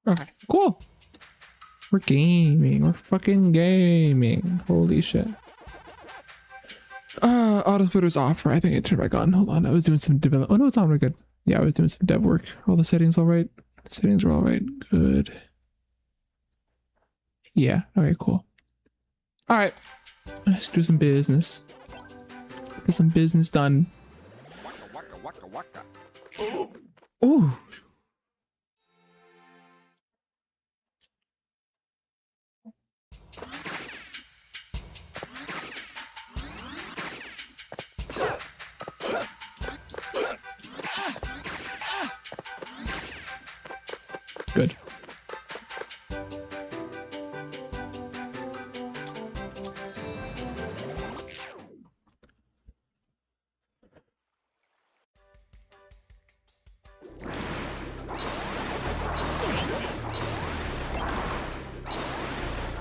Okay, cool. We're gaming. We're fucking gaming. Holy shit. Auto splitter's off. I think it turned back on. Hold on. I was doing some develop. Oh no, it's on. We're good. Yeah, I was doing some dev work. All the settings all right. Settings are all right. Good. Yeah. Okay, cool. All right. Let's do some business. Get some business done. Ooh. Good.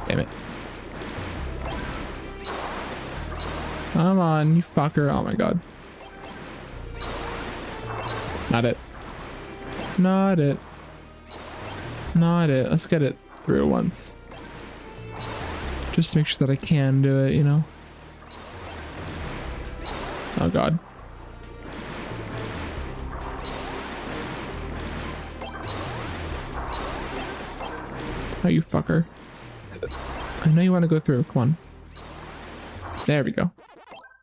Damn it. Come on, you fucker. Oh my god. Not it. Not it. Not it. Let's get it through once. Just to make sure that I can do it, you know? Oh god. Oh, you fucker. I know you want to go through. Come on. There we go.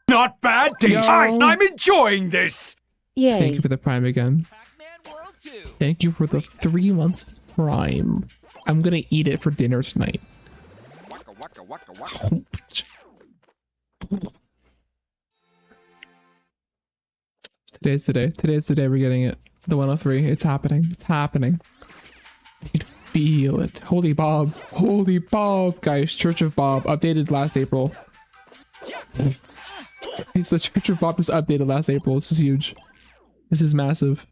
Not bad, Daisy. I'm enjoying this. Yay. Thank you for the Prime again. Pac-Man World 2. Thank you for the 3 months Prime. I'm gonna eat it for dinner tonight. Waka, waka, waka, waka. Today's the day. Today's the day we're getting it. The 103. It's happening. It's happening. I can feel it. Holy Bob. Holy Bob, guys. Church of Bob updated last April. It's the Church of Bob just updated last April. This is huge. This is massive.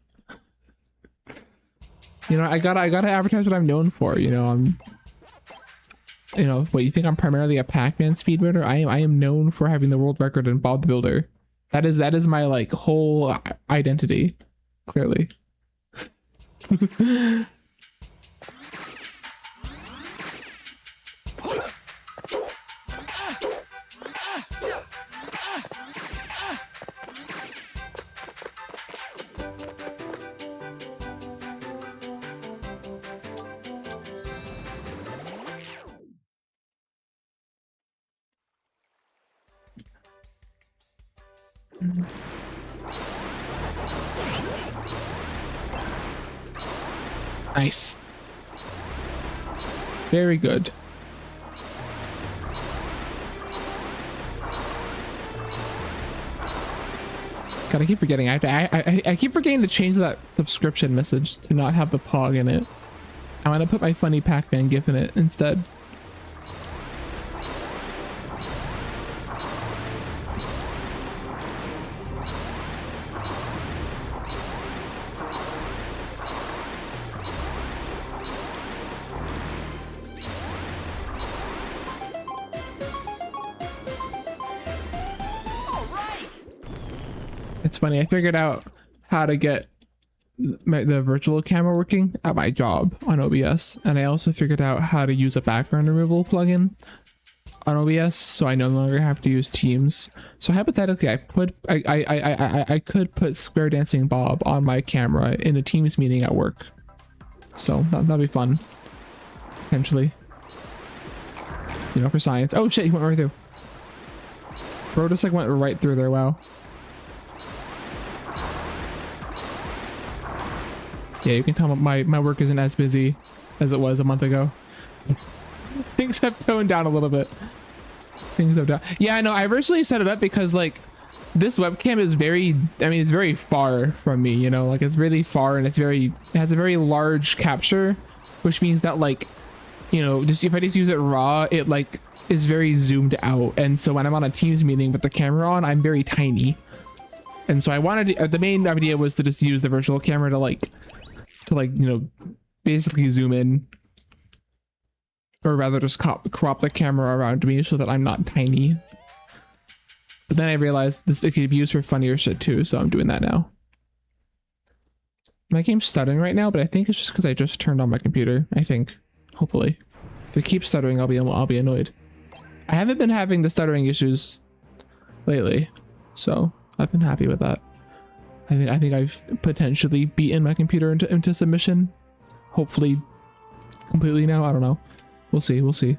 You know, I gotta advertise what I'm known for. You know, what, you think I'm primarily a Pac-Man speedrunner? I am known for having the world record in Bob the Builder. That is my like whole identity, clearly. Nice. Very good. God, I keep forgetting. I keep forgetting to change that subscription message to not have the pog in it. I'm gonna put my funny Pac-Man gif in it instead. It's funny, I figured out how to get the virtual camera working at my job on OBS, and I also figured out how to use a background removal plugin on OBS, so I no longer have to use Teams. So hypothetically, I could put Square Dancing Bob on my camera in a Teams meeting at work. So that'd be fun, potentially. You know, for science. Oh shit, he went right through. Bro just like went right through there. Wow. Yeah, you can tell my work isn't as busy as it was a month ago. Things have toned down a little bit. Things have down. Yeah, I know. I originally set it up because like this webcam is very, I mean, it's very far from me, you know, like it's really far and it has a very large capture, which means that like, you know, just if I just use it raw, it like is very zoomed out. And so when I'm on a Teams meeting with the camera on, I'm very tiny. And so I wanted to, the main idea was to just use the virtual camera to like, you know, basically zoom in, or rather just crop the camera around me so that I'm not tiny. But then I realized this, it could be used for funnier shit too, so I'm doing that now. My game's stuttering right now, but I think it's just because I just turned on my computer. I think, hopefully, if it keeps stuttering, I'll be annoyed. I haven't been having the stuttering issues lately, so I've been happy with that. I think I've potentially beaten my computer into submission. Hopefully, completely now. I don't know. We'll see. We'll see.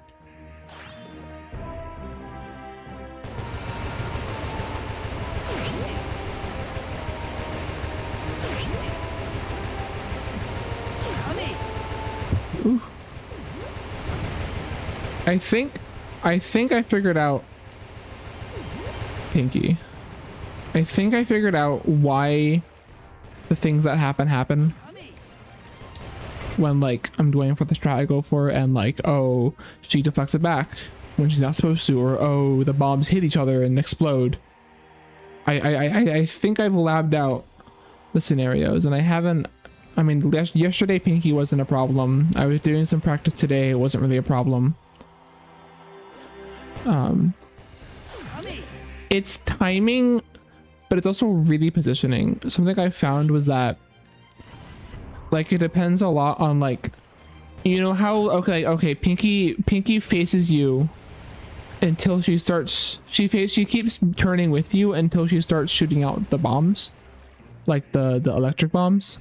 Ooh. I think I figured out Pinky. I think I figured out why the things that happen when like I'm waiting for the strat I go for, and like, oh, she deflects it back when she's not supposed to, or oh, the bombs hit each other and explode. I think I've labbed out the scenarios, and I haven't. I mean, yesterday Pinky wasn't a problem. I was doing some practice today. It wasn't really a problem. It's timing, but it's also really positioning. Something I found was that, like, it depends a lot on, like, you know how, okay, Pinky faces you until she starts, she keeps turning with you until she starts shooting out the bombs, like the electric bombs.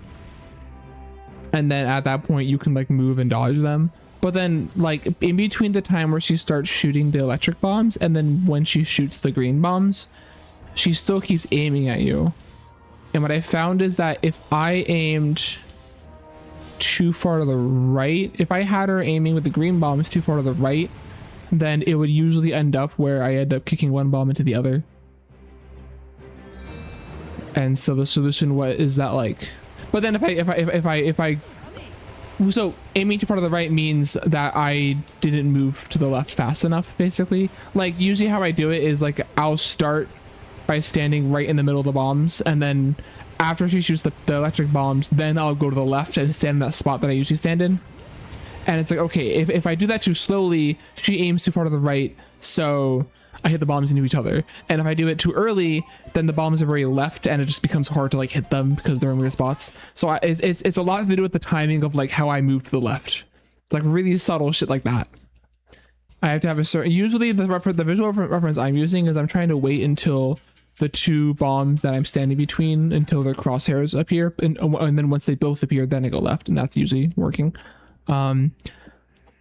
And then at that point you can like move and dodge them. But then like in between the time where she starts shooting the electric bombs and then when she shoots the green bombs, she still keeps aiming at you. And what I found is that if I aimed too far to the right, if I had her aiming with the green bombs too far to the right, then it would usually end up where I end up kicking one bomb into the other. And so the solution is that like, but then if I so aiming too far to the right means that I didn't move to the left fast enough, basically. Like usually how I do it is like I'll start by standing right in the middle of the bombs, and then after she shoots the electric bombs, then I'll go to the left and stand in that spot that I usually stand in. And it's like, okay, if I do that too slowly, she aims too far to the right, so I hit the bombs into each other. And if I do it too early, then the bombs are very left and it just becomes hard to like hit them because they're in weird spots. So it's a lot to do with the timing of like how I move to the left. It's like really subtle shit like that. I have to have a certain, usually the visual reference I'm using is I'm trying to wait until the two bombs that I'm standing between until their crosshairs appear, and then once they both appear, then I go left, and that's usually working. And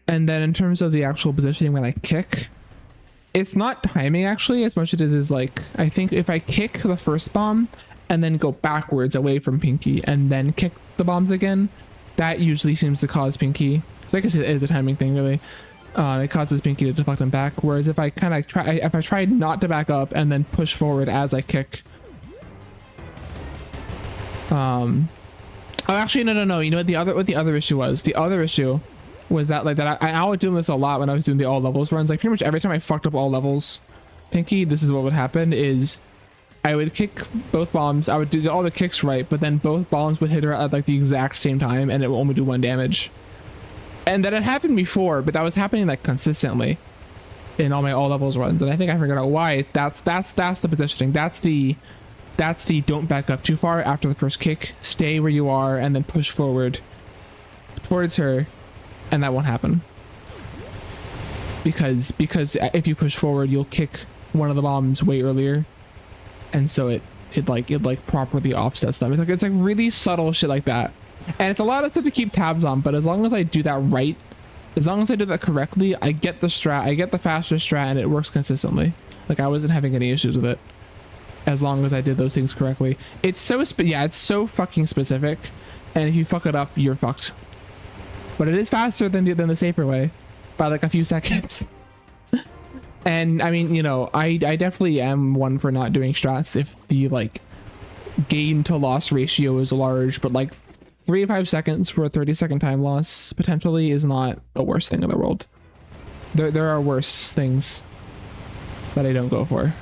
then in terms of the actual positioning when I kick, it's not timing actually as much as it is like, I think if I kick the first bomb and then go backwards away from Pinky and then kick the bombs again, that usually seems to cause Pinky, so I guess it is a timing thing really. It causes Pinky to deflect them back, whereas if I kind of try not to back up and then push forward as I kick, oh actually no, you know what the other issue was? The other issue was that like that I was doing this a lot when I was doing the all levels runs. Like pretty much every time I fucked up all levels Pinky, this is what would happen is I would kick both bombs, I would do all the kicks right, but then both bombs would hit her at like the exact same time and it would only do 1 damage. And that had happened before, but that was happening like consistently in all my all levels runs, and I think I figured out why. That's the positioning. That's the don't back up too far after the first kick, stay where you are and then push forward towards her, and that won't happen. Because if you push forward, you'll kick one of the bombs way earlier, and so it properly offsets them. It's like really subtle shit like that. And it's a lot of stuff to keep tabs on, but as long as I do that right, as long as I do that correctly, I get the strat, I get the faster strat, and it works consistently. Like I wasn't having any issues with it as long as I did those things correctly. It's so it's so fucking specific, and if you fuck it up, you're fucked. But it is faster than the safer way by like a few seconds. And I mean, you know, I definitely am one for not doing strats if the like gain to loss ratio is large, but like 3 to 5 seconds for a 30-second time loss potentially is not the worst thing in the world. There are worse things that I don't go for.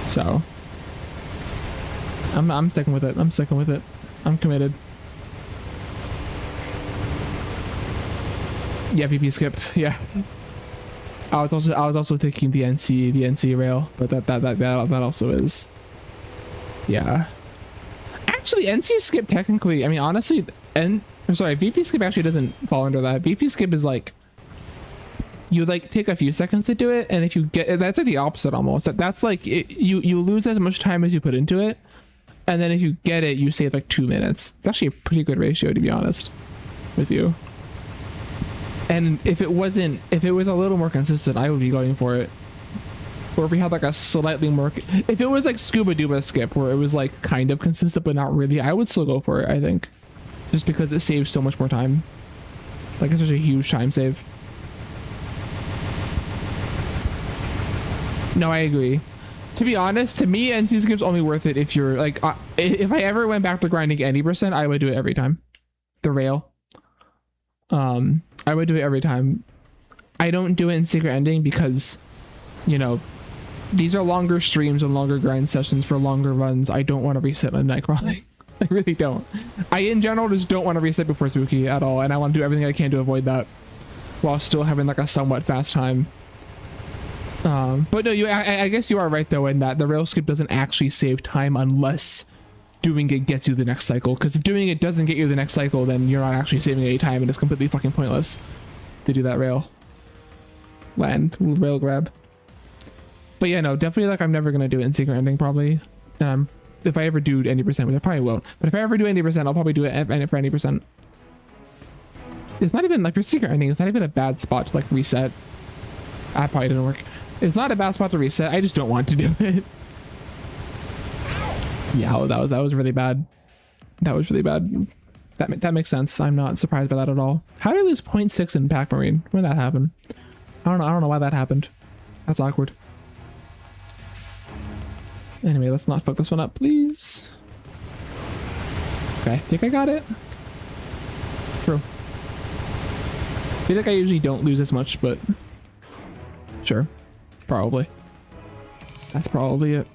So I'm sticking with it. I'm sticking with it. I'm committed. Yeah, VP skip. Yeah. I was also thinking the NC rail, but that also is. Yeah. Actually, NC skip technically, I mean, honestly, VP skip actually doesn't fall under that. VP skip is like, you like take a few seconds to do it, and if you get, that's like the opposite almost. That's like, you lose as much time as you put into it, and then if you get it, you save like 2 minutes. It's actually a pretty good ratio, to be honest with you. And if it was a little more consistent, I would be going for it. Or if we had like a slightly more, if it was like Scuba Duba skip where it was like kind of consistent but not really, I would still go for it, I think. Just because it saves so much more time. Like it's such a huge time save. No, I agree. To be honest, to me, NC skip's only worth it if you're like, if I ever went back to grinding any percent, I would do it every time. The rail. I would do it every time. I don't do it in secret ending because, you know, these are longer streams and longer grind sessions for longer runs. I don't want to reset on night crawling. I really don't. I in general just don't want to reset before spooky at all, and I want to do everything I can to avoid that while still having like a somewhat fast time. But no, I guess you are right though in that the rail skip doesn't actually save time unless doing it gets you the next cycle, because if doing it doesn't get you the next cycle, then you're not actually saving any time and it's completely fucking pointless to do that rail grab. But yeah, no, definitely like I'm never gonna do it in secret ending probably. If I ever do any percent, which I probably won't, but if I ever do any percent, I'll probably do it for any percent. It's not even like for secret ending, it's not even a bad spot to like reset. That probably didn't work. It's not a bad spot to reset, I just don't want to do it. Yeah, that was really bad. That was really bad. That makes sense. I'm not surprised by that at all. How did I lose 0.6 in Pac Marine? When did that happen? I don't know why that happened. That's awkward. Anyway, let's not fuck this one up, please. Okay, I think I got it. True. I feel like I usually don't lose as much, but sure. Probably. That's probably it.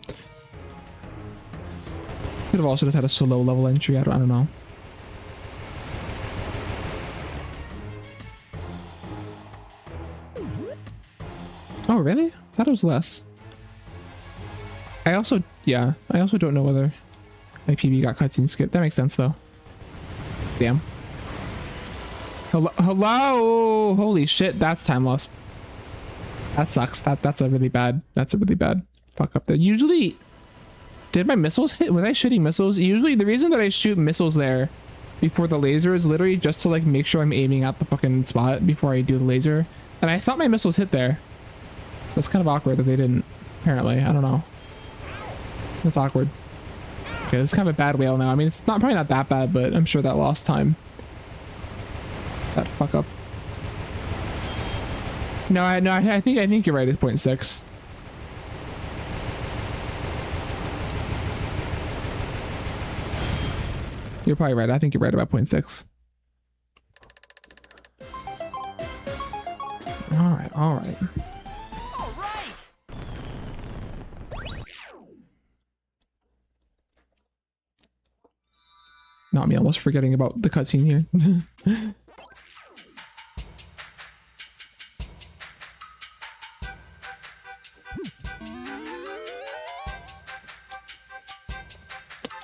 Could have also just had a slow level entry. I don't know. Oh, really? I thought it was less. I also don't know whether my PB got cutscene skipped. That makes sense though. Damn. Hello? Holy shit, that's time loss. That sucks. That's a really bad fuck up there. Usually, did my missiles hit? Was I shooting missiles? Usually the reason that I shoot missiles there before the laser is literally just to like make sure I'm aiming at the fucking spot before I do the laser. And I thought my missiles hit there. So it's kind of awkward that they didn't, apparently. I don't know. That's awkward. Okay, this is kind of a bad whale now. I mean, it's probably not that bad, but I'm sure that lost time. That fuck up. No, I think you're right. It's 0.6. You're probably right. I think you're right about 0.6. All right. Not me, almost forgetting about the cutscene here.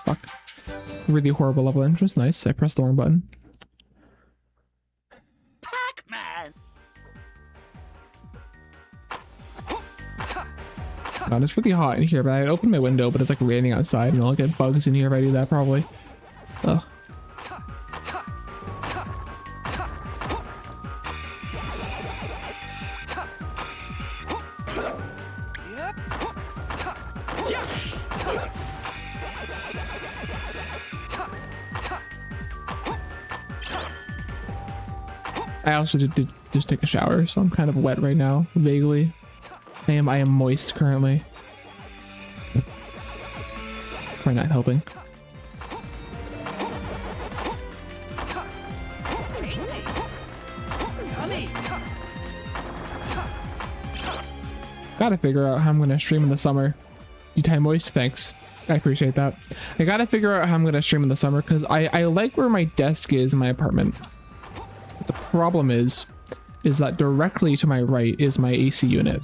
Fuck. Really horrible level entrance. Nice. I pressed the wrong button. Pac-Man. God, it's really hot in here, but I opened my window, but it's like raining outside, and I'll get bugs in here if I do that probably. Ugh. I also did just take a shower, so I'm kind of wet right now, vaguely. I am moist currently. Probably not helping. Gotta figure out how I'm gonna stream in the summer. You time moist? Thanks. I appreciate that. I gotta figure out how I'm gonna stream in the summer because I like where my desk is in my apartment. But the problem is that directly to my right is my AC unit.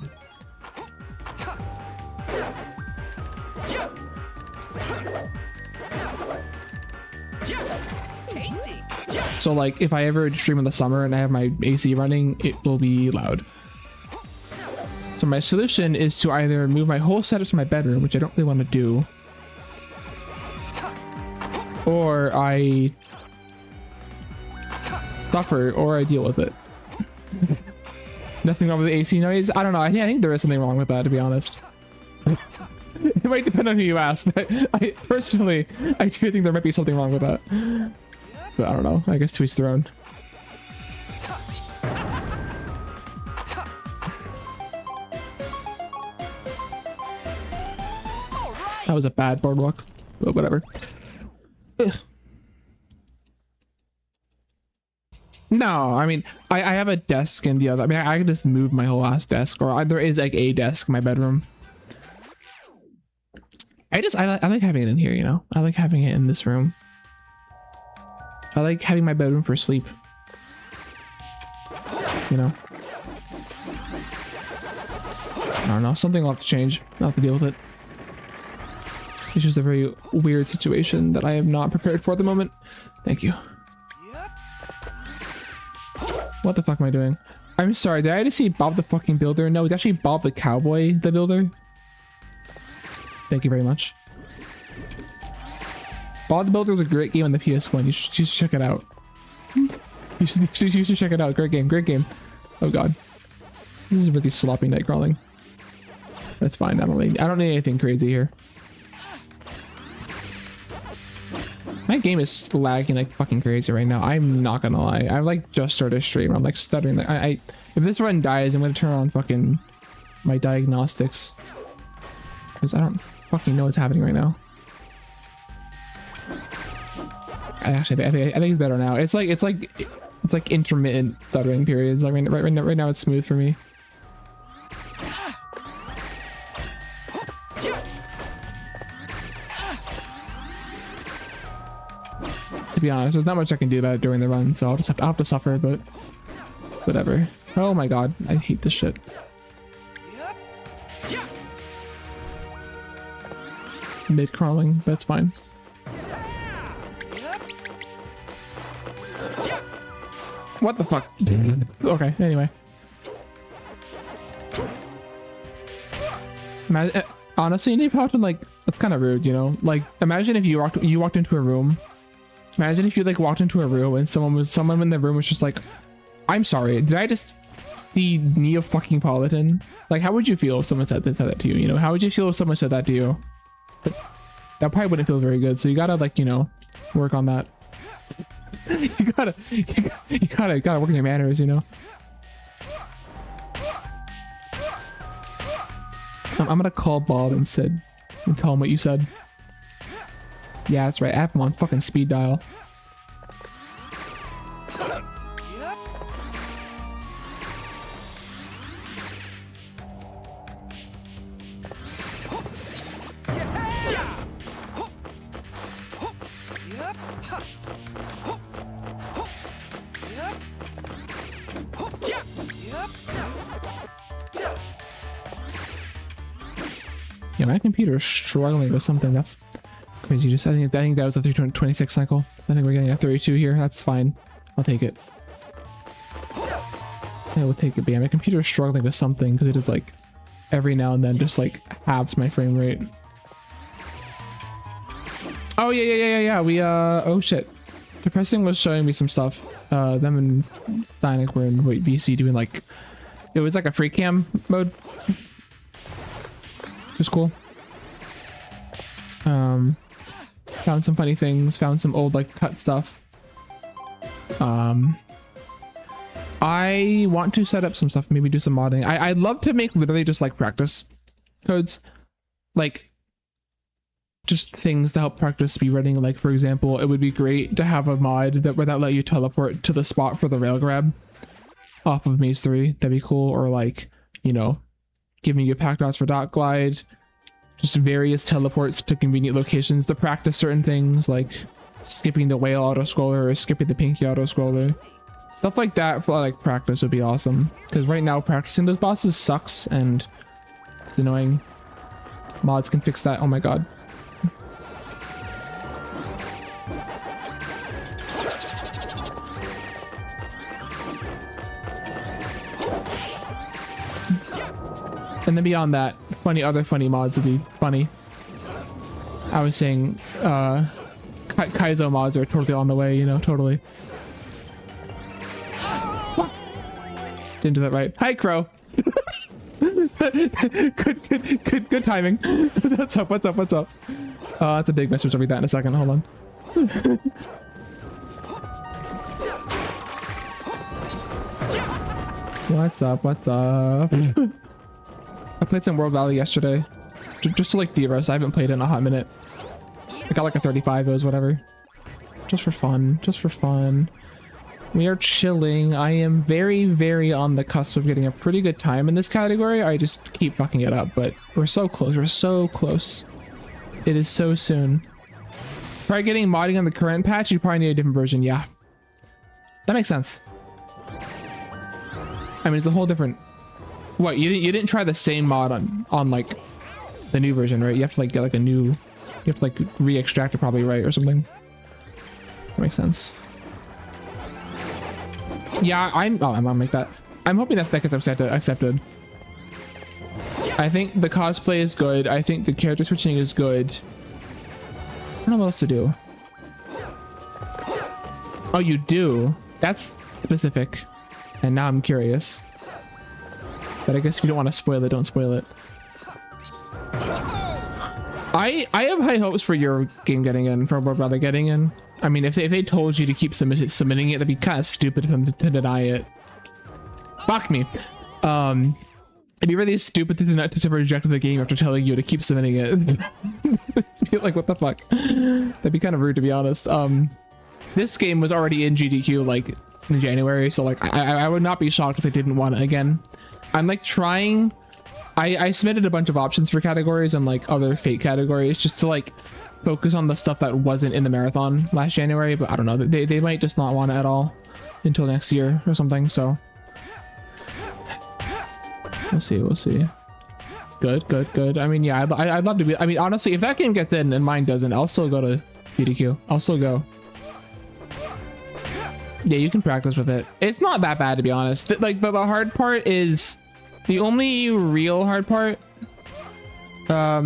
So like if I ever stream in the summer and I have my AC running, it will be loud. So my solution is to either move my whole setup to my bedroom, which I don't really want to do, or I suffer, or I deal with it. Nothing wrong with the AC noise. I don't know. I think there is something wrong with that, to be honest. It might depend on who you ask, but I personally, I do think there might be something wrong with that. But I don't know. I guess to each their own. That was a bad boardwalk, but whatever. Ugh. No, I mean, I have a desk in the other. I mean, I can just move my whole ass desk, or there is like a desk in my bedroom. I like having it in here, you know? I like having it in this room. I like having my bedroom for sleep. You know? I don't know, something will have to change. I'll have to deal with it. It's just a very weird situation that I am not prepared for at the moment. Thank you. What the fuck am I doing? I'm sorry, did I just see Bob the fucking Builder? No, it's actually Bob the Cowboy the Builder. Thank you very much. Bob the Builder is a great game on the PS1. You should check it out. You should check it out. Great game, great game. Oh god. This is really sloppy night crawling. That's fine. I don't need anything crazy here. My game is lagging like fucking crazy right now. I'm not gonna lie. I like just started a stream. I'm like stuttering. Like, if this run dies, I'm gonna turn on fucking my diagnostics, because I don't fucking know what's happening right now. I think it's better now. It's like intermittent stuttering periods. Like right now it's smooth for me. To be honest, there's not much I can do about it during the run, so I'll have to suffer, but whatever. Oh my god, I hate this shit. Mid crawling, but it's fine. What the fuck? Okay, anyway. Imagine, honestly, Nate Houghton, like, that's kind of rude, you know? Like, imagine if you walked into a room. Imagine if you like walked into a room and someone in the room was just like, "I'm sorry, did I just see Neo fucking Politan?" Like, how would you feel if someone said that to you? You know, how would you feel if someone said that to you? But that probably wouldn't feel very good. So you gotta, like, you know, work on that. you gotta work on your manners, you know. I'm gonna call Bob and tell him what you said. Yeah, that's right. I have him on fucking speed dial. Yeah, my computer is struggling with something. That's crazy. I think that was a 326 cycle. So I think we're getting a 32 here. That's fine. I'll take it. I will take it. But yeah, my computer is struggling with something because it is like every now and then just like halves my frame rate. Oh yeah. We oh shit. Depressing was showing me some stuff. Them and Thynic were in VC doing like, it was like a free cam mode. Just cool. Found some funny things, found some old like cut stuff. I want to set up some stuff, maybe do some modding. I'd love to make literally just like practice codes, like just things to help practice speed running. Like, for example, it would be great to have a mod that would let you teleport to the spot for the rail grab off of Maze 3. That'd be cool. Or like, you know, giving you pack dots for dot glide, just various teleports to convenient locations to practice certain things, like skipping the whale auto scroller or skipping the pinky auto scroller. Stuff like that for like practice would be awesome, because right now practicing those bosses sucks and it's annoying. Mods can fix that. Oh my god. And then beyond that, other funny mods would be funny. I was saying, Kaizo mods are totally on the way, you know, totally. Didn't do that right. Hi, Crow. good timing. What's up? That's a big message. I'll read that in a second. Hold on. What's up? I played some World Valley yesterday. Just to like de-roast. I haven't played it in a hot minute. I got like a 35, it was whatever. Just for fun. We are chilling. I am very, very on the cusp of getting a pretty good time in this category. I just keep fucking it up, but we're so close. It is so soon. Try getting modding on the current patch, you probably need a different version. Yeah. That makes sense. I mean, it's a whole different... What, you didn't try the same mod on like the new version, right? You have to like get like a new... You have to like re-extract it probably, right? Or something. That makes sense. Yeah, I'm gonna make that. I'm hoping that gets accepted. I think the cosplay is good. I think the character switching is good. I don't know what else to do. Oh, you do? That's specific. And now I'm curious. But I guess if you don't want to spoil it, don't spoil it. I have high hopes for your game getting in, for World Brother getting in. I mean, if they told you to keep submitting it, that'd be kind of stupid of them to deny it. Fuck me. It'd be really stupid to reject the game after telling you to keep submitting it. Be like, what the fuck? That'd be kind of rude, to be honest. This game was already in GDQ like in January, so like I would not be shocked if they didn't want it again. I'm like trying. I submitted a bunch of options for categories and like other fake categories just to like focus on the stuff that wasn't in the marathon last January, but I don't know, they might just not want it at all until next year or something, so we'll see. Good. I mean, yeah, I'd love to be. I mean, honestly, if that game gets in and mine doesn't, I'll still go to GDQ. I'll still go. Yeah, you can practice with it. It's not that bad, to be honest. Like the hard part is the only real hard part. I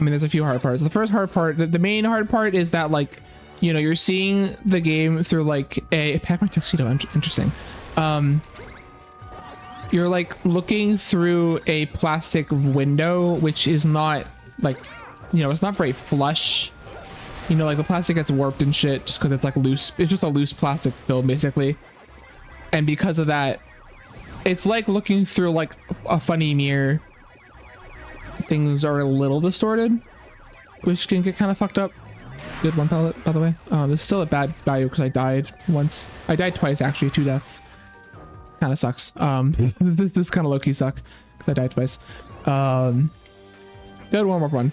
mean, there's a few hard parts. The first hard part, the main hard part is that, like, you know, you're seeing the game through like a Pac-Man tuxedo. Interesting. You're like looking through a plastic window, which is not like, you know, it's not very flush. You know, like the plastic gets warped and shit just because it's like loose. It's just a loose plastic film, basically. And because of that, it's like looking through like a funny mirror. Things are a little distorted, which can get kind of fucked up. Good one pellet, by the way. This is still a bad value because I died once. I died twice, actually, 2 deaths. Kind of sucks. This kind of low-key suck because I died twice. Good, one more one.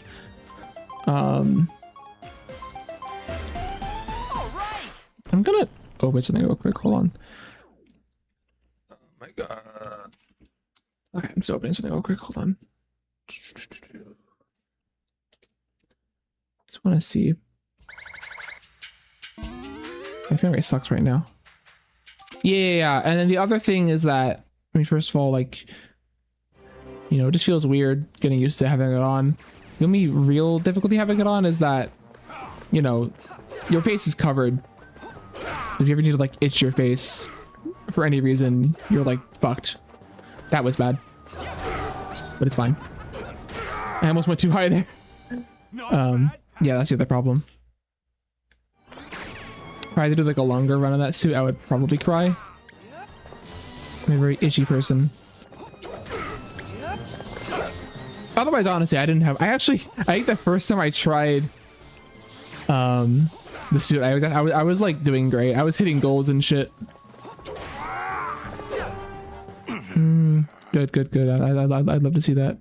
I'm gonna open something real quick. Hold on. Oh my god. Okay, I'm just opening something real quick. Hold on. Just want to see. My frame rate sucks right now. Yeah. And then the other thing is that, I mean, first of all, like, you know, it just feels weird getting used to having it on. The only real difficulty having it on is that, you know, your face is covered. If you ever need to like itch your face for any reason, you're like fucked. That was bad, but it's fine. I almost went too high there. Yeah, that's the other problem. If I had to do like a longer run of that suit, I would probably cry. I'm a very itchy person. Otherwise, honestly, I think the first time I tried the suit, I was like doing great. I was hitting goals and shit. Good. I'd love to see that.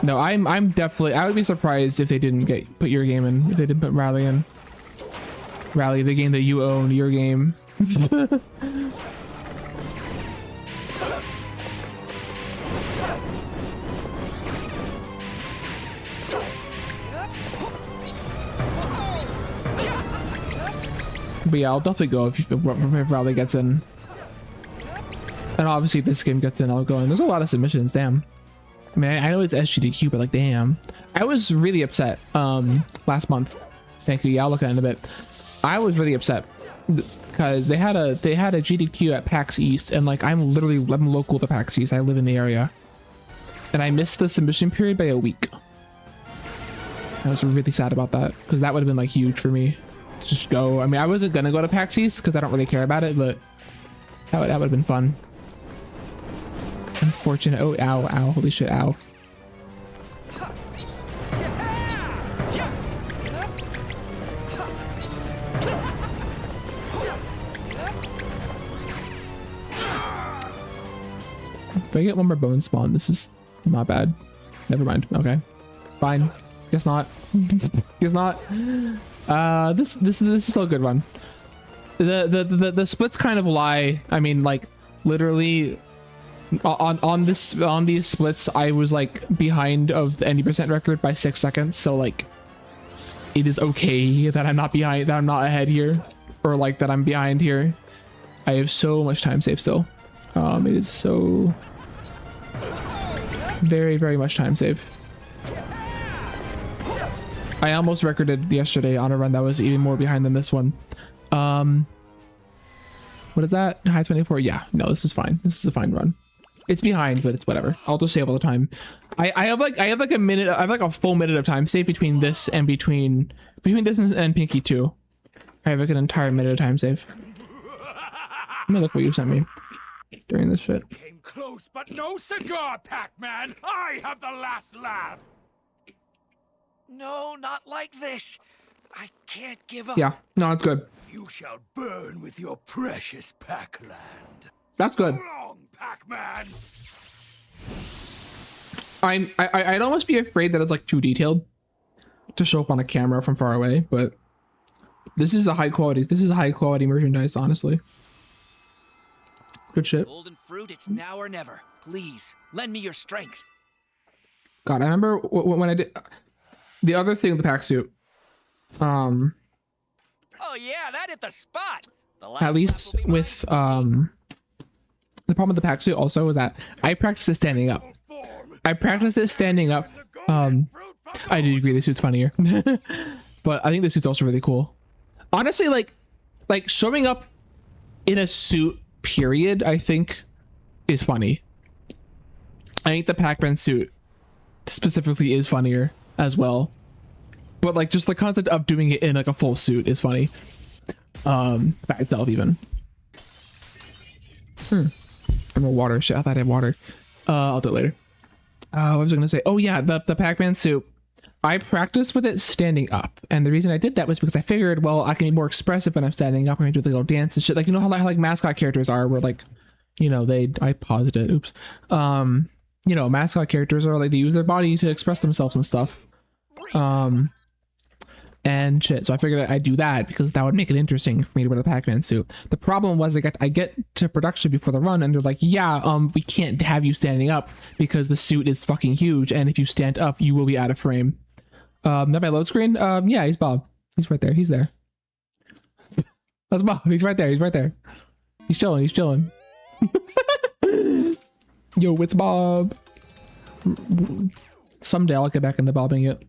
No, I'm definitely. I would be surprised if they didn't put your game in. If they didn't put Rally in. Rally, the game that you own, your game. But yeah, I'll definitely go if Rally gets in. And obviously if this game gets in, I'll go in. There's a lot of submissions, damn. I mean, I know it's SGDQ, but like, damn. I was really upset last month. Thank you. Yeah, I'll look at it in a bit. I was really upset because they had a GDQ at PAX East, and like I'm local to PAX East. I live in the area, and I missed the submission period by a week. I was really sad about that because that would have been like huge for me to just go. I mean, I wasn't gonna go to PAX East because I don't really care about it, but that would have been fun. Unfortunate. Oh, ow, ow, holy shit, ow. If I get one more bone spawn, this is not bad. Never mind. Okay, fine. Guess not. Guess not. This is still a good one. The splits kind of lie. I mean, like literally on these splits, I was like behind of the 90% record by 6 seconds. So like, it is okay that I'm not behind, that I'm not ahead here, or like that I'm behind here. I have so much time saved still. It is so very much time save. I almost recorded yesterday on a run that was even more behind than this one. What is that? High 24? Yeah, no, this is fine. This is a fine run. It's behind, but it's whatever. I'll just save all the time. I have like a minute. I have like a full minute of time save between this and between this and Pinky 2. I have like an entire minute of time save. Let me look what you sent me during this shit. Came close, but no cigar, Pac-Man. I have the last laugh. No, not like this. I can't give up. Yeah, no, it's good. You shall burn with your precious Pac-Land. That's good. So long, Pac-Man. I'd almost be afraid that it's like too detailed to show up on a camera from far away, but this is a high quality. This is high quality merchandise, honestly. Good shit. Golden fruit, it's now or never. Please, lend me your strength. God, I remember when I did the other thing with the pack suit. Oh yeah, that hit the spot. At least with the problem with the pack suit also was that I practiced it standing up. I practiced it standing up. I do agree the suit's funnier, but I think the suit's also really cool. Honestly, like showing up in a suit, period, I think is funny. I think the Pac-Man suit specifically is funnier as well, but like just the concept of doing it in like a full suit is funny by itself even. I'm a water shit. I thought I had water. I'll do it later. What was I gonna say? Oh yeah, the Pac-Man suit. I practiced with it standing up, and the reason I did that was because I figured, well, I can be more expressive when I'm standing up. I'm gonna do the little dance and shit, like you know how like mascot characters are, where like, you know, I paused it. Oops. You know, mascot characters are like they use their body to express themselves and stuff. And shit. So I figured I'd do that because that would make it interesting for me to wear the Pac-Man suit. The problem was I get to production before the run and they're like, yeah, we can't have you standing up because the suit is fucking huge, and if you stand up, you will be out of frame. That my load screen? Yeah, he's Bob. He's right there. He's there. That's Bob. He's right there. He's right there. He's chilling. He's chilling. Yo, it's Bob. Someday I'll get back into bobbing it.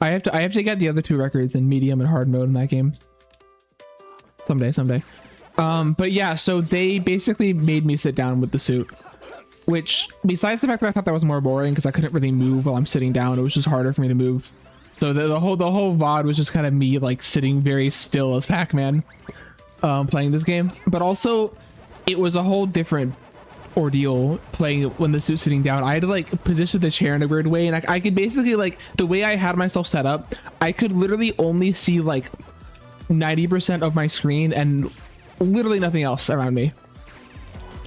I have to get the other 2 records in medium and hard mode in that game. Someday. But yeah, so they basically made me sit down with the suit, which besides the fact that I thought that was more boring because I couldn't really move while I'm sitting down, it was just harder for me to move. So the whole VOD was just kind of me like sitting very still as Pac-Man, playing this game. But also, it was a whole different ordeal playing when the suit's sitting down. I had to like position the chair in a weird way, and I could basically like the way I had myself set up, I could literally only see like 90% of my screen and literally nothing else around me.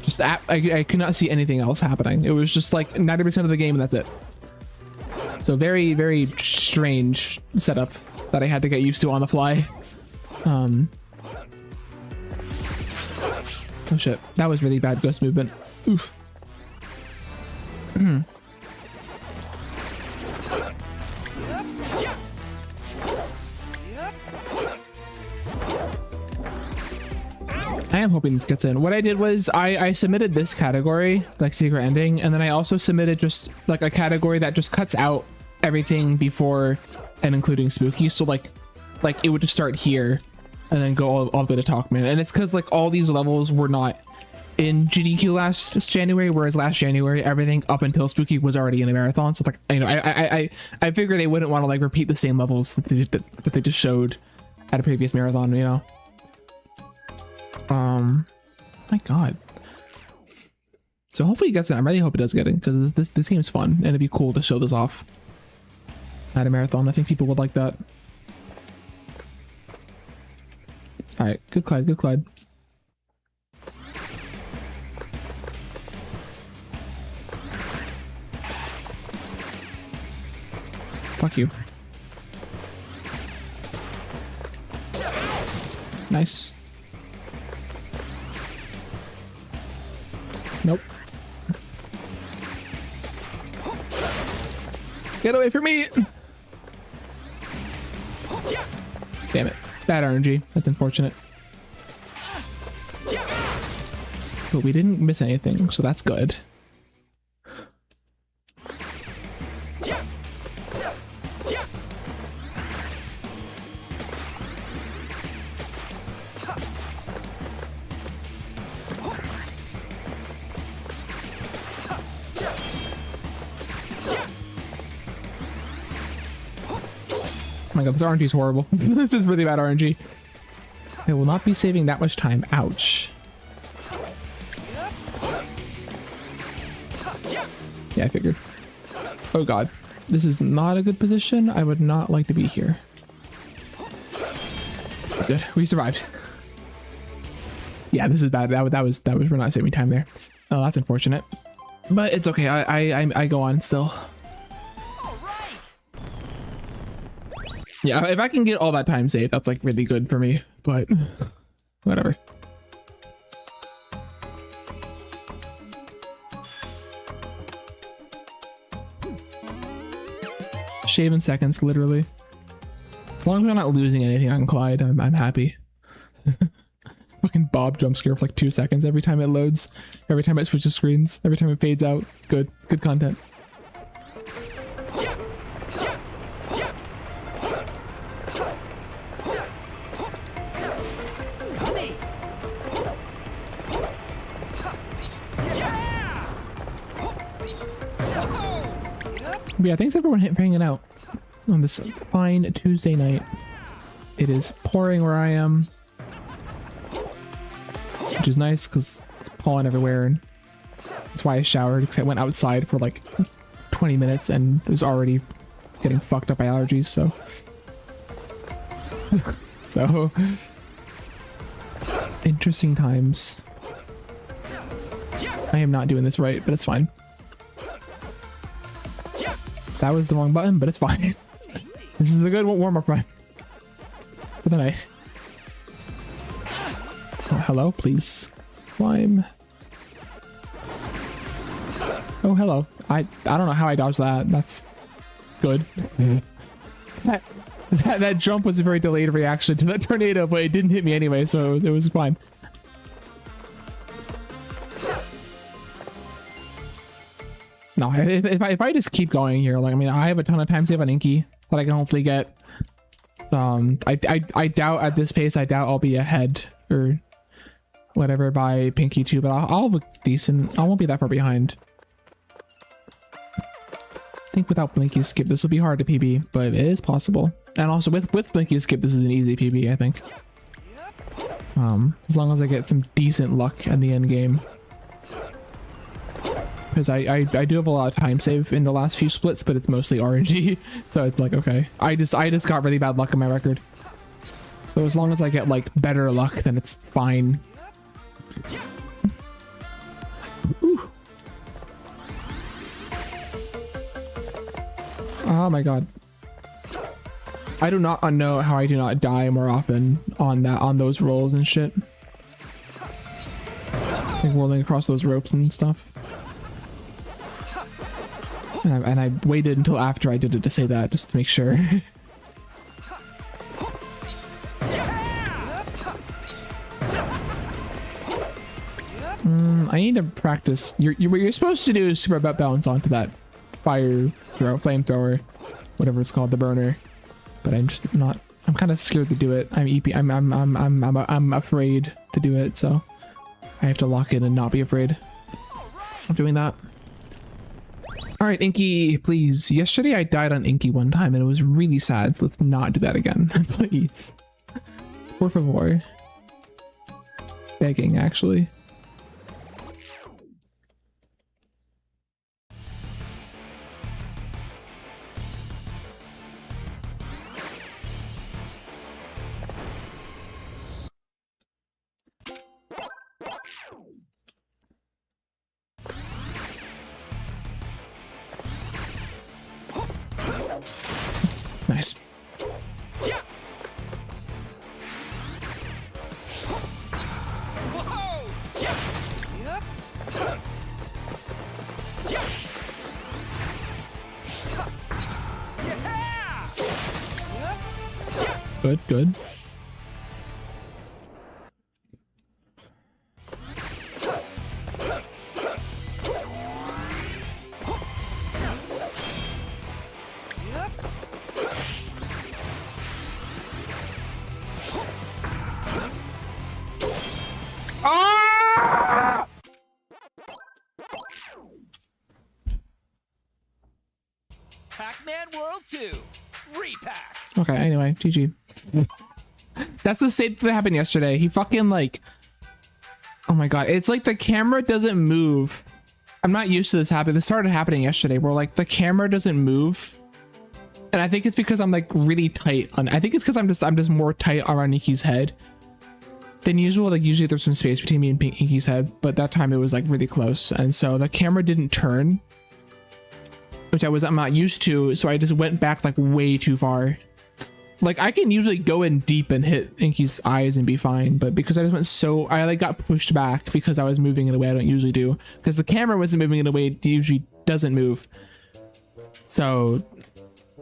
Just I could not see anything else happening. It was just like 90% of the game and that's it. So very strange setup that I had to get used to on the fly. Oh shit, that was really bad ghost movement. Oof. I I am hoping this gets in. What I did was I submitted this category, like secret ending, and then I also submitted just like a category that just cuts out everything before and including spooky. So like it would just start here and then go all the way to Talkman. And it's because like all these levels were not in GDQ last January, whereas last January everything up until spooky was already in a marathon. So like, you know, I figure they wouldn't want to like repeat the same levels that they just showed at a previous marathon, you know. My god. So hopefully it gets in. I really hope it does get in, because this game's fun and it'd be cool to show this off at a marathon. I think people would like that. All right, good Clyde, good Clyde. Fuck you. Nice. Nope. Get away from me! Damn it. Bad RNG. That's unfortunate. But we didn't miss anything, so that's good. Oh my god, this RNG is horrible. This is really bad RNG. I will not be saving that much time. Ouch. Yeah, I figured. Oh god. This is not a good position. I would not like to be here. Good. We survived. Yeah, this is bad. That was we're not saving time there. Oh, that's unfortunate. But it's okay. I go on still. Yeah, if I can get all that time saved, that's like really good for me, but whatever. Shaving seconds, literally. As long as I'm not losing anything on Clyde, I'm happy. Fucking Bob jump scare for like 2 seconds every time it loads, every time it switches screens, every time it fades out. It's good. It's good content. But yeah, thanks everyone for hanging out on this fine Tuesday night. It is pouring where I am, which is nice because it's pollen everywhere, and that's why I showered, because I went outside for like 20 minutes and was already getting fucked up by allergies. So so interesting times. I am not doing this right, but it's fine. That was the wrong button, but it's fine. This is a good warm-up run for the night. Oh, hello, please climb. Oh, hello. I don't know how I dodged that. That's good. That jump was a very delayed reaction to that tornado, but it didn't hit me anyway, so it was fine. No, if I just keep going here, like, I mean, I have a ton of time save on Inky that I can hopefully get. I doubt at this pace, I doubt I'll be ahead or whatever by Pinky too, but I'll look decent. I won't be that far behind. I think without Blinky skip, this will be hard to PB, but it is possible. And also with Blinky skip, this is an easy PB, I think. As long as I get some decent luck in the end game. Because I do have a lot of time save in the last few splits, but it's mostly RNG, so it's like, okay, I just got really bad luck in my record, so as long as I get like better luck, then it's fine. Ooh. Oh my god, I do not know how I do not die more often on those rolls and shit, like rolling across those ropes and stuff. And I waited until after I did it to say that, just to make sure. I need to practice. What you're supposed to do is super butt bounce onto that flamethrower, whatever it's called, the burner. But I'm just not. I'm kind of scared to do it. I'm afraid to do it, so I have to lock in and not be afraid of doing that. All right, Inky, please. Yesterday I died on Inky one time and it was really sad, so let's not do that again, please. Por favor. Begging, actually. Nice. Good, good. Pac-Man World 2, Re-Pac. Okay, anyway, GG. That's the same thing that happened yesterday. He fucking like, oh my god, it's like the camera doesn't move. I'm not used to this happening. This started happening yesterday where like the camera doesn't move. And I think it's because I'm like really tight on, I think it's because I'm just more tight around Inky's head than usual. Like usually there's some space between me and Inky's head, but that time it was like really close. And so the camera didn't turn, which I'm not used to. So I just went back like way too far. Like I can usually go in deep and hit Inky's eyes and be fine, but because I just went so, I like got pushed back because I was moving in a way I don't usually do, because the camera wasn't moving in a way it usually doesn't move. So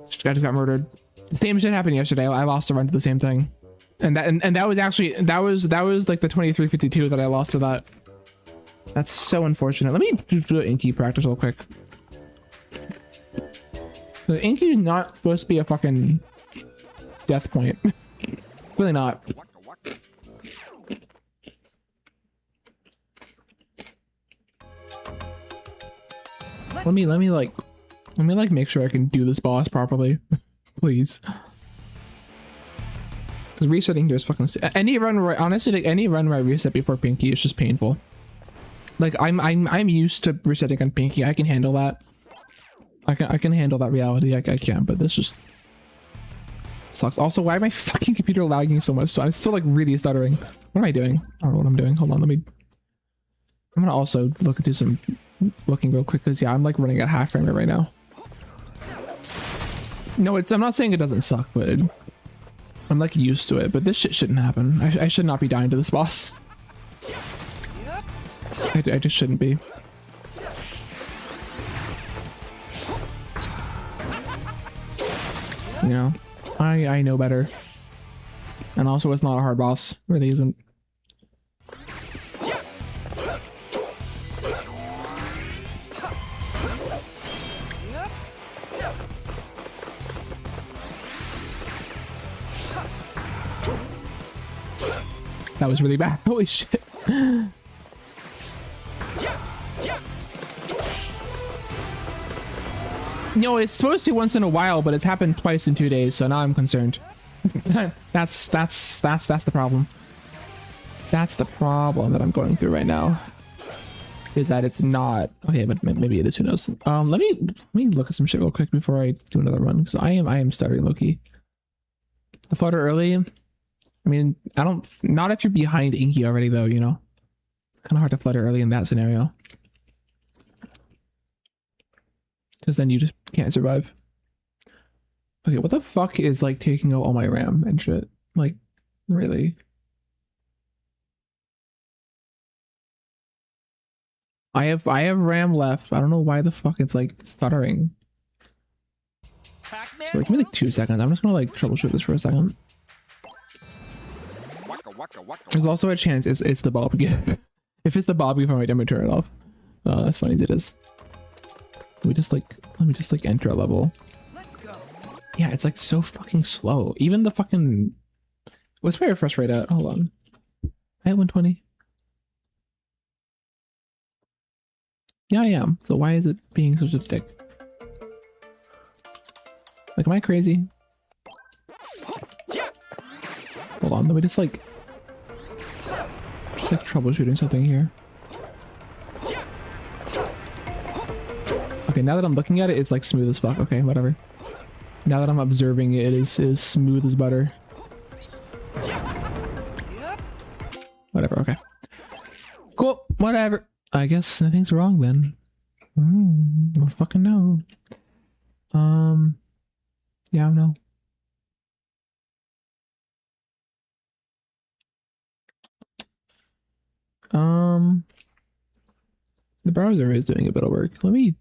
I just got murdered. The same shit happened yesterday. I lost a run to the same thing, and that was actually that was like the 2352 that I lost to that. That's so unfortunate. Let me do an Inky practice real quick. The Inky is not supposed to be a fucking death point. Really not. Let me make sure I can do this boss properly. Please. Because resetting here is fucking any run where honestly, like any run where I reset before Pinky is just painful. Like I'm used to resetting on Pinky. I can handle that. I can handle that reality. I can, but this just sucks. Also, why am my fucking computer lagging so much? So I'm still like really stuttering. What am I doing? I don't know what I'm doing. Hold on, I'm gonna also look into some looking real quick, because yeah, I'm like running at half frame rate right now. No, I'm not saying it doesn't suck, but I'm like used to it. But this shit shouldn't happen. I should not be dying to this boss. I just shouldn't be. You know, I know better. And also, it's not a hard boss. It really isn't. That was really bad. Holy shit. No, it's supposed to be once in a while, but it's happened twice in 2 days, so now I'm concerned. That's the problem. That's the problem that I'm going through right now. Is that it's not okay, but maybe it is. Who knows? Let me look at some shit real quick before I do another run, because I am stuttering low-key. The flutter early. I mean, not if you're behind Inky already though, you know. Kind of hard to flutter early in that scenario, because then you just can't survive. Okay, what the fuck is like taking out all my RAM and shit? Like, really? I have RAM left. I don't know why the fuck it's like stuttering. Pac-Man So give me like 2 seconds. I'm just gonna like troubleshoot this for a second. There's also a chance it's the bulb gift. If it's the Bobby phone, I might turn it off. As funny as it is. Let me just like enter a level. Let's go. Yeah, it's like so fucking slow. Even the fucking... What's my refresh rate at? Hold on. I at 120. Yeah, I am. So why is it being such a dick? Like, am I crazy? Hold on, let me just like troubleshooting something here. Okay, now that I'm looking at it, it's like smooth as fuck. Okay, whatever. Now that I'm observing it, it is smooth as butter. Whatever, okay. Cool, whatever. I guess nothing's wrong then. I fucking know. Yeah, no. The browser is doing a bit of work. I'm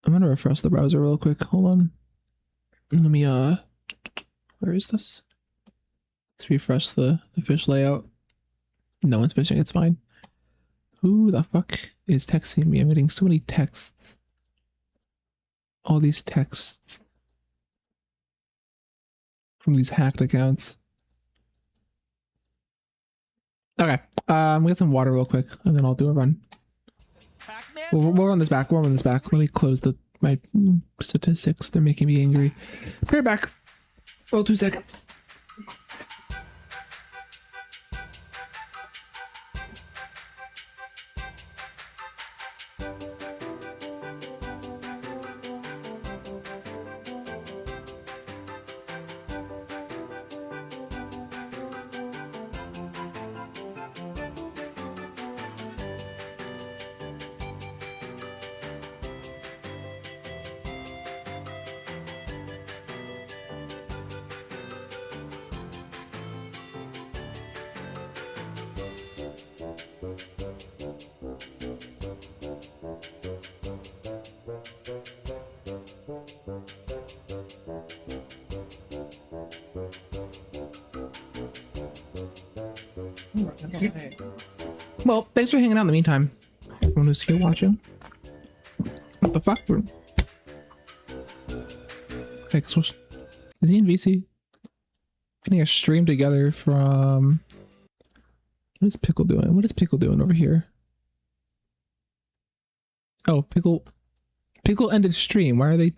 gonna refresh the browser real quick. Hold on. Let me, where is this? Let's refresh the fish layout. No one's fishing, it's fine. Who the fuck is texting me? I'm getting so many texts. All these texts. From these hacked accounts. Okay, we'll get some water real quick, and then I'll do a run. We'll run this back. We'll run this back. Let me close my statistics. They're making me angry. Be right back. Well, 2 seconds. Well, thanks for hanging out in the meantime. Everyone who's here watching. What the fuck? Okay, so is he in VC? Getting a stream together from... What is Pickle doing? What is Pickle doing over here? Oh, Pickle ended stream. Why are they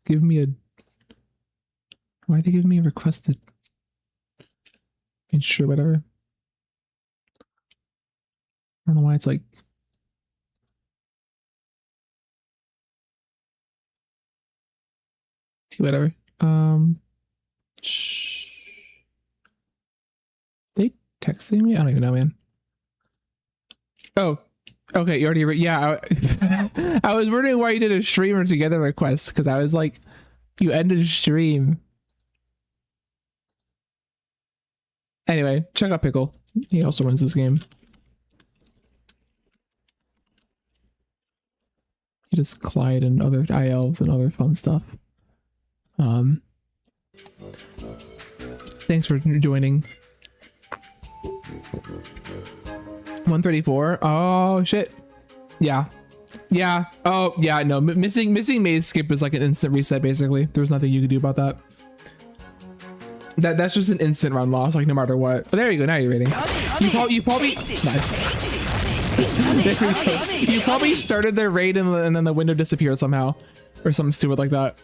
giving me a... Why are they giving me a requested... Sure, whatever. I don't know why it's like... Whatever. They texting me? I don't even know, man. Oh, okay. You already... Yeah, I was wondering why you did a streamer together request, because I was like, you ended a stream. Anyway, check out Pickle. He also runs this game. He does Clyde and other ILs and other fun stuff. Thanks for joining. 134. Oh shit. Yeah. Oh yeah. No, missing maze skip is like an instant reset. Basically, there's nothing you can do about that. That's just an instant run loss, like no matter what. But there you go. Now you're rating. You probably nice. You probably started their raid and then the window disappeared somehow, or something stupid like that.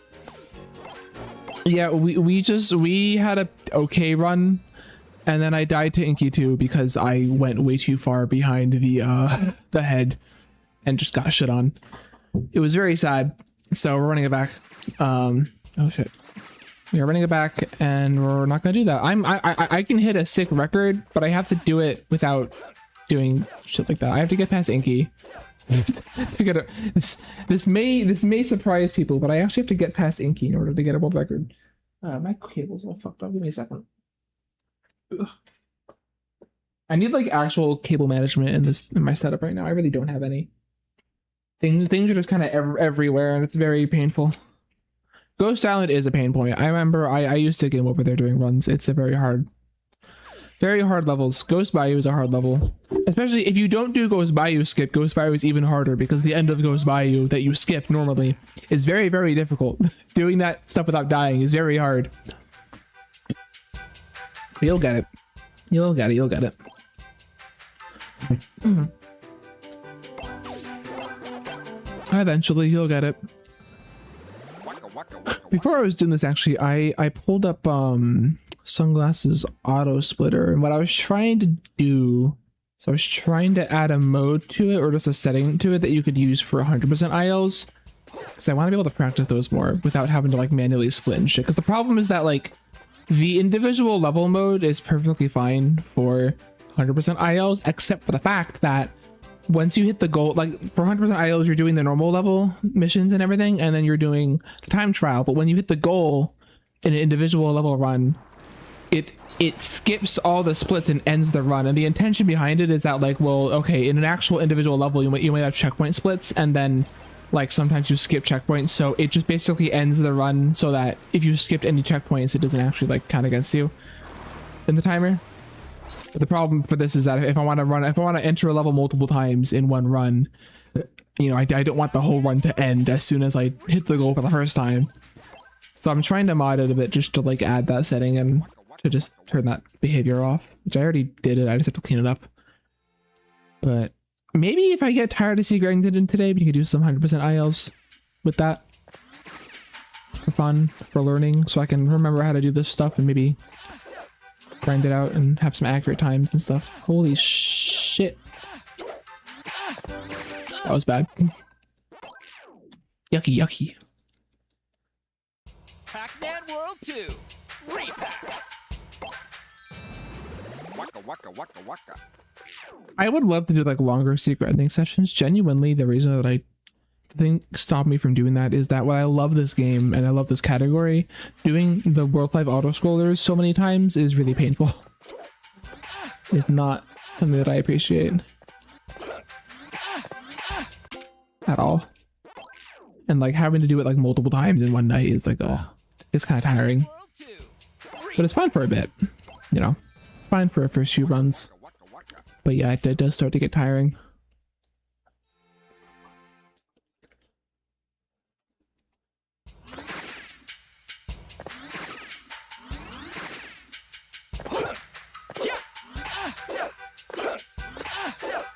Yeah, we had a okay run, and then I died to Inky 2 because I went way too far behind the head and just got shit on. It was very sad. So we're running it back. Oh shit. We are running it back, and we're not gonna do that. I can hit a sick record, but I have to do it without doing shit like that. I have to get past Inky to get a this may surprise people, but I actually have to get past Inky in order to get a world record. My cable's all fucked up. Give me a second. Ugh. I need like actual cable management in my setup right now. I really don't have any. Things are just kind of everywhere, and it's very painful. Ghost Island is a pain point. I remember I used to game over there doing runs. It's a very hard Very hard levels. Ghost Bayou is a hard level. Especially if you don't do Ghost Bayou skip, Ghost Bayou is even harder because the end of Ghost Bayou that you skip normally is very, very difficult. Doing that stuff without dying is very hard. But you'll get it. You'll get it. You'll get it. Eventually, you'll get it. Before I was doing this, actually, I pulled up Sunglasses Auto Splitter, and what I was trying to do, so I was trying to add a mode to it, or just a setting to it that you could use for 100% ILs, because I want to be able to practice those more without having to like manually split and shit. Because the problem is that like the individual level mode is perfectly fine for 100% ILs, except for the fact that once you hit the goal, like for 100% ILs, you're doing the normal level missions and everything, and then you're doing the time trial. But when you hit the goal in an individual level run, it skips all the splits and ends the run. And the intention behind it is that like, well, okay, in an actual individual level, you might have checkpoint splits, and then like sometimes you skip checkpoints. So it just basically ends the run so that if you skipped any checkpoints, it doesn't actually like count against you in the timer. But the problem for this is that if I want to enter a level multiple times in one run, you know, I don't want the whole run to end as soon as I hit the goal for the first time. So I'm trying to mod it a bit just to like add that setting and to just turn that behavior off, which I already did it. I just have to clean it up. But maybe if I get tired of Secret Dungeon today, we can do some 100% ILs with that for fun, for learning, so I can remember how to do this stuff and maybe grind it out and have some accurate times and stuff. Holy shit. That was bad. Yucky, yucky. Pac-Man World 2. Re-Pac. Waka waka waka waka. I would love to do like longer secret ending sessions. Genuinely, the reason that the thing stopped me from doing that is that while I love this game and I love this category, doing the World 5 auto scrollers so many times is really painful. It's not something that I appreciate at all. And like having to do it like multiple times in one night is like, oh, it's kind of tiring. But it's fun for a bit, you know, fine for a first few runs. But yeah, it does start to get tiring.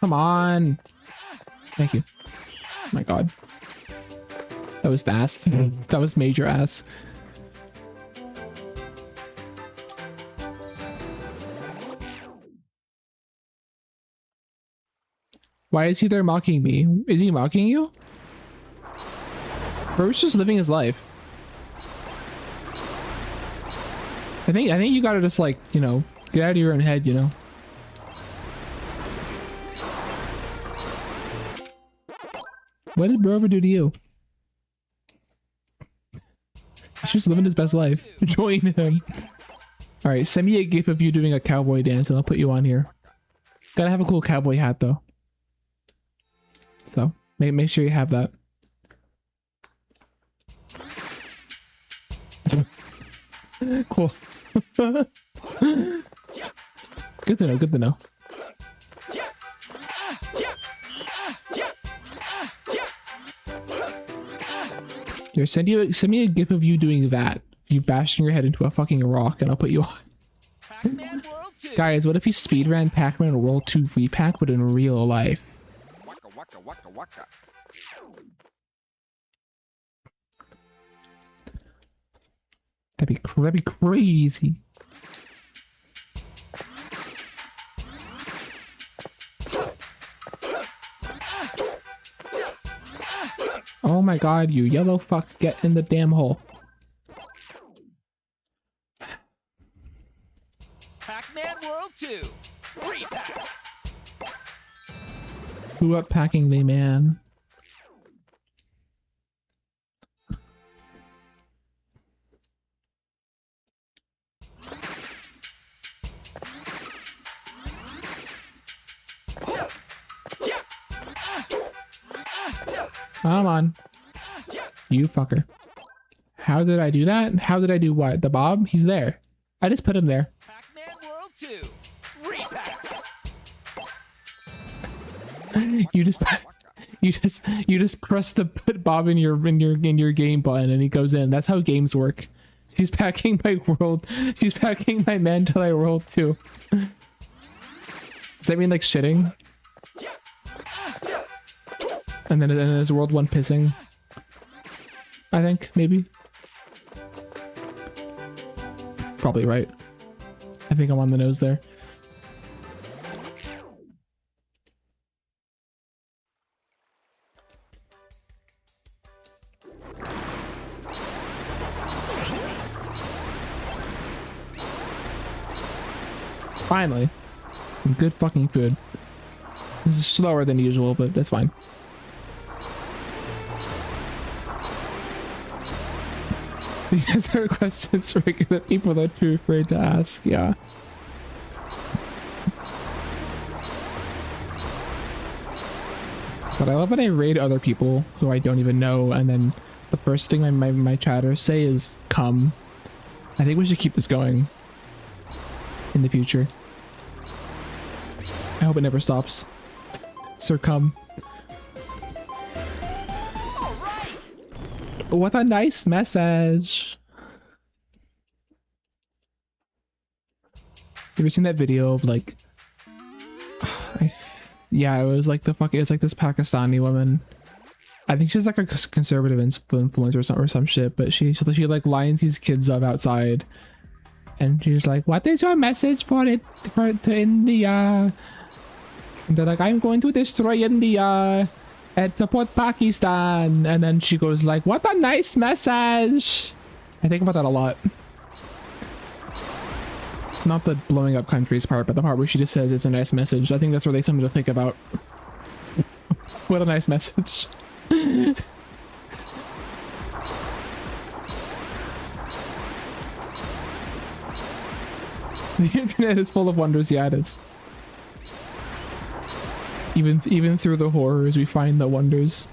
Come on. Thank you. Oh my god. That was ass. That was major ass. Why is he there mocking me? Is he mocking you? Bro's just living his life. I think you gotta just like, you know, get out of your own head, you know. What did Bro ever do to you? He's just living his best life. Join him. Alright, send me a gif of you doing a cowboy dance and I'll put you on here. Gotta have a cool cowboy hat though. So, make sure you have that. Cool. Good to know, good to know. Here, send me a gif of you doing that. You bashing your head into a fucking rock and I'll put you on. Guys, what if you speedran Pac-Man World 2 Re-Pac but in real life? Waka waka waka waka. That'd be crazy. Oh my god, you yellow fuck, get in the damn hole. Pac-Man World 2. Re-Pac. Who up packing me, man? Come on. You fucker. How did I do that? How did I do what? The Bob? He's there. I just put him there. Pac-Man World 2. You just you just press the put Bob in your game button and he goes in. That's how games work. She's packing my world. She's packing my Mandalay world too. Does that mean like shitting? And then there's world 1 pissing. I think maybe. Probably right. I think I'm on the nose there. Finally. Some good fucking food. This is slower than usual, but that's fine. These are questions regular people are too afraid to ask, yeah. But I love when I raid other people who I don't even know, and then the first thing my chatters say is come. I think we should keep this going in the future. I hope it never stops. Sir, come. What a nice message. You ever seen that video of like, yeah, it was like it's like this Pakistani woman. I think she's like a conservative influencer or some shit, but she like lines these kids up outside, and she's like, "What is your message for India?" And they're like, "I'm going to destroy India and support Pakistan." And then she goes like, "What a nice message." I think about that a lot. Not the blowing up countries part, but the part where she just says it's a nice message. I think that's really something to think about. What a nice message. The internet is full of wonders, yeah, it is. Even through the horrors, we find the wonders.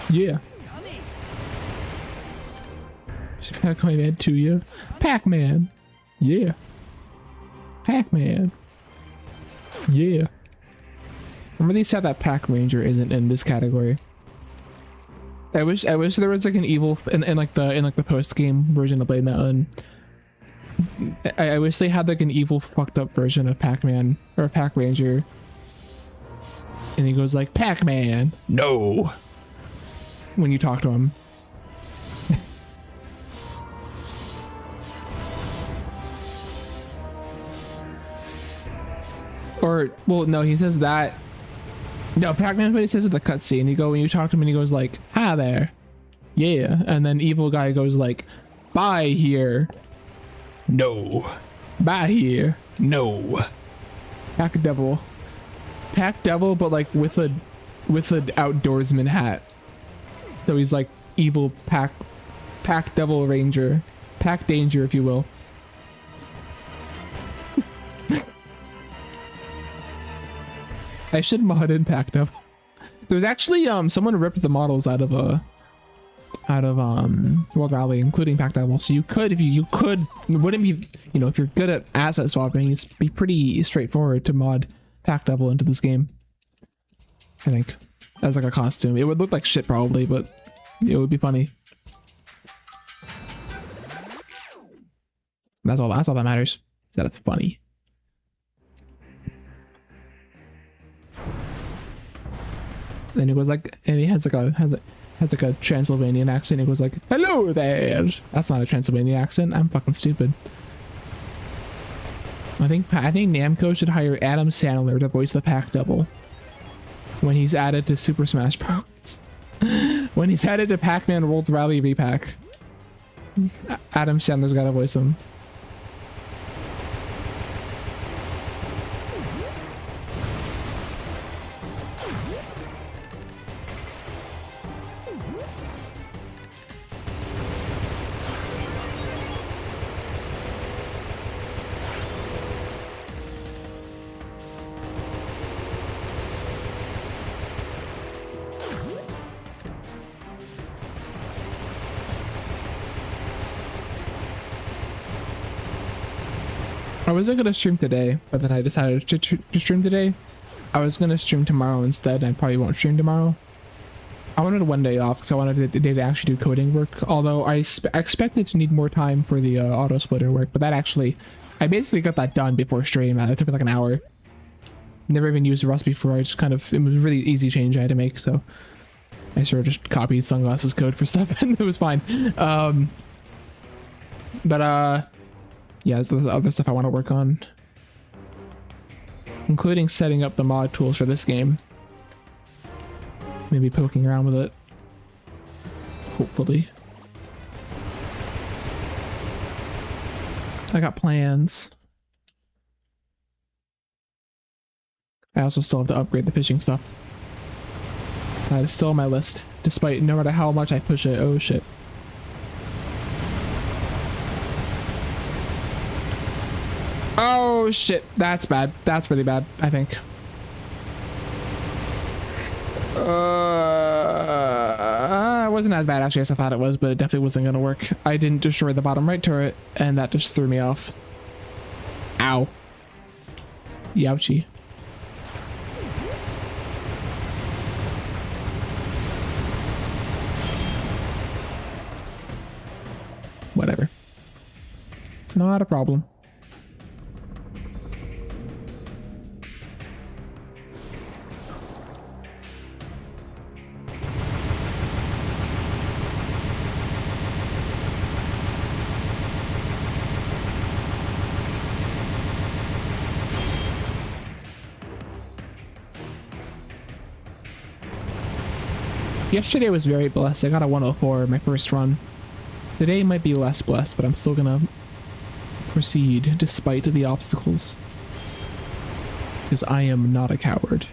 Yeah. She's gonna come in to you. Pac-Man. Yeah. Pac-Man. Yeah. I'm really sad that Pac Ranger isn't in this category. I wish there was like an evil in like the post game version of Blade Mountain. I wish they had like an evil fucked up version of Pac-Man or Pac Ranger. And he goes like, "Pac-Man, no," when you talk to him. Or, well, no, he says that. No, Pac-Man, what he says at the cutscene, when you talk to him and he goes like, "Hi there." Yeah. And then evil guy goes like, "Bye here." No. "Bye here." No. Pac Devil. Pac Devil, but like with an outdoorsman hat. So he's like evil Pac Devil Ranger. Pac Danger, if you will. I should mod in Pac Devil. There's actually someone ripped the models out of World Rally, including Pac-Devil. So you could, if you could, it wouldn't be, you know, if you're good at asset swapping, it's be pretty straightforward to mod Pac-Devil into this game. I think as like a costume, it would look like shit probably, but it would be funny. That's all that matters, is that it's funny. And it was like, and he has like a Transylvanian accent. It was like, hello there. That's not a Transylvanian accent. I'm fucking stupid. I think Namco should hire Adam Sandler to voice the Pac-Devil when he's added to Super Smash Bros. When he's added to Pac-Man World Rally Re-Pac. Adam Sandler's gotta voice him. I wasn't gonna stream today, but then I decided to stream today. I was gonna stream tomorrow instead, and I probably won't stream tomorrow. I wanted one day off because I wanted the day to actually do coding work, although I expected to need more time for the auto splitter work, but that actually, I basically got that done before stream. It took me like an hour. Never even used Rust before. I just kind of, it was a really easy change I had to make, so I sort of just copied Sunglasses code for stuff and it was fine. Yeah, there's other stuff I want to work on, including setting up the mod tools for this game. Maybe poking around with it. Hopefully. I got plans. I also still have to upgrade the fishing stuff. That is still on my list, despite no matter how much I push it. Oh shit. Oh shit, that's bad. That's really bad, I think. It wasn't as bad actually as I thought it was, but it definitely wasn't gonna work. I didn't destroy the bottom right turret, and that just threw me off. Ow. Youchie. Whatever. Not a problem. Yesterday was very blessed. I got a 104 my first run. Today might be less blessed, but I'm still gonna proceed despite the obstacles. Because I am not a coward.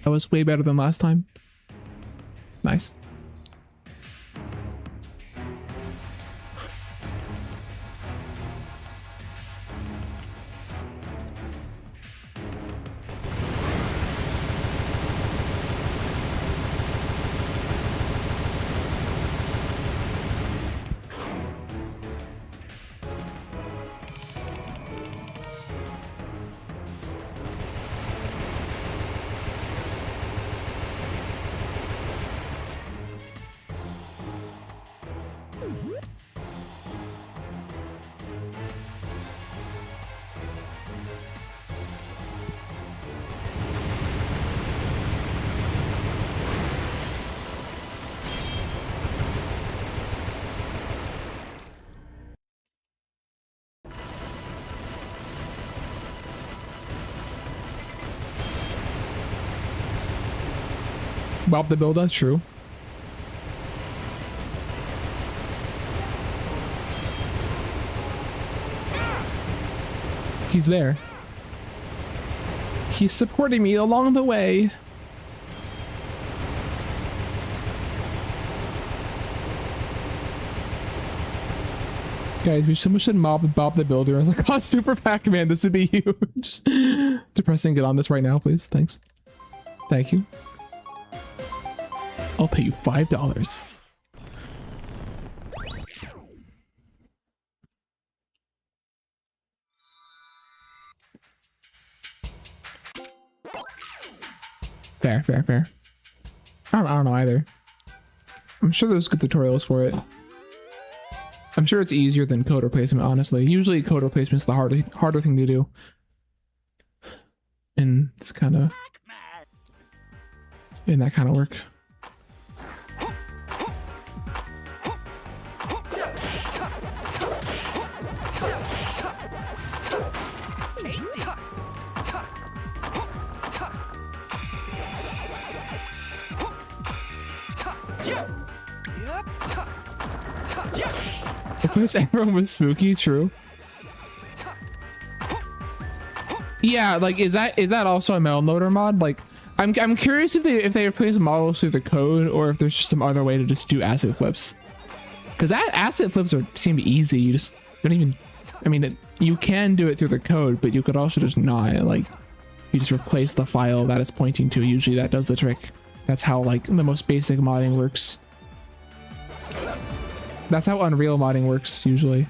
That was way better than last time. Nice. Bob the Builder, true. He's there. He's supporting me along the way. Guys, we should mob Bob the Builder. I was like, oh, Super Pac-Man, this would be huge. Depressing, get on this right now, please. Thanks. Thank you. I'll pay you $5. Fair, fair, fair. I don't know either. I'm sure there's good tutorials for it. I'm sure it's easier than code replacement, honestly. Usually code replacement's the harder thing to do. And it's kind of in that kind of work. Because everyone was spooky, true. Yeah, like is that also a metal loader mod? Like I'm curious if they replace models through the code or if there's just some other way to just do asset flips. Because asset flips seem easy. You just don't even. I mean, you can do it through the code, but you could also just not. Like you just replace the file that it's pointing to. Usually that does the trick. That's how like the most basic modding works. That's how Unreal modding works, usually.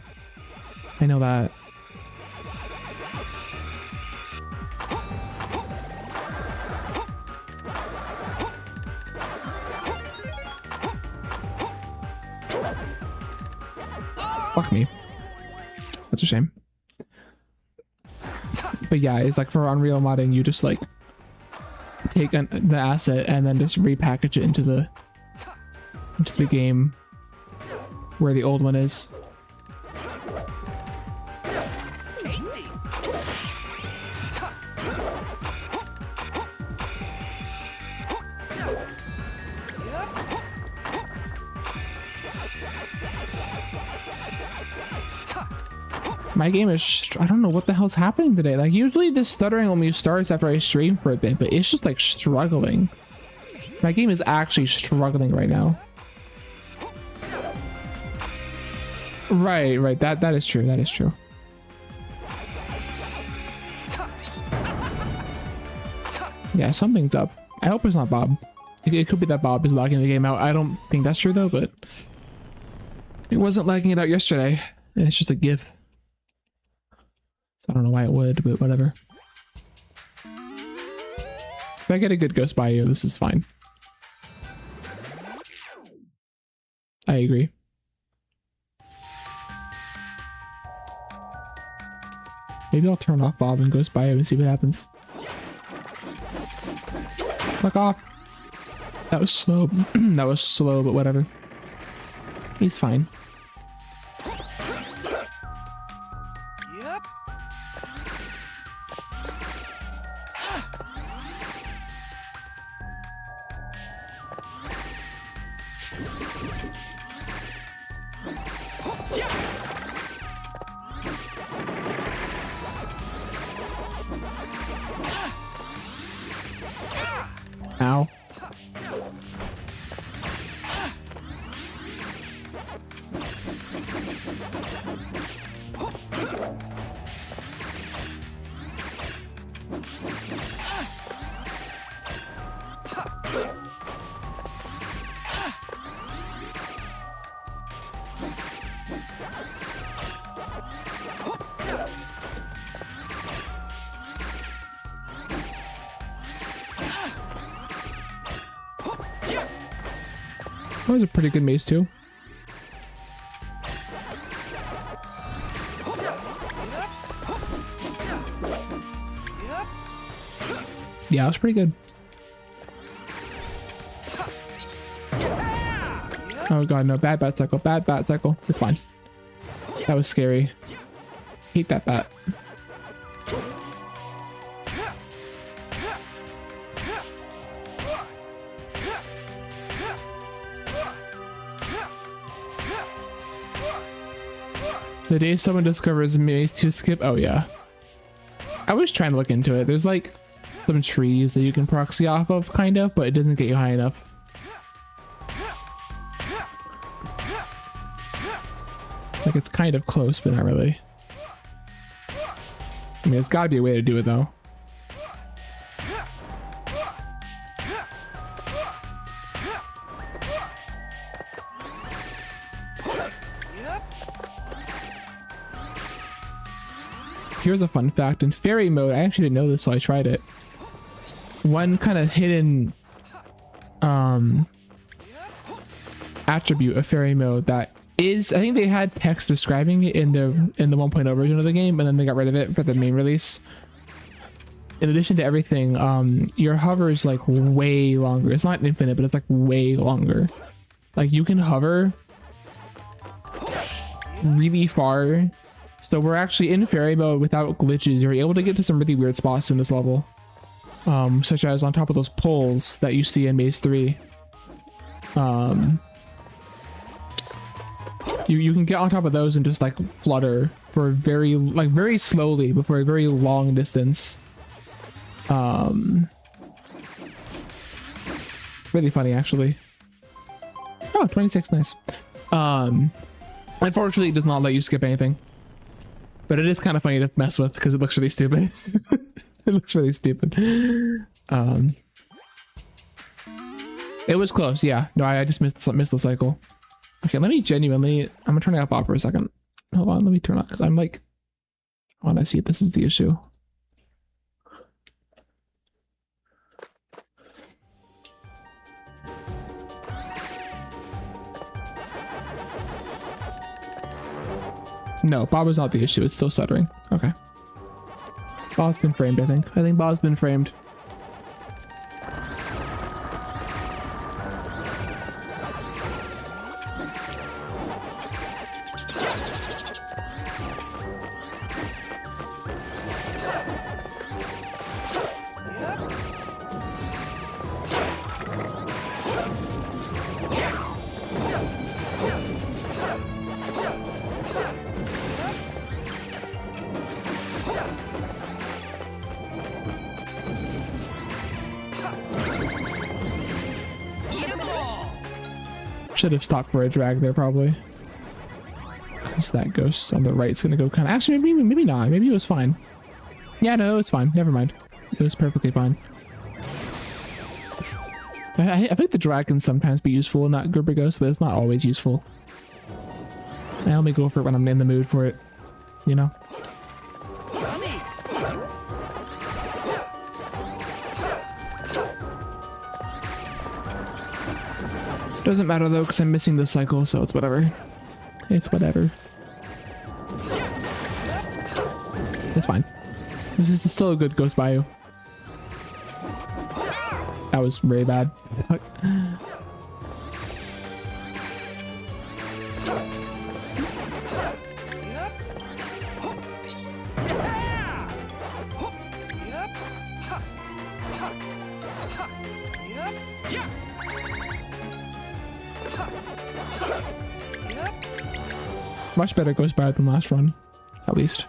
I know that. Fuck me. That's a shame. But yeah, it's like for Unreal modding, you just like take the asset and then just repackage it into the game where the old one is. Tasty. My game is, I don't know what the hell's happening today. Like usually this stuttering only starts after I stream for a bit, but it's just like struggling. My game is actually struggling right now. Right. That is true. That is true. Yeah, something's up. I hope it's not Bob. It could be that Bob is lagging the game out. I don't think that's true though, but it wasn't lagging it out yesterday, and it's just a GIF. So I don't know why it would, but whatever. If I get a good Ghost Bayou, this is fine. I agree. Maybe I'll turn off Bob and Ghost Bayou and see what happens. Fuck off. That was slow. That was slow, but whatever. He's fine. Yep. Ow. That was a pretty good maze too. Yeah, it was pretty good. Oh god, no, bad bat cycle, bad bat cycle. You're fine. That was scary. Hate that bat. The day someone discovers Maze 2 skip. Oh yeah. I was trying to look into it. There's like some trees that you can proxy off of, kind of, but it doesn't get you high enough. Like it's kind of close, but not really. I mean, there's got to be a way to do it though. Here's a fun fact. In fairy mode, I actually didn't know this, so I tried it. One kind of hidden attribute of fairy mode that is, I think they had text describing it in the 1.0 version of the game, and then they got rid of it for the main release. In addition to everything, your hover is like way longer. It's not infinite, but it's like way longer. Like you can hover really far. So we're actually in fairy mode without glitches. You're able to get to some really weird spots in this level. Such as on top of those poles that you see in Maze 3. You can get on top of those and just like flutter for very slowly, but for a very long distance. Really funny actually. Oh, 26, nice. Unfortunately it does not let you skip anything. But it is kind of funny to mess with because it looks really stupid. It looks really stupid. It was close, yeah. No, I just missed the cycle. Okay, let me genuinely... I'm gonna turn it off for a second. Hold on, let me turn it off because I'm like... I want to see if this is the issue. No, Bob is not the issue. It's still stuttering. Okay. Bob's been framed, I think. I think Bob's been framed. Should have stopped for a drag there probably. Because that ghost on the right is gonna go kind of... Actually, maybe not. Maybe it was fine. Yeah, no, it was fine. Never mind. It was perfectly fine. I think the drag can sometimes be useful in that group of ghosts, but it's not always useful. I only go for it when I'm in the mood for it. You know? Doesn't matter though, because I'm missing the cycle, so it's whatever. It's whatever. It's fine. This is still a good Ghost Bayou. That was very bad. Fuck. Much better Ghost Bayou than last run, at least.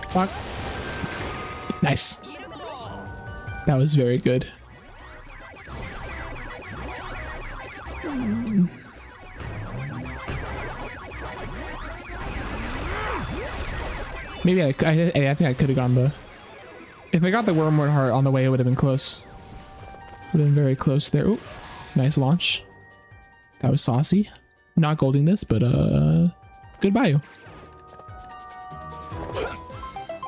Fuck. Nice. That was very good. Maybe I think I could have gone the... If I got the Wormwood Heart on the way, it would have been close. Would have been very close there. Ooh, nice launch. That was saucy. Not golding this, but good bio.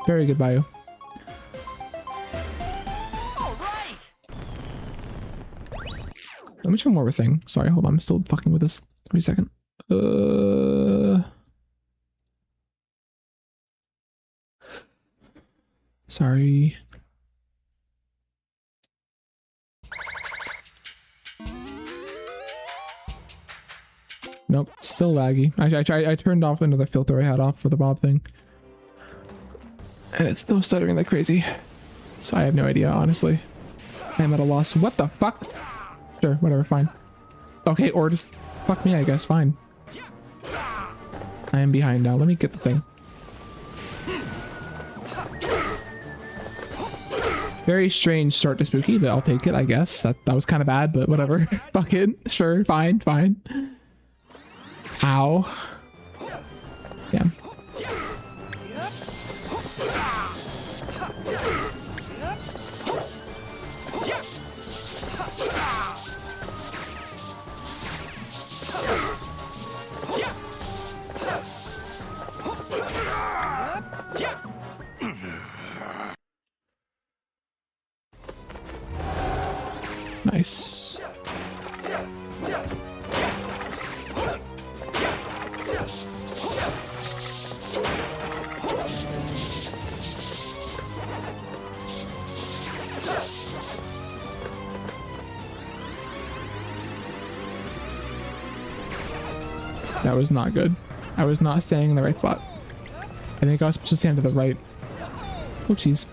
Very good bio. All right. Let me try one more thing. Sorry, hold on. I'm still fucking with this. Wait a second. Sorry. Nope, still laggy. I turned off another filter I had off for the mob thing. And it's still stuttering like crazy. So I have no idea, honestly. I am at a loss. What the fuck? Sure, whatever, fine. Okay, or just fuck me, I guess, fine. I am behind now. Let me get the thing. Very strange start to Spooky, but I'll take it, I guess. That was kind of bad, but whatever. Fuck it. Sure, fine, fine. Ow. Damn. Nice. That was not good. I was not staying in the right spot. I think I was supposed to stand to the right. Oopsies.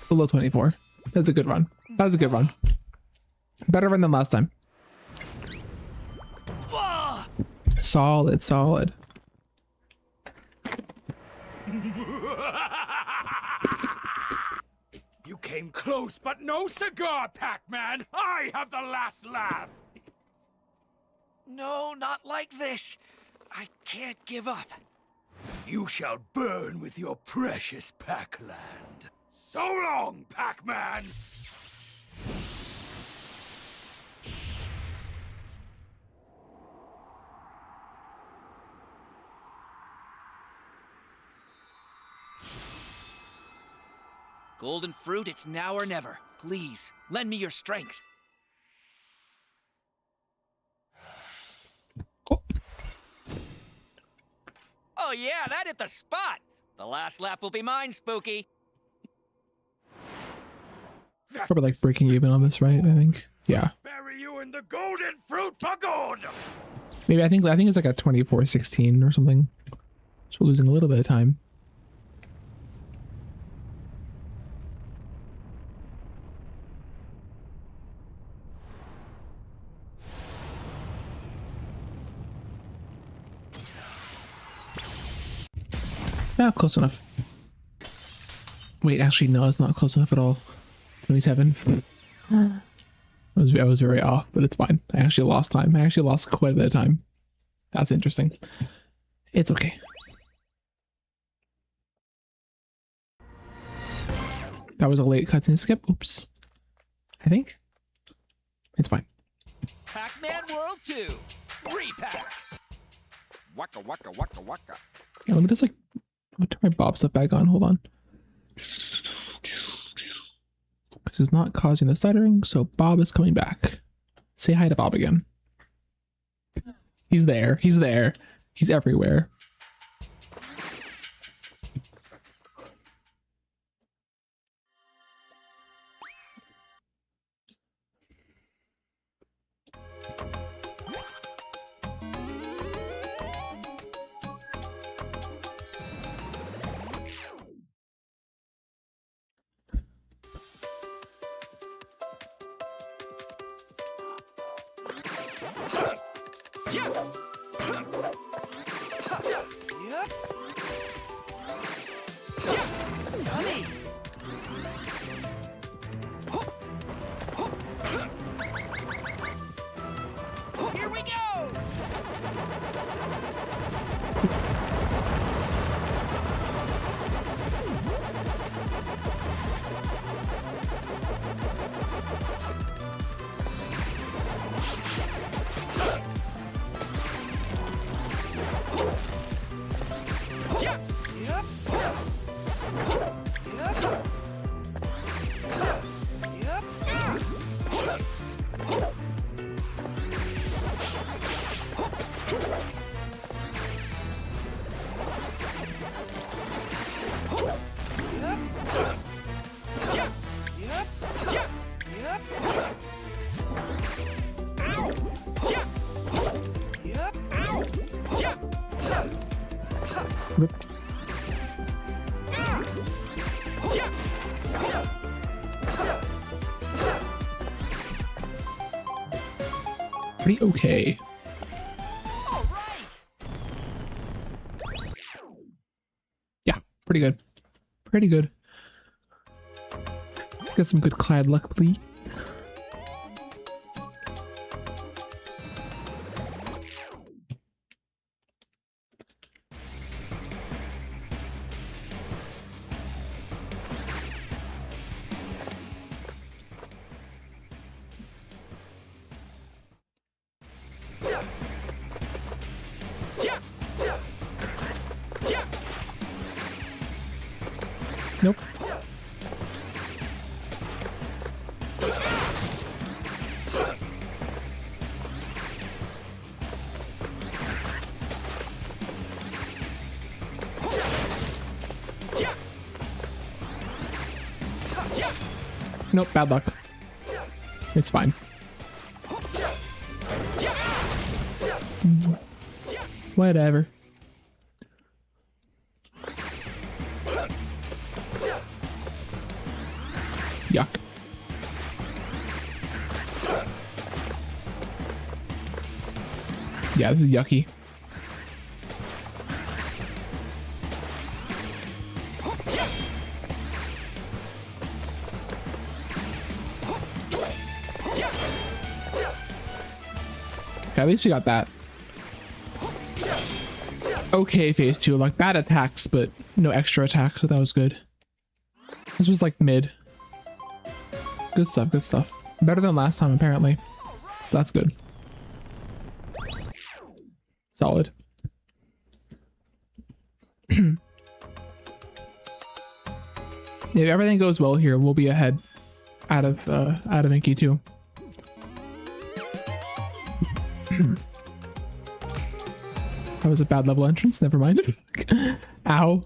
Below 24. That's a good run. That was a good run. Better run than last time. Solid, solid. You came close, but no cigar, Pac-Man! I have the last laugh! No, not like this. I can't give up. You shall burn with your precious Pac-Land. So long, Pac-Man! Golden fruit, it's now or never. Please, lend me your strength. Oh yeah, that hit the spot. The last lap will be mine, Spooky. Probably like breaking even on this, right? I think. Yeah. Bury you in the golden fruit for good! Maybe I think it's like a 24-16 or something. So we're losing a little bit of time. Yeah, close enough. Wait, actually, no, it's not close enough at all. 27. I was very off, but it's fine. I actually lost time. I actually lost quite a bit of time. That's interesting. It's okay. That was a late cutscene skip. Oops. I think. It's fine. Pac-Man World 2. Re-Pac. Waka waka waka waka. Yeah, let me just like, I'll turn my Bob stuff back on. Hold on. This is not causing the stuttering, so Bob is coming back. Say hi to Bob again. He's there. He's there. He's everywhere. Here we go! Pretty okay. All right. Yeah, pretty good. Pretty good. Got some good Clyde luck, please. Nope. Nope, bad luck. It's fine. Whatever. Yuck. Yeah, this is yucky. Okay, at least we got that. Okay, phase 2, like bad attacks, but no extra attacks, so that was good. This was like mid. Good stuff, good stuff. Better than last time, apparently. That's good. Solid. If everything goes well here, we'll be ahead out of Inky too. That was a bad level entrance, never mind. Ow.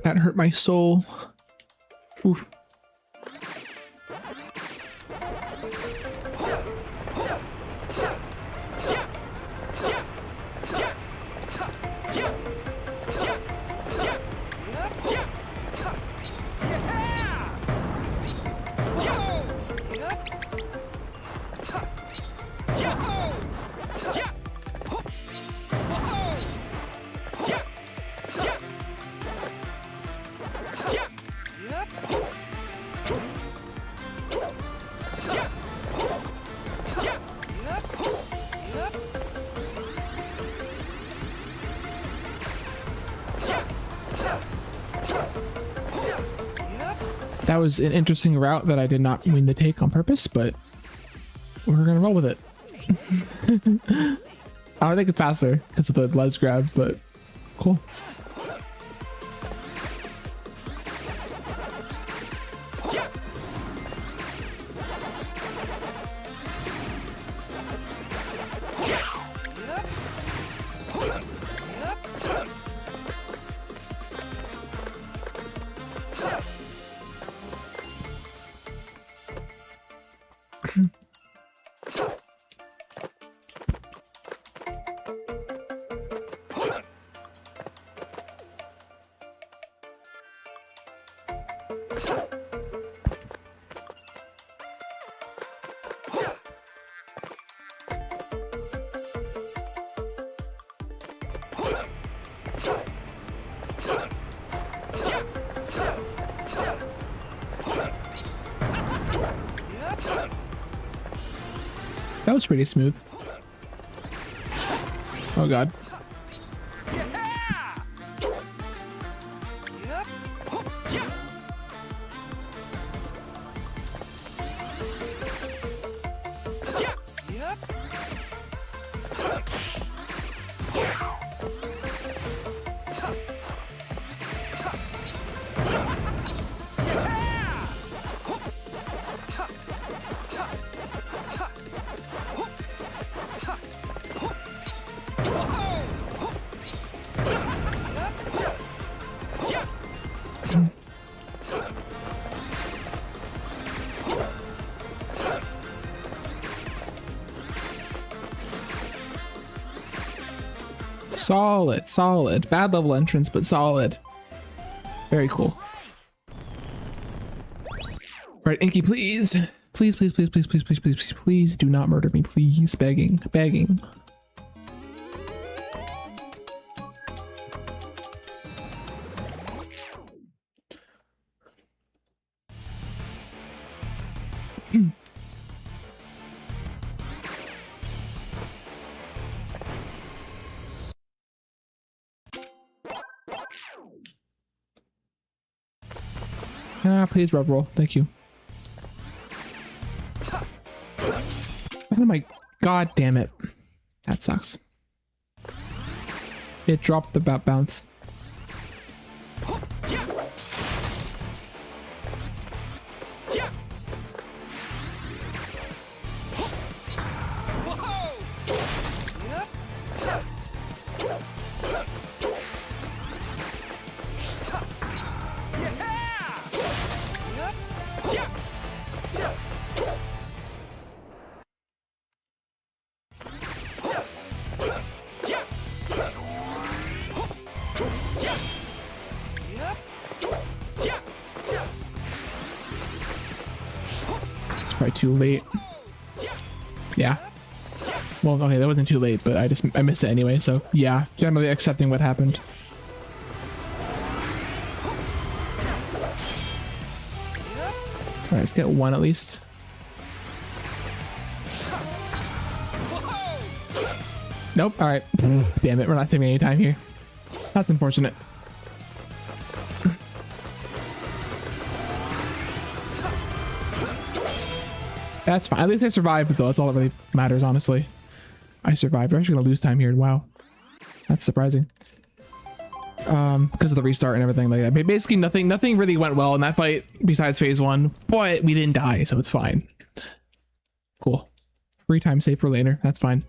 That hurt my soul. Oof. That was an interesting route that I did not mean to take on purpose, but we're gonna roll with it. I would think it's faster because of the ledge grab, but cool. That was pretty smooth. Oh god. Solid, solid. Bad level entrance, but solid. Very cool. Right, Inky, please. Please, please, please, please, please, please, please, please, please do not murder me, please. Begging, begging. Ah, please rub roll. Thank you. Oh my god damn it. That sucks. It dropped the bounce. Probably too late. Yeah. Well, okay, that wasn't too late, but I missed it anyway, so yeah, generally accepting what happened. Alright, let's get one at least. Nope, alright. Damn it, we're not saving any time here. That's unfortunate. That's fine. At least I survived, though. That's all that really matters, honestly. I survived. We're actually gonna lose time here. Wow. That's surprising. Because of the restart and everything like that. But basically, nothing really went well in that fight besides phase 1. But we didn't die, so it's fine. Cool. Free time save for later. That's fine.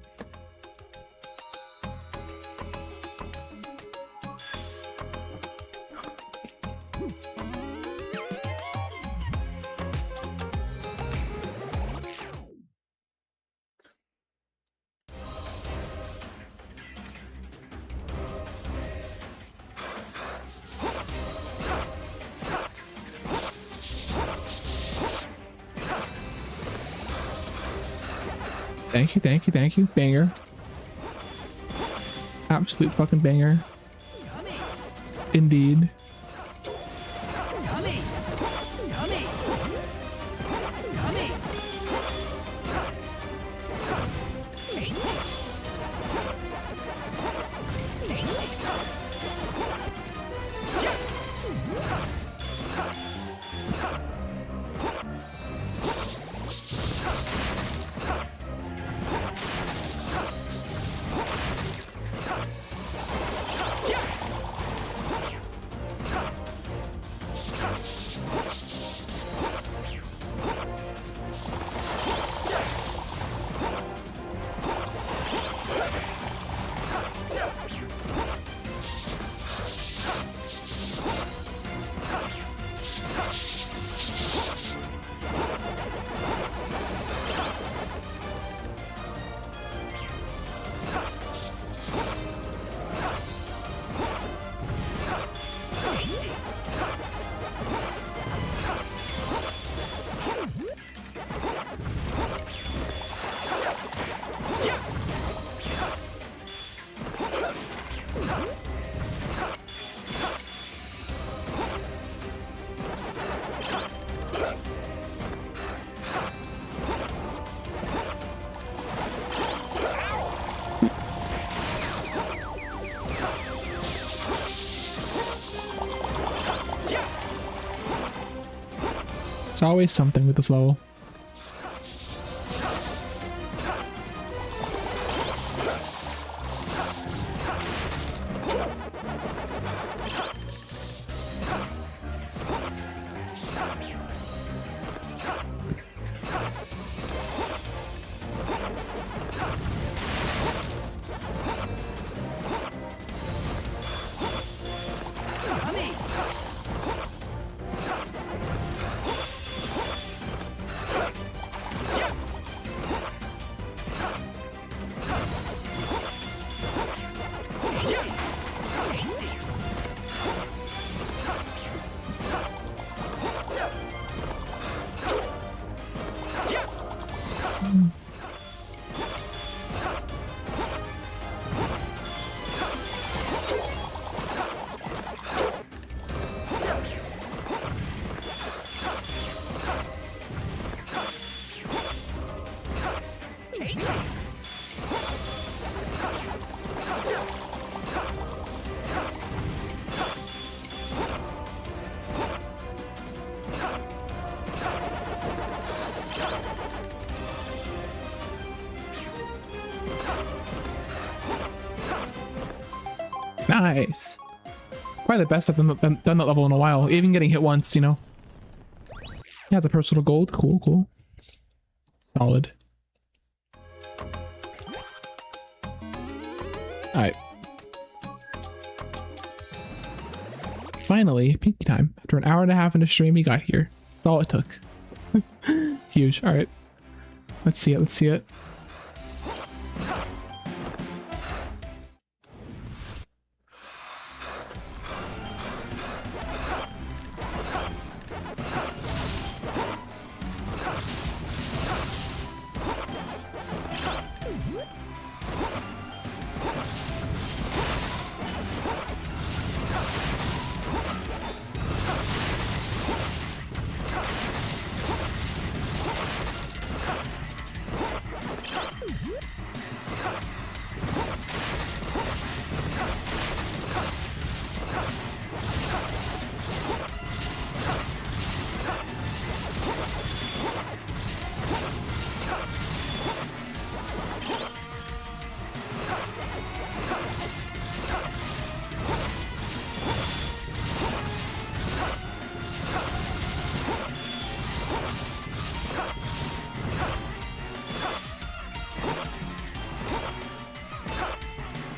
Thank you, thank you, thank you. Banger. Absolute fucking banger. Indeed. There's always something with this level. Nice. Probably the best I've done that level in a while. Even getting hit once, you know. Yeah, it's a personal gold. Cool, cool. Solid. Alright. Finally, pinky time. After an hour and a half into stream, we got here. That's all it took. Huge. Alright. Let's see it. Let's see it.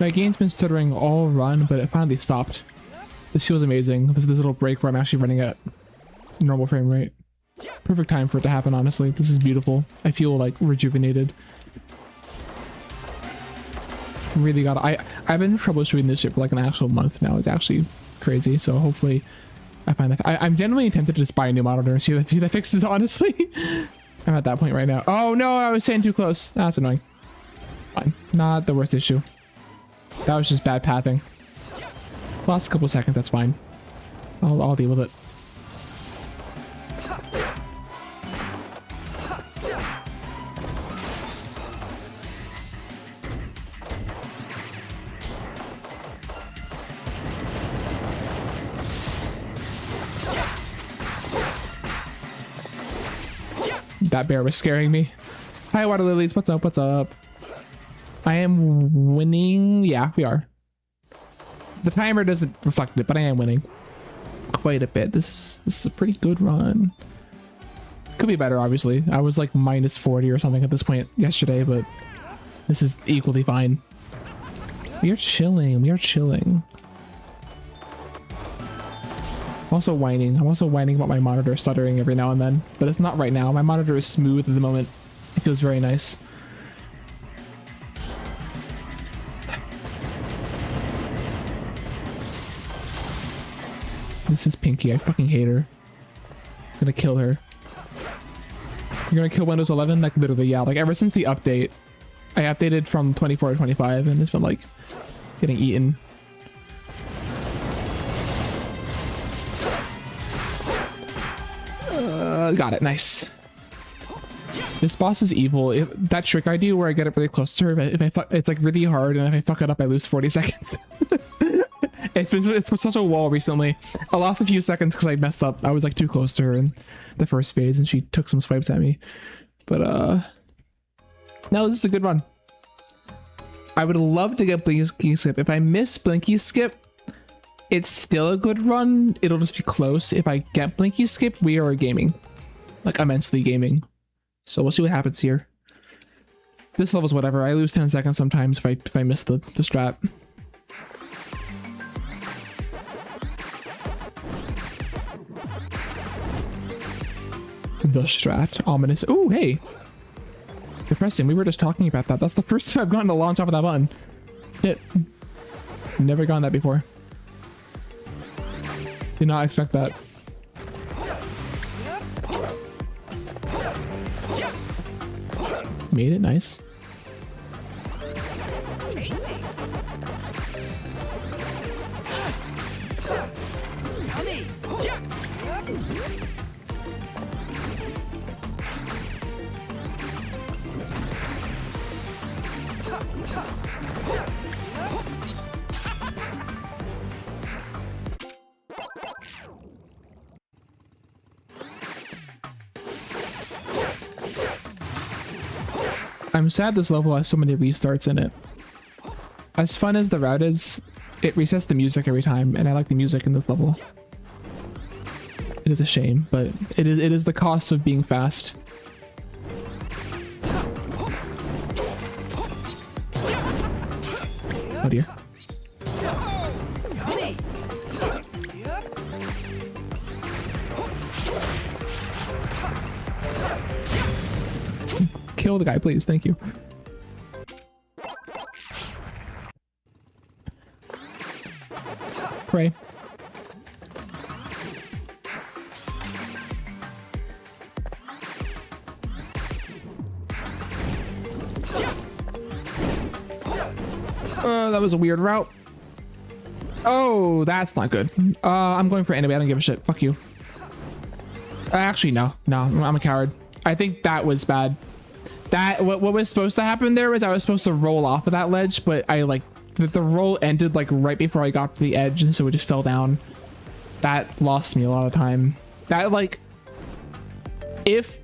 My game's been stuttering all run, but it finally stopped. This feels amazing. This little break where I'm actually running at normal frame rate. Perfect time for it to happen, honestly. This is beautiful. I feel like rejuvenated. Really I've been troubleshooting this shit for like an actual month now. It's actually crazy. So hopefully I find I'm genuinely tempted to just buy a new monitor and see if that fixes, honestly. I'm at that point right now. Oh no, I was saying too close. That's annoying. Fine. Not the worst issue. That was just bad pathing. Lost a couple seconds, that's fine. I'll deal with it. That bear was scaring me. Hi, water lilies. What's up? What's up? I am winning. Yeah, we are. The timer doesn't reflect it, but I am winning quite a bit. This is a pretty good run. Could be better, obviously. I was like -40 or something at this point yesterday, but this is equally fine. We are chilling. We are chilling. I'm also whining. I'm also whining about my monitor stuttering every now and then, but it's not right now. My monitor is smooth at the moment. It feels very nice. This is Pinky. I fucking hate her. I'm gonna kill her. You're gonna kill Windows 11? Like, literally, yeah. Like, ever since the update, I updated from 24 to 25, and it's been, like, getting eaten. Got it. Nice. This boss is evil. That trick I do where I get it really close to her, if I fuck, it's, like, really hard, and if I fuck it up, I lose 40 seconds. It's been such a wall recently. I lost a few seconds because I messed up. I was like too close to her in the first phase and she took some swipes at me. But no, this is a good run. I would love to get Blinky Skip. If I miss Blinky Skip, it's still a good run. It'll just be close. If I get Blinky Skip, we are gaming. Like immensely gaming. So we'll see what happens here. This level's whatever. I lose 10 seconds sometimes if I miss the strat. The strat. Ominous. Ooh, hey. Depressing. We were just talking about that. That's the first time I've gotten to launch off of that button. Shit. Never gotten that before. Did not expect that. Made it. Nice. I'm sad this level has so many restarts in it. As fun as the route is, it resets the music every time, and I like the music in this level. It is a shame, but it is the cost of being fast. Oh dear. Kill the guy, please. Thank you. Pray. That was a weird route. Oh, that's not good. I'm going for enemy. I don't give a shit. Fuck you. Actually, no. No, I'm a coward. I think that was bad. What was supposed to happen there was I was supposed to roll off of that ledge, but I like the roll ended like right before I got to the edge, and so it just fell down. That lost me a lot of time. That like, if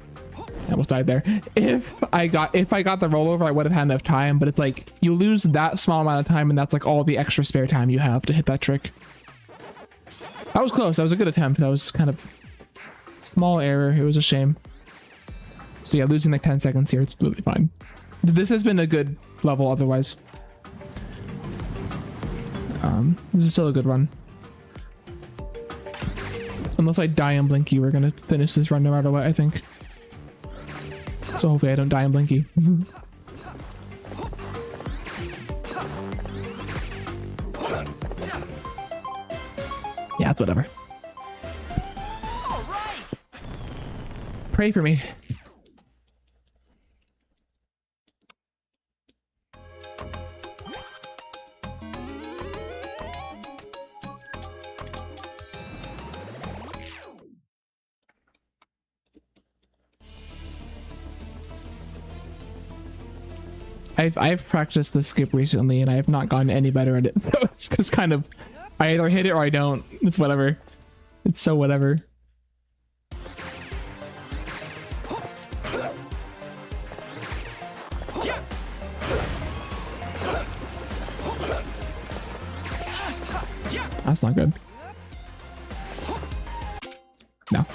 I almost died there. If I got the rollover, I would have had enough time, but it's like you lose that small amount of time, and that's like all the extra spare time you have to hit that trick. That was close. That was a good attempt. That was kind of small error. It was a shame. So yeah, losing like 10 seconds here, it's really fine. This has been a good level otherwise. This is still a good run. Unless I die in Blinky, we're gonna finish this run no matter what, I think. So hopefully I don't die in Blinky. Yeah, it's whatever. Pray for me. I've practiced the skip recently and I have not gotten any better at it. So it's just kind of, I either hit it or I don't. It's whatever. It's so whatever. That's not good. No.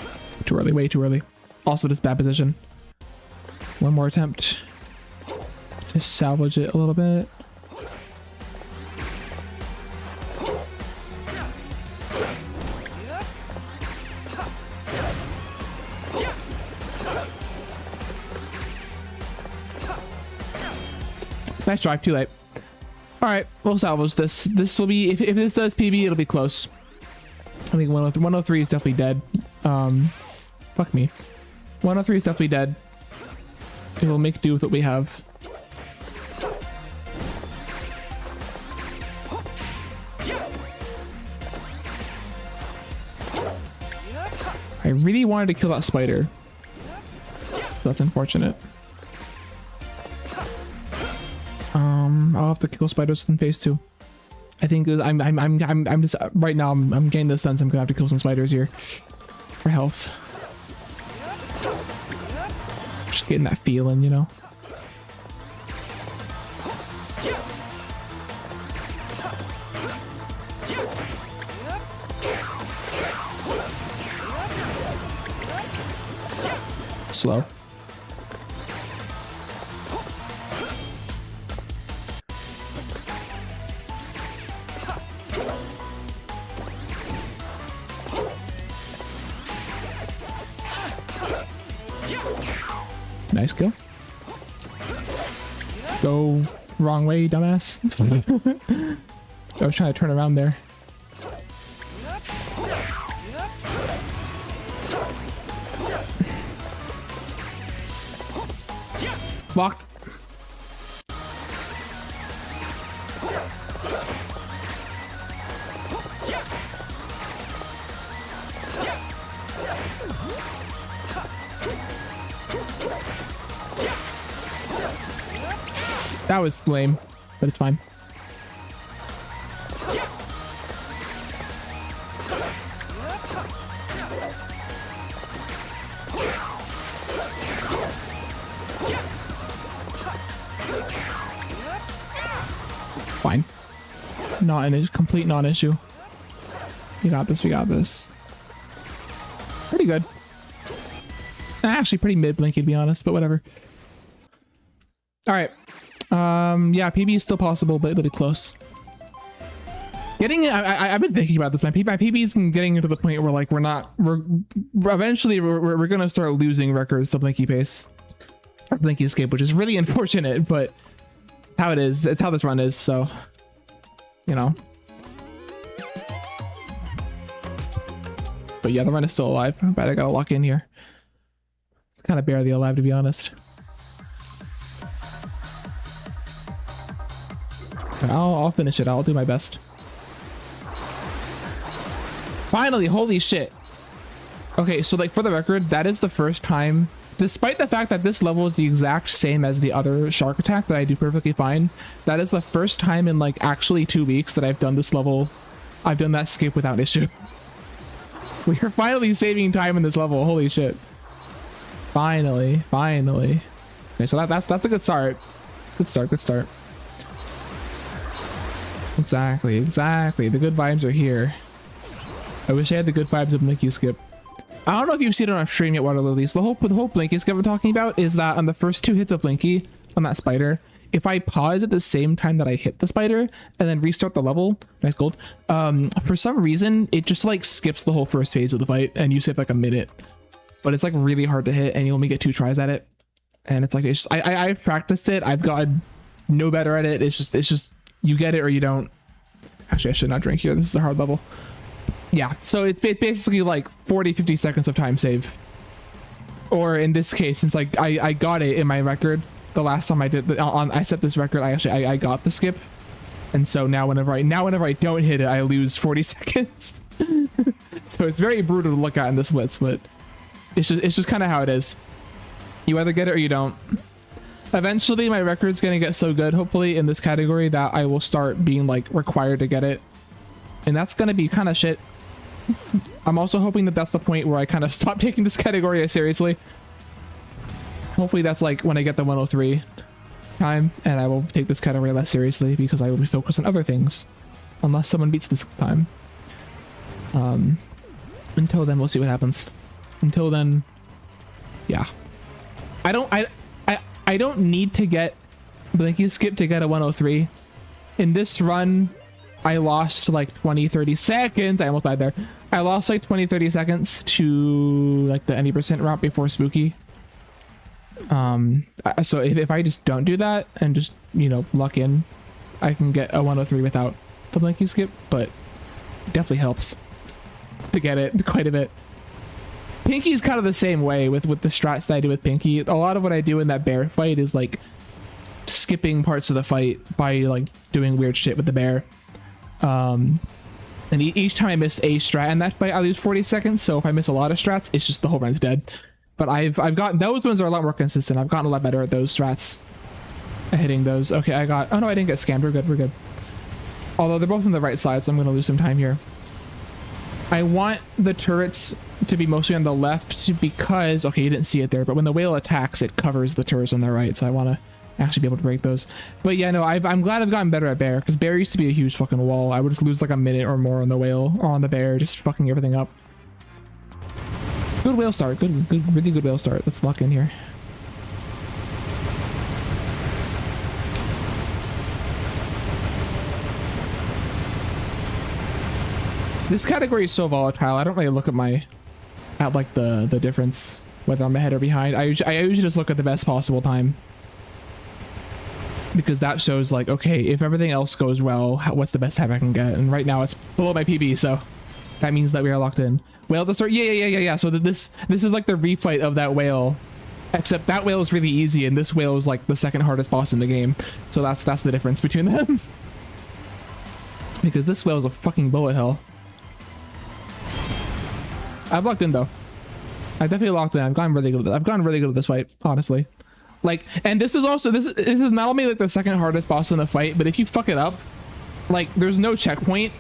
Too early. Way too early. Also just bad position. One more attempt. Just salvage it a little bit. Nice drive, too late. Alright, we'll salvage this. This will be, if this does PB, it'll be close. I think 103 is definitely dead. Fuck me. 103 is definitely dead. So we'll make do with what we have. I really wanted to kill that spider. So that's unfortunate. I'll have to kill spiders in phase 2. I think I'm just right now I'm getting this done, so I'm gonna have to kill some spiders here for health. Just getting that feeling, you know. Slow. Nice kill. Go wrong way, dumbass. I was trying to turn around there. Locked. That was lame, but it's fine. Fine. Not a complete non-issue. We got this, we got this. Pretty good. Actually pretty mid-blinky to be honest, but whatever. Alright. Yeah, PB is still possible, but it'll be close. I've been thinking about this. My PB is getting into the point where like we're eventually gonna start losing records to Blinky Pace or Blinky Escape, which is really unfortunate, but how it is. It's how this run is, so you know. But yeah, the run is still alive. I bet I gotta lock in here. It's kind of barely alive, to be honest. I'll finish it. I'll do my best. Finally, holy shit. Okay, so like for the record, that is the first time, despite the fact that this level is the exact same as the other shark attack that I do perfectly fine, that is the first time in like actually 2 weeks that I've done this level. I've done that skip without issue. We are finally saving time in this level. Holy shit. Finally. Okay, so that's a good start. Good start. Exactly. The good vibes are here. I wish I had the good vibes of Blinky Skip. I don't know if you've seen it on stream yet, Water Lilies. The whole Blinky Skip I'm talking about is that on the first 2 hits of Blinky on that spider, if I pause at the same time that I hit the spider and then restart the level, nice gold, for some reason it just like skips the whole first phase of the fight and you save like a minute. But it's like really hard to hit and you only get 2 tries at it. And it's like, it's just, I've practiced it. I've gotten no better at it. It's just you get it or you don't. Actually, I should not drink here. This is a hard level. Yeah, so it's basically like 40-50 seconds of time save. Or in this case, since like I got it in my record the last time I did I set this record, I got the skip. And so now whenever I don't hit it, I lose 40 seconds. So it's very brutal to look at in this blitz, but it's just kind of how it is. You either get it or you don't. Eventually my record's gonna get so good, hopefully, in this category that I will start being like required to get it. And that's gonna be kind of shit. I'm also hoping that that's the point where I kind of stop taking this category as seriously. Hopefully that's like when I get the 103 time and I will take this category less seriously because I will be focused on other things. Unless someone beats this time. Until then, we'll see what happens. Until then, yeah. I don't need to get Blinky Skip to get a 103. In this run, I lost like 20-30 seconds. I almost died there. I lost like 20-30 seconds to like the any percent route before Spooky. So if I just don't do that and just, you know, luck in, I can get a 103 without the Blinky Skip, but it definitely helps to get it quite a bit. Pinky's kind of the same way with the strats that I do with Pinky. A lot of what I do in that bear fight is like skipping parts of the fight by like doing weird shit with the bear. And each time I miss a strat in that fight, I lose 40 seconds. So if I miss a lot of strats, it's just the whole run's dead. But I've gotten, those ones are a lot more consistent. I've gotten a lot better at those strats. At hitting those. Okay, I got, oh no, I didn't get scammed. We're good. Although they're both on the right side, so I'm going to lose some time here. I want the turrets to be mostly on the left because, okay, you didn't see it there, but when the whale attacks, it covers the turrets on the right, so I want to actually be able to break those. But yeah, no, I'm glad I've gotten better at bear, because bear used to be a huge fucking wall. I would just lose like a minute or more on the whale or on the bear, just fucking everything up. Good whale start. Good, really good whale start. Let's lock in here. This category is so volatile. I don't really look at like the difference whether I'm ahead or behind. I usually just look at the best possible time, because that shows like, okay, if everything else goes well, what's the best time I can get? And right now it's below my PB, so that means that we are locked in. Whale to start. Yeah. So this is like the refight of that whale, except that whale is really easy and this whale is like the second hardest boss in the game. So that's the difference between them. Because this whale is a fucking bullet hell. I've locked in though. I definitely locked in. I've gotten really good at this fight, honestly. Like, and this is also this is not only like the second hardest boss in the fight, but if you fuck it up, like there's no checkpoint,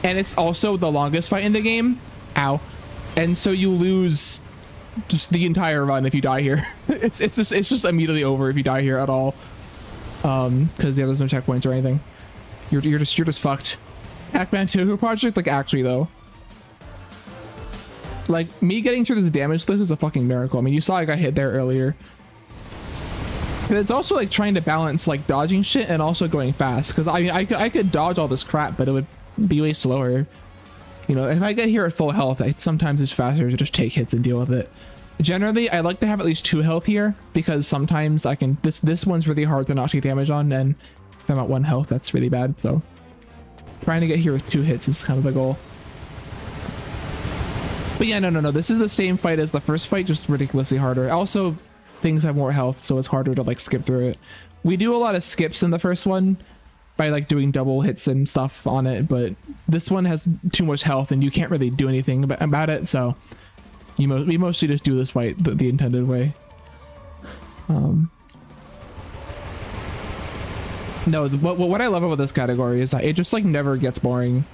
and it's also the longest fight in the game. Ow. And so you lose just the entire run if you die here. it's just immediately over if you die here at all. Because yeah, there's no checkpoints or anything. You're just fucked. Pac-Man 2 project, like actually though. Like, me getting through this damage list is a fucking miracle. I mean, you saw I got hit there earlier. And it's also like trying to balance like dodging shit and also going fast. Because I could dodge all this crap, but it would be way slower. You know, if I get here at full health, sometimes it's faster to just take hits and deal with it. Generally, I like to have at least 2 health here, because sometimes I can... This one's really hard to not take damage on, and if I'm at 1 health, that's really bad. So trying to get here with 2 hits is kind of the goal. But yeah, no. This is the same fight as the first fight, just ridiculously harder. Also, things have more health, so it's harder to like skip through it. We do a lot of skips in the first one by like doing double hits and stuff on it, but this one has too much health and you can't really do anything about it, so we mostly just do this fight the intended way. No, what I love about this category is that it just like never gets boring.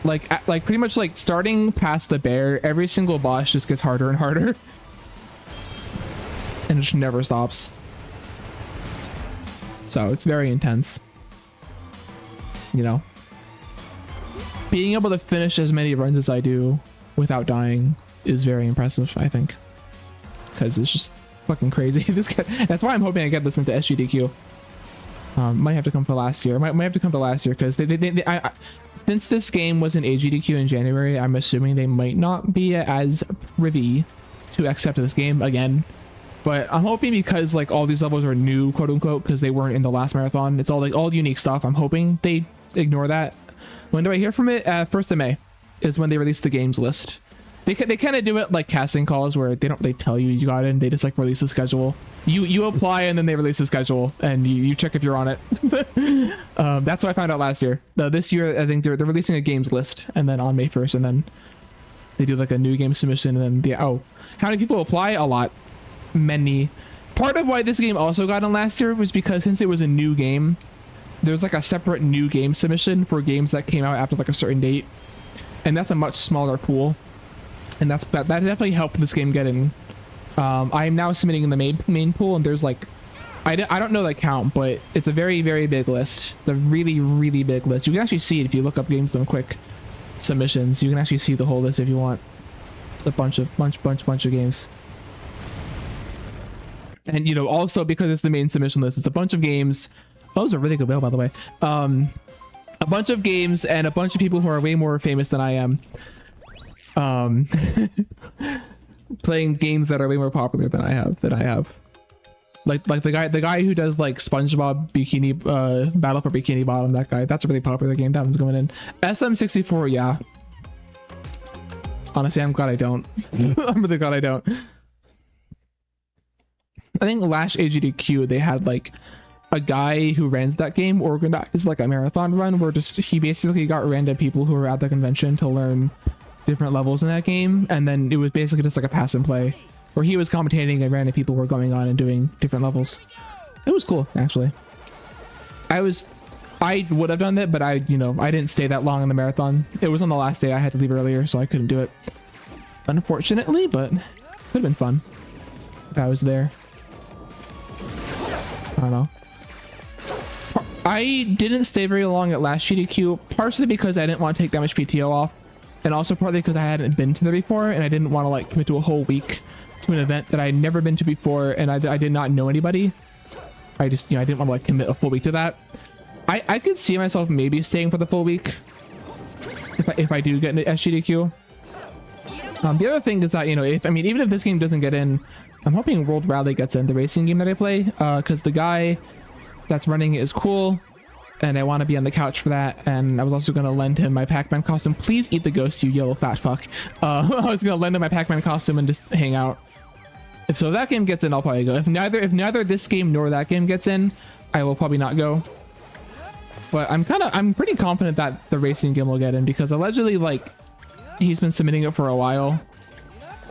Like pretty much like starting past the bear, every single boss just gets harder and harder. And it just never stops. So it's very intense. You know? Being able to finish as many runs as I do without dying is very impressive, I think. Because it's just fucking crazy. That's why I'm hoping I get this into SGDQ. Might have to come for last year. Might have to come to last year, because since this game was in AGDQ in January, I'm assuming they might not be as privy to accept this game again. But I'm hoping, because like all these levels are new, quote unquote, because they weren't in the last marathon. It's all like all unique stuff. I'm hoping they ignore that. When do I hear from it? 1st of May is when they release the games list. They kind of do it like casting calls, where they tell you got in. They just like release a schedule. You apply and then they release a schedule and you check if you're on it. That's what I found out last year. This year I think they're releasing a games list, and then on May 1st, and then they do like a new game submission, and then how many people apply? A lot. Many. Part of why this game also got in last year was because since it was a new game, there's like a separate new game submission for games that came out after like a certain date, and that's a much smaller pool, and that definitely helped this game get in. I am now submitting in the main pool, and there's like I don't know the count, but it's a very, very big list. It's a really, really big list. You can actually see it if you look up Games Done Quick submissions. You can actually see the whole list if you want. It's a bunch of games. And you know, also because it's the main submission list, it's a bunch of games. Oh, it was a really good whale, by the way. A bunch of games and a bunch of people who are way more famous than I am. Playing games that are way more popular than I have. Like the guy who does like SpongeBob Bikini Battle for Bikini Bottom, that guy. That's a really popular game. That one's going in. SM64, yeah. Honestly, I'm glad I don't. I'm really glad I don't. I think last AGDQ they had like a guy who runs that game organized like a marathon run where he basically got random people who were at the convention to learn different levels in that game, and then it was basically just like a pass and play where he was commentating and random people were going on and doing different levels. It was cool, actually. I was I would have done it, but I didn't stay that long in the marathon. It was on the last day. I had to leave earlier, so I couldn't do it. Unfortunately, but could have been fun if I was there. I don't know. I didn't stay very long at last GDQ, partially because I didn't want to take that much PTO off, and also partly because I hadn't been to there before, and I didn't want to like commit to a whole week to an event that I'd never been to before, and I did not know anybody. I just, I didn't want to like commit a full week to that. I could see myself maybe staying for the full week if I do get into SGDQ. The other thing is that, even if this game doesn't get in, I'm hoping World Rally gets in, the racing game that I play, because the guy that's running it is cool, and I want to be on the couch for that. And I was also going to lend him my Pac-Man costume. Please eat the ghost, you yellow fat fuck. I was going to lend him my Pac-Man costume and just hang out. So if that game gets in, I'll probably go. If neither this game nor that game gets in, I will probably not go. But I'm pretty confident that the racing game will get in, because allegedly, like, he's been submitting it for a while,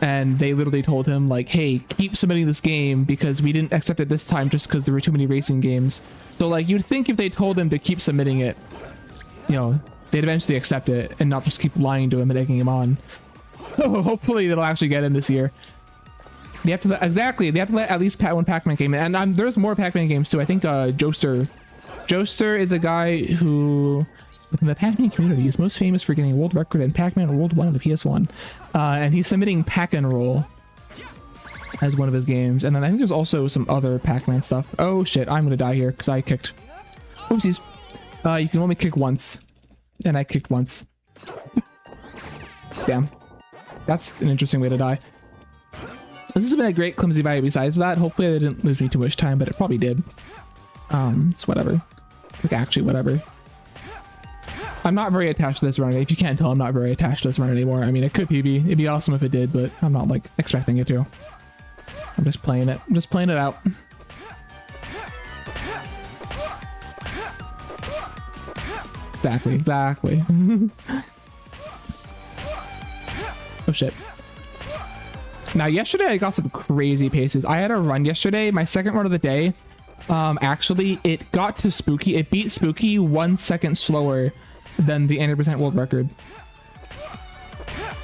and they literally told him like, hey, keep submitting this game because we didn't accept it this time just because there were too many racing games. So like, you'd think if they told him to keep submitting it, they'd eventually accept it and not just keep lying to him and egging him on. Hopefully they'll actually get in this year. They have to let at least one Pac-Man game in. And there's more Pac-Man games too. I think Joester is a guy who, within the Pac-Man community, is most famous for getting a world record in Pac-Man World 1 on the PS1. And he's submitting Pac-and-Roll as one of his games. And then I think there's also some other Pac-Man stuff. Oh shit, I'm gonna die here because I kicked. Oopsies. You can only kick once. And I kicked once. Damn. That's an interesting way to die. This has been a great clumsy video besides that. Hopefully they didn't lose me too much time, but it probably did. It's whatever. Like, actually, whatever. I'm not very attached to this run. If you can't tell, I'm not very attached to this run anymore. I mean, it could be. It'd be awesome if it did, but I'm not, like, expecting it to. I'm just playing it. I'm just playing it out. Exactly. Oh, shit. Now, yesterday, I got some crazy paces. I had a run yesterday, my second run of the day. Actually, it got to Spooky. It beat Spooky 1 second slower than the 80% world record,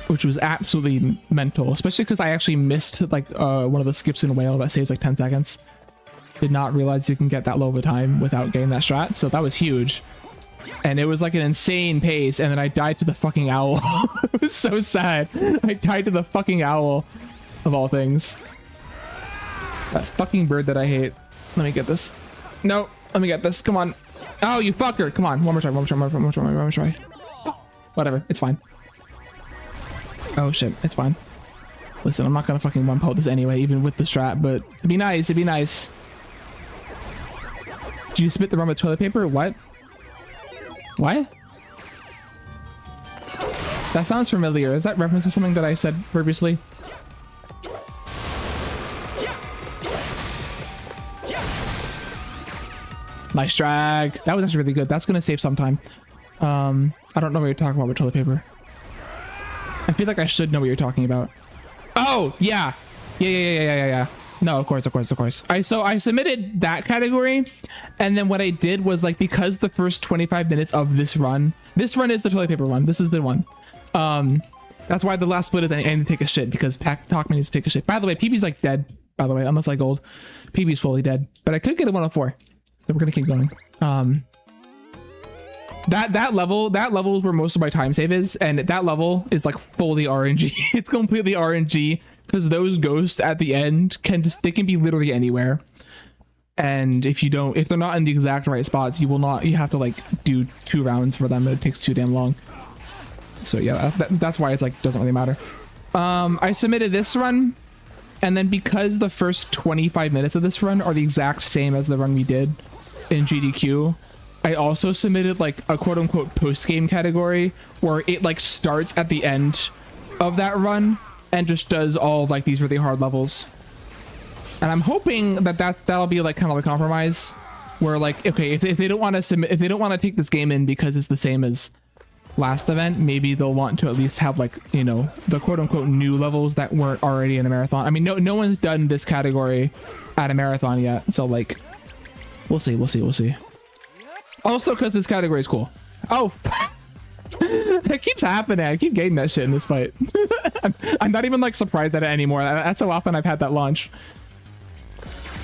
which was absolutely mental, especially because I actually missed like one of the skips in whale that saves like 10 seconds. Did not realize you can get that low of a time without getting that strat, so that was huge. And it was like an insane pace, and then I died to the fucking owl. It was so sad. I died to the fucking owl, of all things. That fucking bird that I hate. Let me get this. No, let me get this. Come on. Oh, you fucker. Come on. One more try. Whatever. It's fine. Oh, shit. It's fine. Listen, I'm not gonna fucking one-pull this anyway, even with the strat, but it'd be nice. It'd be nice. Did you spit the run with toilet paper? What? What? That sounds familiar. Is that reference to something that I said previously? Nice drag. That was actually really good. That's gonna save some time. I don't know what you're talking about with toilet paper. I feel like I should know what you're talking about. Oh, yeah. Yeah. No, of course. I submitted that category, and then what I did was, like, because the first 25 minutes of this run is the toilet paper one. This is the one. That's why the last split is I need to take a shit, because Pac-Man needs to take a shit. By the way, PB's like dead, by the way, unless I gold. PB's fully dead, but I could get a 104. So we're gonna keep going. That level is where most of my time save is, and that level is like fully RNG. It's completely RNG, because those ghosts at the end they can be literally anywhere. And if they're not in the exact right spots, you have to like do 2 rounds for them. It takes too damn long. So yeah, that's why it's like doesn't really matter. I submitted this run, and then because the first 25 minutes of this run are the exact same as the run we did in GDQ, I also submitted like a quote-unquote post-game category where it like starts at the end of that run and just does all like these really hard levels. And I'm hoping that'll be like kind of a compromise where, like, okay, if they don't want to take this game in because it's the same as last event, maybe they'll want to at least have, like, you know, the quote-unquote new levels that weren't already in a marathon. I mean, no one's done this category at a marathon yet, so like we'll see. Also, because this category is cool. Oh, it keeps happening. I keep getting that shit in this fight. I'm not even like surprised at it anymore. That's how often I've had that launch.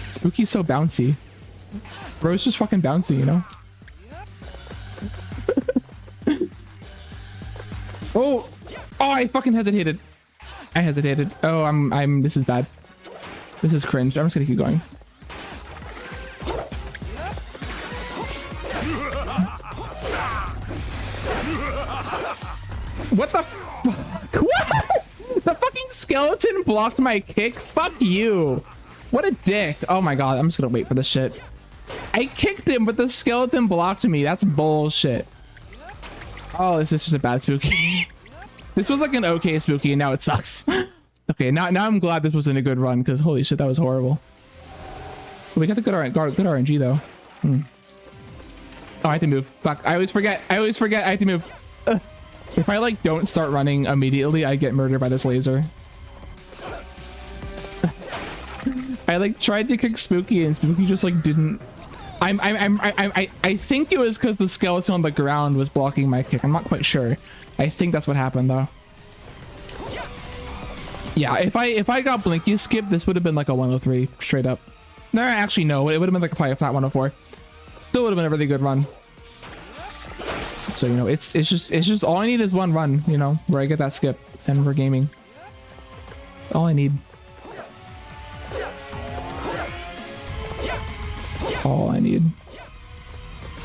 Spooky's so bouncy. Bro's just fucking bouncy, you know? Oh, I fucking hesitated. I hesitated. Oh, this is bad. This is cringe. I'm just gonna keep going. What the fuck? What? The fucking skeleton blocked my kick? Fuck you. What a dick. Oh my god, I'm just gonna wait for this shit. I kicked him, but the skeleton blocked me. That's bullshit. Oh, this is just a bad spooky. This was like an okay spooky, and now it sucks. Okay, now I'm glad this wasn't a good run, because holy shit, that was horrible. We got the good RNG though. Oh, I have to move. Fuck, I always forget. I have to move. If I like don't start running immediately, I get murdered by this laser. I like tried to kick Spooky and Spooky just like didn't. I think it was because the skeleton on the ground was blocking my kick. I'm not quite sure. I think that's what happened though. Yeah, if I got Blinky skip, this would have been like a 103 straight up. No, actually no, it would have been like probably not 104. Still would have been a really good run. So you know, it's just all I need is one run, you know, where I get that skip and we're gaming. All I need. All I need.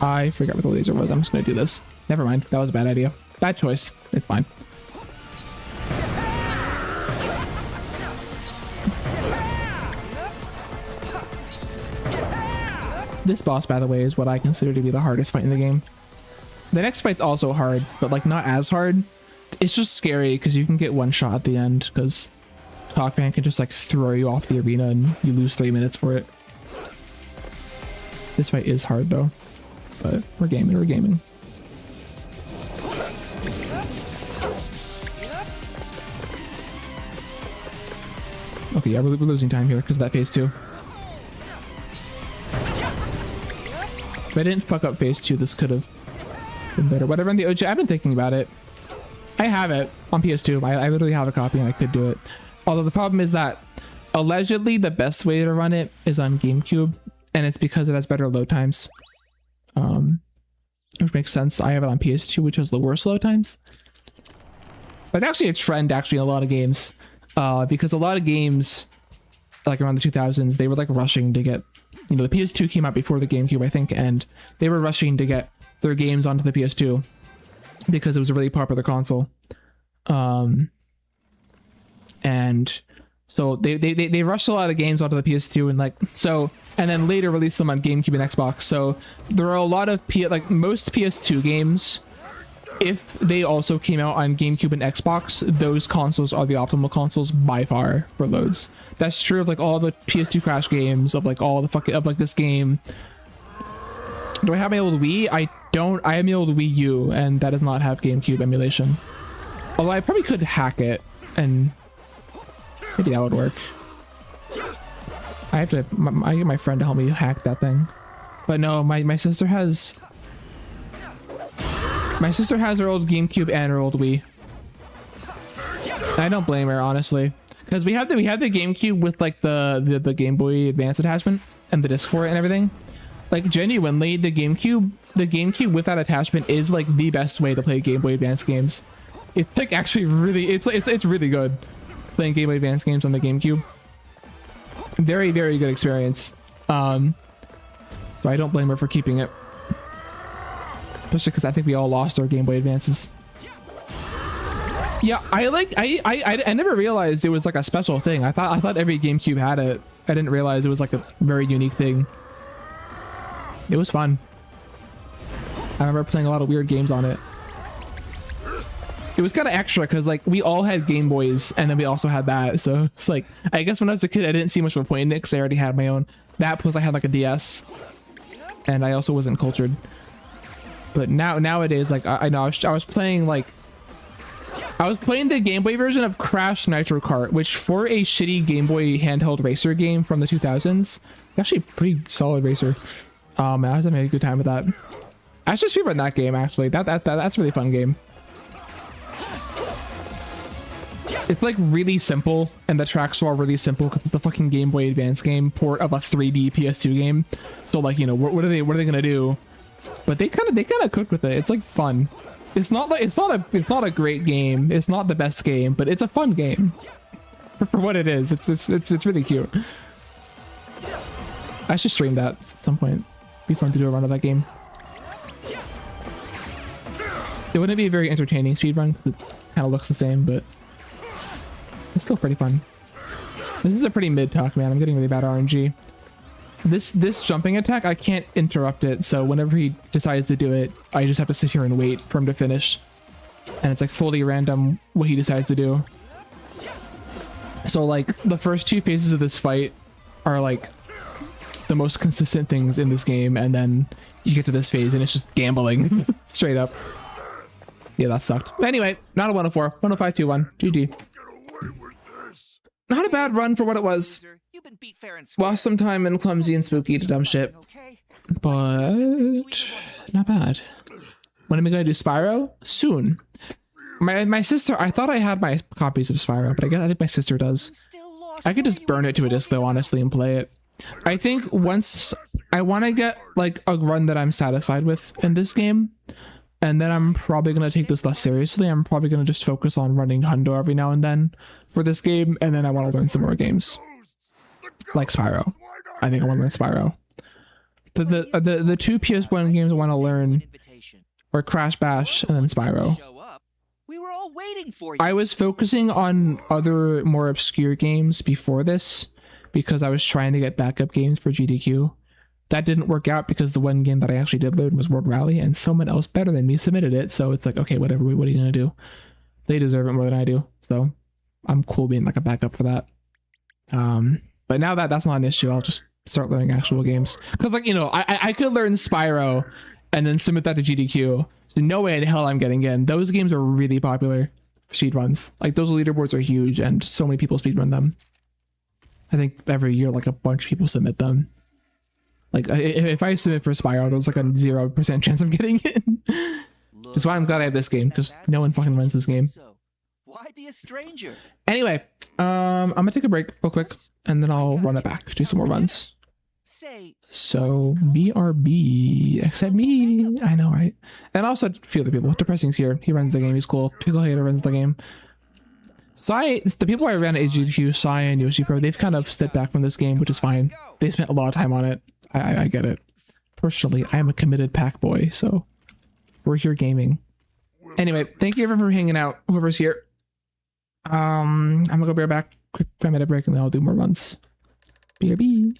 I forgot what the laser was. I'm just gonna do this. Never mind. That was a bad idea. Bad choice. It's fine. This boss, by the way, is what I consider to be the hardest fight in the game. The next fight's also hard, but like not as hard. It's just scary because you can get one shot at the end because Pac-Man can just like throw you off the arena and you lose 3 minutes for it. This fight is hard though, but we're gaming, we're gaming. Okay, yeah, we're losing time here because of that phase 2. If I didn't fuck up phase 2, this could have been better. Whatever on the OG, I've been thinking about it. I have it on PS2. I literally have a copy and I could do it. Although the problem is that allegedly the best way to run it is on GameCube, and it's because it has better load times. Which makes sense. I have it on PS2, which has the worst load times. But it's actually a trend actually in a lot of games. Because a lot of games, like around the 2000s, they were like rushing to get, you know, the PS2 came out before the GameCube, I think, and they were rushing to get their games onto the PS2 because it was a really popular console. And so they rushed a lot of games onto the PS2 and like, so, and then later released them on GameCube and Xbox. So there are a lot of most PS2 games, if they also came out on GameCube and Xbox, those consoles are the optimal consoles by far for loads. That's true of like all the PS2 Crash games, of like all the fucking, of like this game. Do I have my old Wii? I don't. I have my old Wii U, and that does not have GameCube emulation. Although I probably could hack it, and maybe that would work. I have to. I get my friend to help me hack that thing. But no, my sister has. My sister has her old GameCube and her old Wii. I don't blame her, honestly, because we have the GameCube with like the Game Boy Advance attachment and the disc for it and everything. Like genuinely, the GameCube with that attachment is like the best way to play Game Boy Advance games. It's like actually really, it's really good playing Game Boy Advance games on the GameCube. Very, very good experience. So I don't blame her for keeping it. Especially because I think we all lost our Game Boy Advances. Yeah, I never realized it was like a special thing. I thought every GameCube had it. I didn't realize it was like a very unique thing. It was fun. I remember playing a lot of weird games on it. It was kind of extra because like we all had Game Boys and then we also had that. So it's like, I guess when I was a kid, I didn't see much of a point in it because I already had my own. That plus I had like a DS and I also wasn't cultured. But nowadays, like I know I was playing like I was playing the Game Boy version of Crash Nitro Kart, which for a shitty Game Boy handheld racer game from the 2000s, it's actually a pretty solid racer. I was having a good time with that. I should speedrun that game actually. That's a really fun game. It's like really simple, and the tracks are all really simple because it's the fucking Game Boy Advance game port of a 3D PS2 game. So like, you know, what are they gonna do? But they kind of cooked with it. It's like fun. It's not a great game. It's not the best game, but it's a fun game for what it is. It's really cute. I should stream that at some point. Be fun to do a run of that game. It wouldn't be a very entertaining speedrun because it kind of looks the same, but it's still pretty fun. This is a pretty mid talk, man. I'm getting really bad RNG. This jumping attack, I can't interrupt it, so whenever he decides to do it, I just have to sit here and wait for him to finish. And it's like fully random what he decides to do. So like the first two phases of this fight are like the most consistent things in this game, and then you get to this phase and it's just gambling straight up. Yeah, that sucked. Anyway, not a 104, 10521. GG. Not a bad run for what it was. Lost some time in clumsy and spooky to dumb shit, but not bad. When am I gonna do Spyro? Soon. My sister, I thought I had my copies of Spyro, but I think my sister does. I could just burn it to a disc though, honestly, and play it. I think once I want to get like a run that I'm satisfied with in this game, and then I'm probably going to take this less seriously. I'm probably going to just focus on running Hundo every now and then for this game, and then I want to learn some more games. Like Spyro. I think I want to learn Spyro. The two PS1 games I want to learn are Crash Bash and then Spyro. We were all waiting for you. I was focusing on other more obscure games before this because I was trying to get backup games for GDQ. That didn't work out because the one game that I actually did load was World Rally, and someone else better than me submitted it. So it's like, okay, whatever. What are you gonna do? They deserve it more than I do. So I'm cool being like a backup for that. But now that that's not an issue, I'll just start learning actual games. Because like, you know, I could learn Spyro and then submit that to GDQ. So no way in hell I'm getting in. Those games are really popular speedruns. Like those leaderboards are huge and so many people speedrun them. I think every year like a bunch of people submit them. Like if I submit for Spyro, there's like a 0% chance of getting in. That's why I'm glad I have this game, because no one fucking runs this game. Why be a stranger? Anyway, I'm gonna take a break real quick and then I'll run it back, do some more runs. So BRB, except me. I know, right? And also a few other people. Depressing's here. He runs the game. He's cool. Pickle Hater runs the game. Sai, the people I ran at AGQ, Sai and Yoshi Pro, they've kind of stepped back from this game, which is fine. They spent a lot of time on it. I get it. Personally, I am a committed pack boy, so we're here gaming. Anyway, thank you everyone for hanging out, whoever's here. I'm gonna go be right back. Quick 5-minute break and then I'll do more runs. BRB.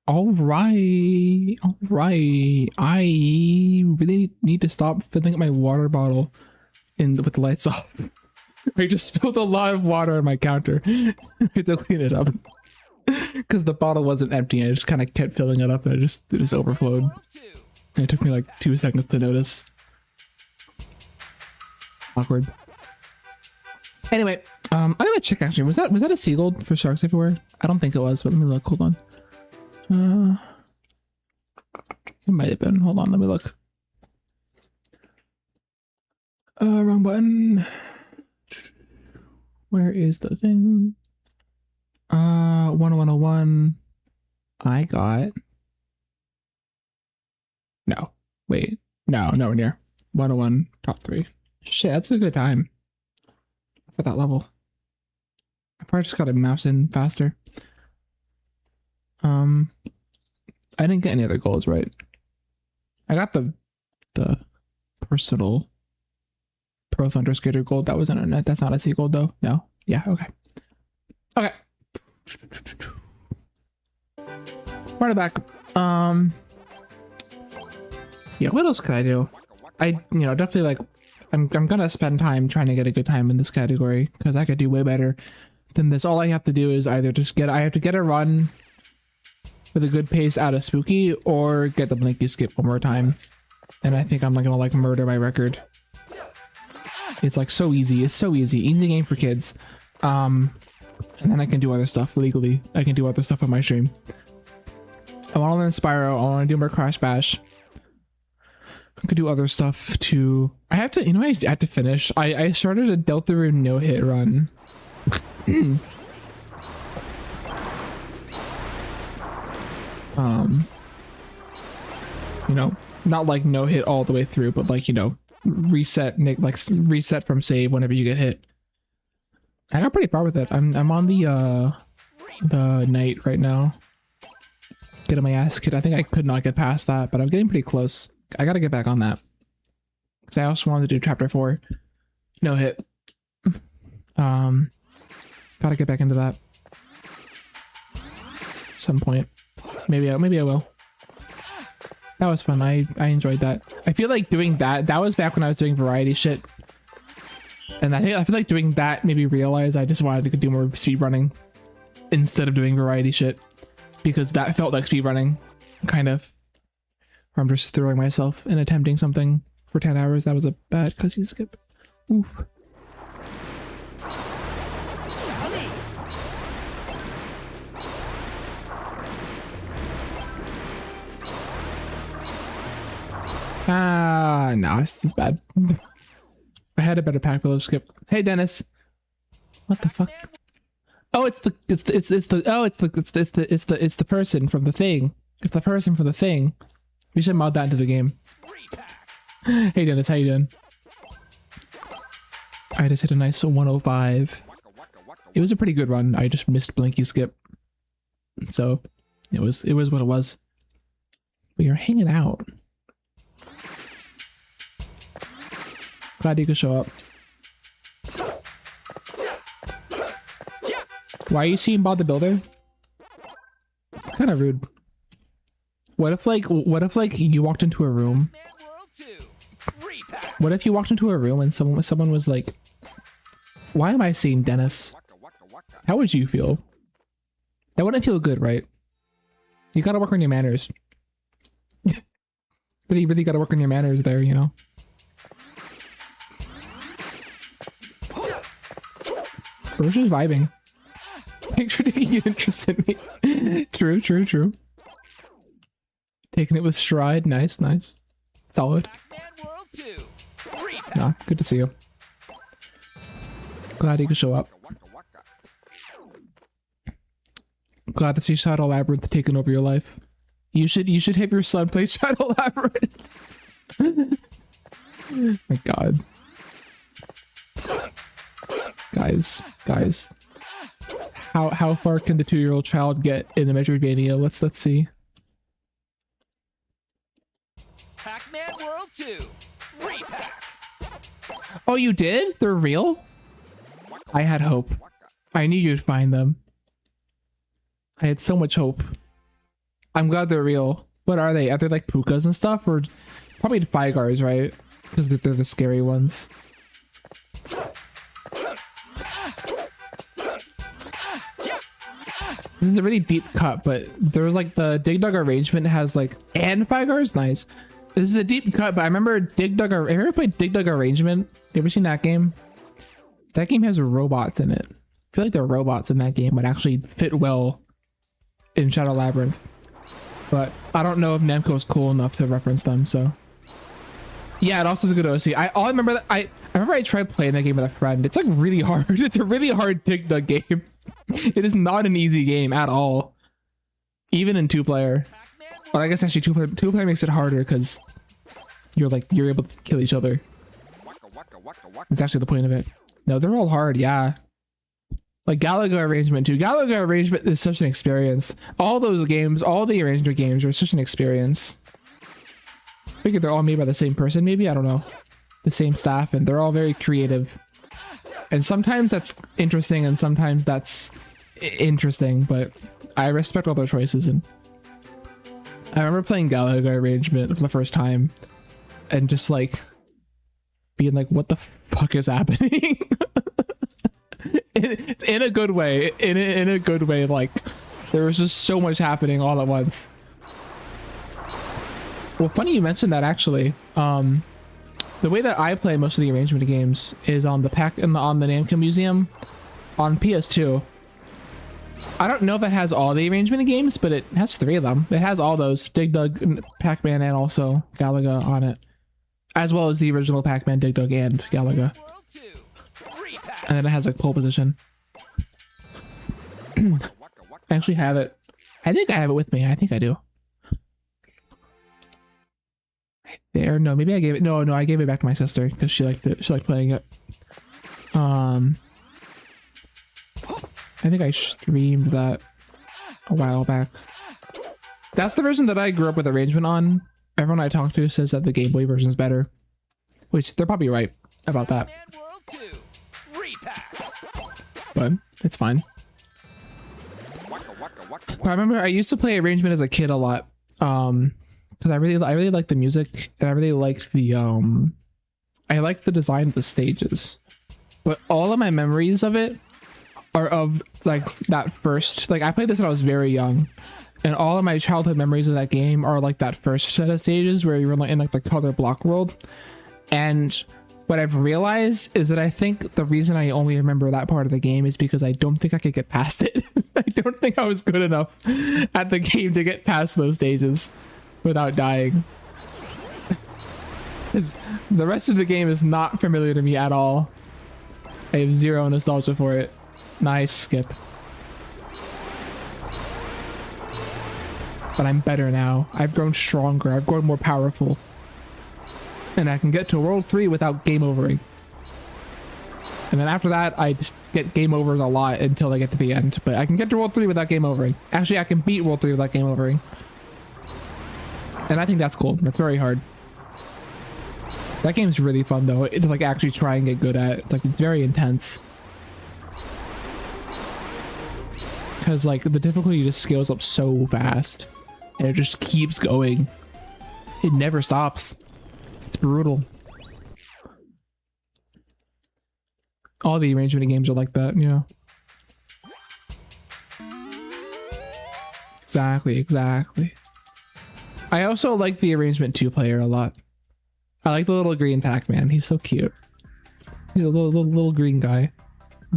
All right. I really need to stop filling up my water bottle with the lights off. I just spilled a lot of water on my counter. I had to clean it up because the bottle wasn't empty, and I just kind of kept filling it up, and it just overflowed. And it took me like 2 seconds to notice. Awkward. Anyway, I gotta check actually. Was that a seagull for Sharks Everywhere? I don't think it was, but let me look. Hold on. It might have been. Hold on, let me look. Wrong button. Where is the thing? 10101. I got. No. Wait. No, nowhere near. 101 top 3. Shit, that's a good time for that level. I probably just gotta mouse in faster. I didn't get any other goals, right? I got the personal Pro Thunder Skater gold. That wasn't a net. That's not a C gold though. No. Yeah. Okay. Okay. Run it back. Yeah. What else could I do? Definitely like. I'm gonna spend time trying to get a good time in this category because I could do way better than this. All I have to do is either just I have to get a run with a good pace out of Spooky or get the Blinky skip one more time. And I think I'm gonna like murder my record. It's like so easy. It's so easy. Easy game for kids. And then I can do other stuff legally. I can do other stuff on my stream. I want to learn Spyro. I want to do more Crash Bash. I could do other stuff too. I have to, I have to finish. I started a Deltarune no-hit run. Not like no-hit all the way through, but like, reset from save whenever you get hit. I got pretty far with it. I'm on the night right now. Getting my ass kicked. I think I could not get past that, but I'm getting pretty close. I gotta get back on that. Because I also wanted to do chapter 4. No hit. Gotta get back into that. Some point. Maybe I will. That was fun. I enjoyed that. I feel like doing that was back when I was doing variety shit. And I feel like doing that made me realize I just wanted to do more speed running instead of doing variety shit, because that felt like speed running, kind of. Or I'm just throwing myself and attempting something for 10 hours. That was a bad cussy skip. Oof. Ah, no, this is bad. I had a better pack village skip. Hey, Dennis. What the fuck? Oh, it's the person from the thing. It's the person from the thing. We should mod that into the game. Hey, Dennis, how you doing? I just hit a nice 105. It was a pretty good run. I just missed Blinky skip, so it was what it was. But you're hanging out. Glad you could show up. Why are you seeing Bob the Builder? It's kind of rude. What if like you walked into a room? What if you walked into a room and someone was like, "Why am I seeing Dennis?" How would you feel? That wouldn't feel good, right? You gotta work on your manners. really gotta work on your manners there, you know? We're just vibing. Thanks for taking an interest in me. True. Taking it with stride. Nice. Solid. Nah, good to see you. Glad you could show up. Glad to see Shadow Labyrinth taking over your life. You should have your son play Shadow Labyrinth. My god. Guys. How far can the 2-year-old child get in a Metroidvania? Let's see. Pac-Man World 2. Re-Pac. Oh, you did? They're real? I had hope. I knew you'd find them. I had so much hope. I'm glad they're real. What are they? Are they like pukas and stuff? Or probably Figars, right? Because they're the scary ones. This is a really deep cut, but there's like the Dig Dug arrangement has like, and Figars? Nice. This is a deep cut, but I remember Dig Dug. Have you ever played Dig Dug Arrangement? You ever seen that game? That game has robots in it. I feel like the robots in that game would actually fit well in Shadow Labyrinth. But I don't know if Namco's cool enough to reference them, so. Yeah, it also is a good OC. I remember I tried playing that game with a friend. It's like really hard. It's a really hard Dig Dug game. It is not an easy game at all. Even in 2-player. Well, I guess actually 2-player makes it harder because you're able to kill each other. That's actually the point of it. No, they're all hard, yeah. Like Galaga Arrangement too. Galaga Arrangement is such an experience. All those games, all the arrangement games are such an experience. I figure they're all made by the same person, maybe? I don't know. The same staff, and they're all very creative. And sometimes that's interesting, and sometimes that's interesting, but I respect all their choices. And I remember playing Galaga Arrangement for the first time, and just like being like, "What the fuck is happening?" in a good way. In a good way. Like there was just so much happening all at once. Well, funny you mentioned that actually. The way that I play most of the arrangement games is on the on the Namco Museum on PS2. I don't know if it has all the arrangement games, but it has 3 of them. It has all those Dig Dug, Pac-Man, and also Galaga on it, as well as the original Pac-Man, Dig Dug, and Galaga. And then it has like pole position. I actually have it. I think I have it with me. I think I do. There, no, maybe I gave it. No, I gave it back to my sister because she liked it. She liked playing it. I think I streamed that a while back. That's the version that I grew up with arrangement on. Everyone I talk to says that the Game Boy version is better, which they're probably right about that. But it's fine. I remember I used to play arrangement as a kid a lot. Because I really like the music, and I really liked the I liked the design of the stages. but all of my memories of it are of like that first, like I played this when I was very young, and all of my childhood memories of that game are like that first set of stages where you were like in like the color block world. And what I've realized is that I think the reason I only remember that part of the game is because I don't think I could get past it. I don't think I was good enough at the game to get past those stages without dying. 'Cause the rest of the game is not familiar to me at all. I have zero nostalgia for it. Nice skip. But I'm better now. I've grown stronger. I've grown more powerful. And I can get to World 3 without game overing. And then after that, I just get game overs a lot until I get to the end. But I can get to World 3 without game overing. Actually, I can beat World 3 without game overing. And I think that's cool. That's very hard. That game's really fun though. To like actually try and get good at. It's like it's very intense. Because like the difficulty just scales up so fast. And it just keeps going. It never stops. It's brutal. All the arrangement games are like that, you know. Exactly. I also like the arrangement 2-player a lot. I like the little green Pac-Man. He's so cute. He's a little green guy.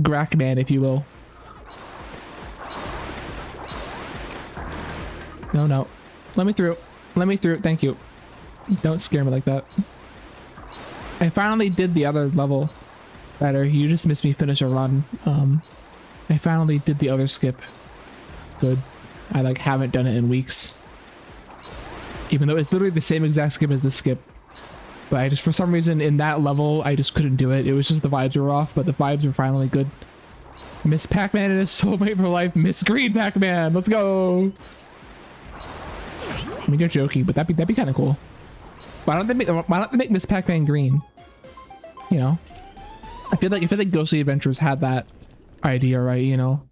Grack-Man, if you will. No. Let me through. Let me through. Thank you. Don't scare me like that. I finally did the other level better. You just missed me finish a run. I finally did the other skip. Good. I like haven't done it in weeks. Even though it's literally the same exact skip as this skip. But I just, for some reason, in that level, I just couldn't do it. It was just the vibes were off, but the vibes were finally good. Miss Pac-Man and his soulmate for life. Miss Green Pac-Man. Let's go. I mean, you're joking, but that'd be kind of cool. Why don't they make Miss Pac-Man green? You know, I feel like Ghostly Adventures had that idea, right? You know,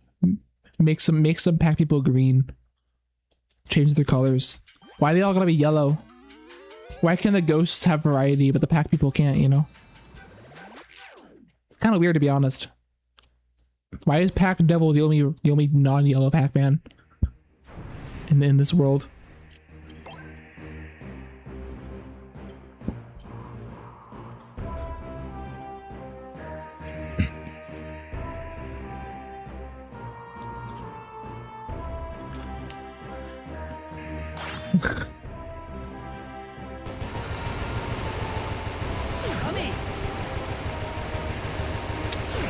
make some Pac people green. Change their colors. Why are they all gonna be yellow? Why can the ghosts have variety, but the Pac people can't, you know? It's kind of weird, to be honest. Why is Pac Devil the only non-yellow Pac-Man in this world?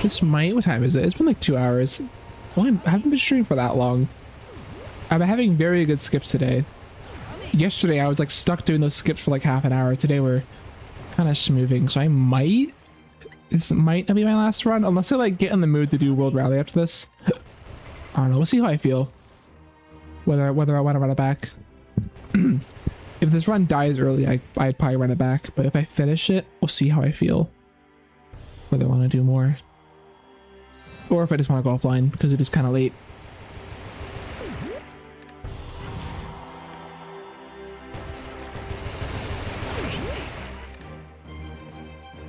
This might, what time is it? It's been like 2 hours. Well, I haven't been streaming for that long. I've been having very good skips today. Yesterday I was like stuck doing those skips for like half an hour. Today we're kind of smoothing, so this might not be my last run unless I like get in the mood to do World Rally after this. I don't know, we'll see how I feel. Whether I want to run it back. If this run dies early, I'd probably run it back, but if I finish it, we'll see how I feel. Whether I want to do more. Or if I just want to go offline, because it is kind of late.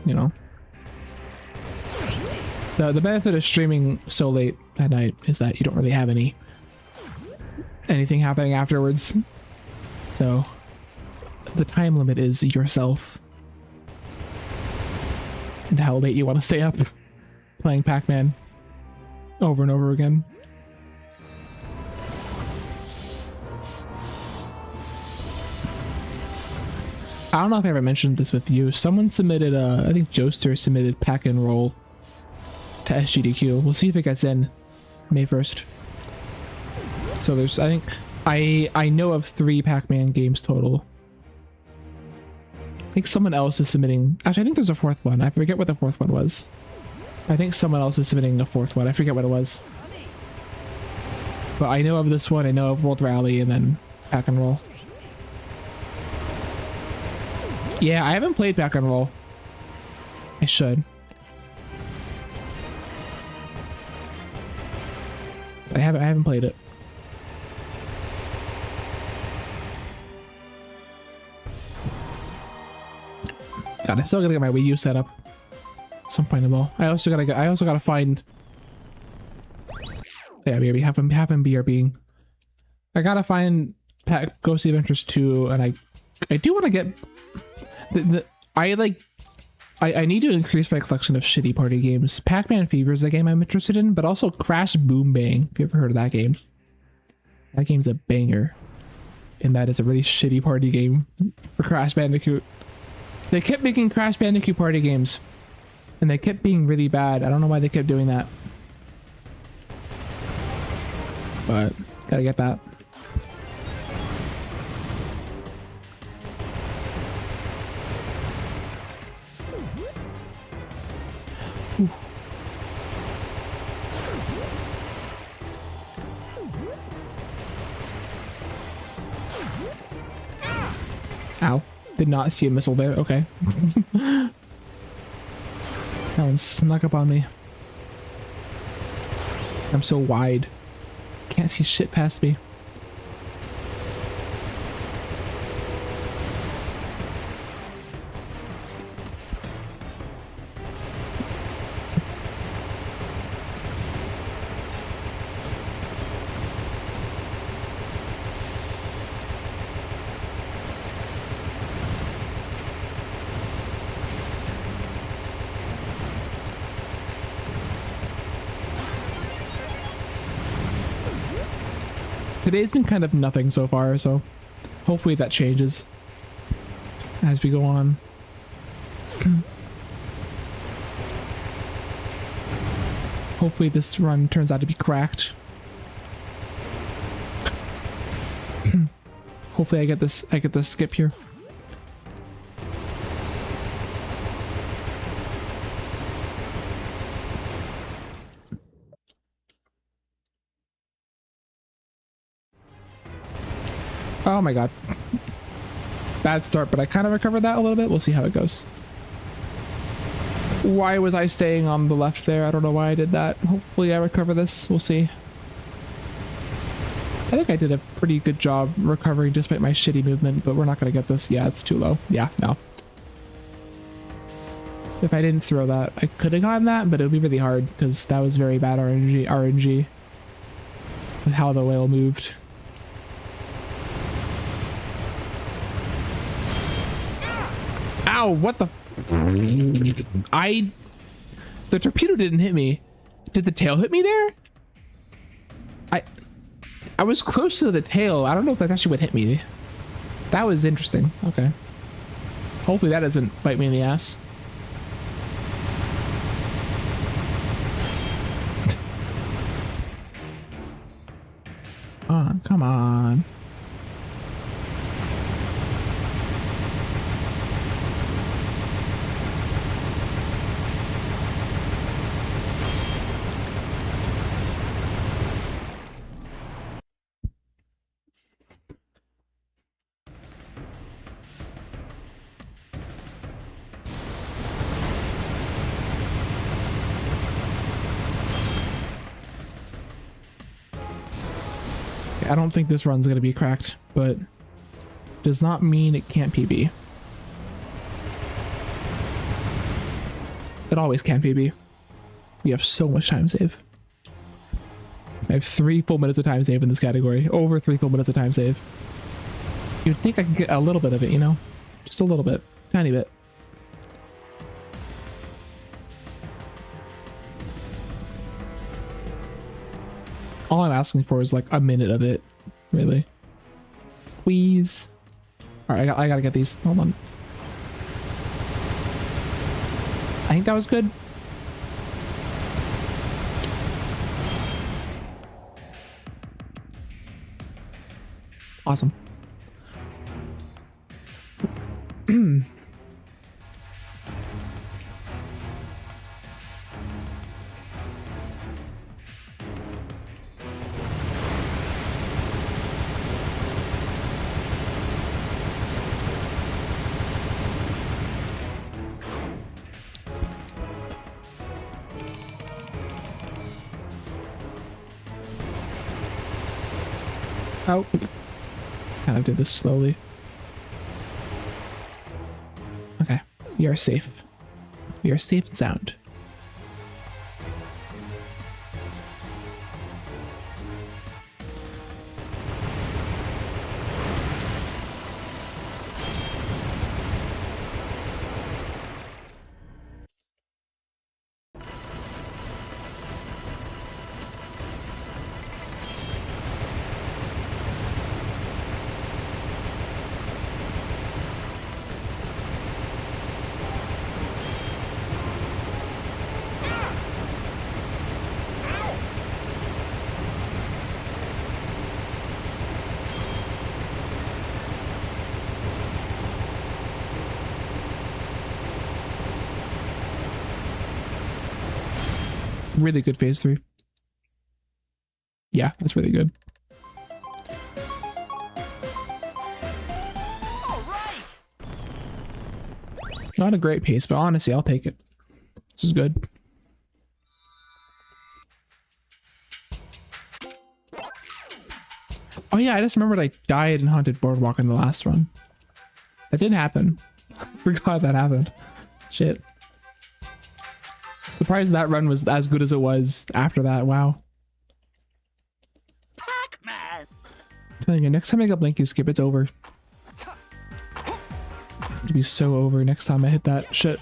You know? The benefit of streaming so late at night is that you don't really have anything happening afterwards. So, the time limit is yourself. And how late you want to stay up playing Pac-Man over and over again. I don't know if I ever mentioned this with you. Someone submitted, I think Joester submitted Pac and Roll to SGDQ. We'll see if it gets in May 1st. So there's, I think, I know of 3 Pac-Man games total. I think someone else is submitting, actually I think there's a 4th one. I forget what the 4th one was. I think someone else is submitting a 4th one. I forget what it was. But I know of this one, I know of World Rally, and then Pac and Roll. Yeah, I haven't played Pac and Roll. I should. I haven't played it. God, I still gotta get my Wii U set up. some point as well. I also gotta find. Yeah, BRB. Have him BRB. I gotta find Ghostly Adventures 2, and I do want to get I need to increase my collection of shitty party games. Pac-Man Fever is a game I'm interested in, but also Crash Boom Bang. If you ever heard of that game, that game's a banger, and that is a really shitty party game for Crash Bandicoot. They kept making Crash Bandicoot party games, and they kept being really bad. I don't know why they kept doing that, but gotta get that. Ow. Did not see a missile there. Okay. That one snuck up on me. I'm so wide. Can't see shit past me. Today's been kind of nothing so far, so hopefully that changes as we go on. Hopefully this run turns out to be cracked. Hopefully I get this skip here. Oh my god. Bad start, but I kind of recovered that a little bit. We'll see how it goes. Why was I staying on the left there? I don't know why I did that. Hopefully I recover this. We'll see. I think I did a pretty good job recovering despite my shitty movement, but we're not going to get this. Yeah, it's too low. Yeah, no. If I didn't throw that, I could have gotten that, but it would be really hard because that was very bad RNG with how the whale moved. Ow, what the? The torpedo didn't hit me. Did the tail hit me there? I was close to the tail. I don't know if that's actually what hit me. That was interesting. Okay. Hopefully that doesn't bite me in the ass. Oh, come on. I don't think this run's going to be cracked, but does not mean it can't PB. It always can PB. We have so much time save. I have 3 full minutes of time save in this category. Over 3 full minutes of time save. You'd think I could get a little bit of it, you know? Just a little bit. Tiny bit. All I'm asking for is like a minute of it, really. Please. All right, I gotta get these. Hold on. I think that was good. Awesome. Oh, kind of did this slowly. Okay, we are safe. We are safe and sound. really good phase 3. Yeah, that's really good. All right. Not a great pace, but honestly, I'll take it. This is good. Oh yeah, I just remembered I died in Haunted Boardwalk in the last run. That did happen. Forgot that happened. Shit. Surprised that run was as good as it was after that. Wow. Pac-Man. I'm telling you, next time I get Blinky Skip, it's over. It's gonna be so over next time I hit that shit.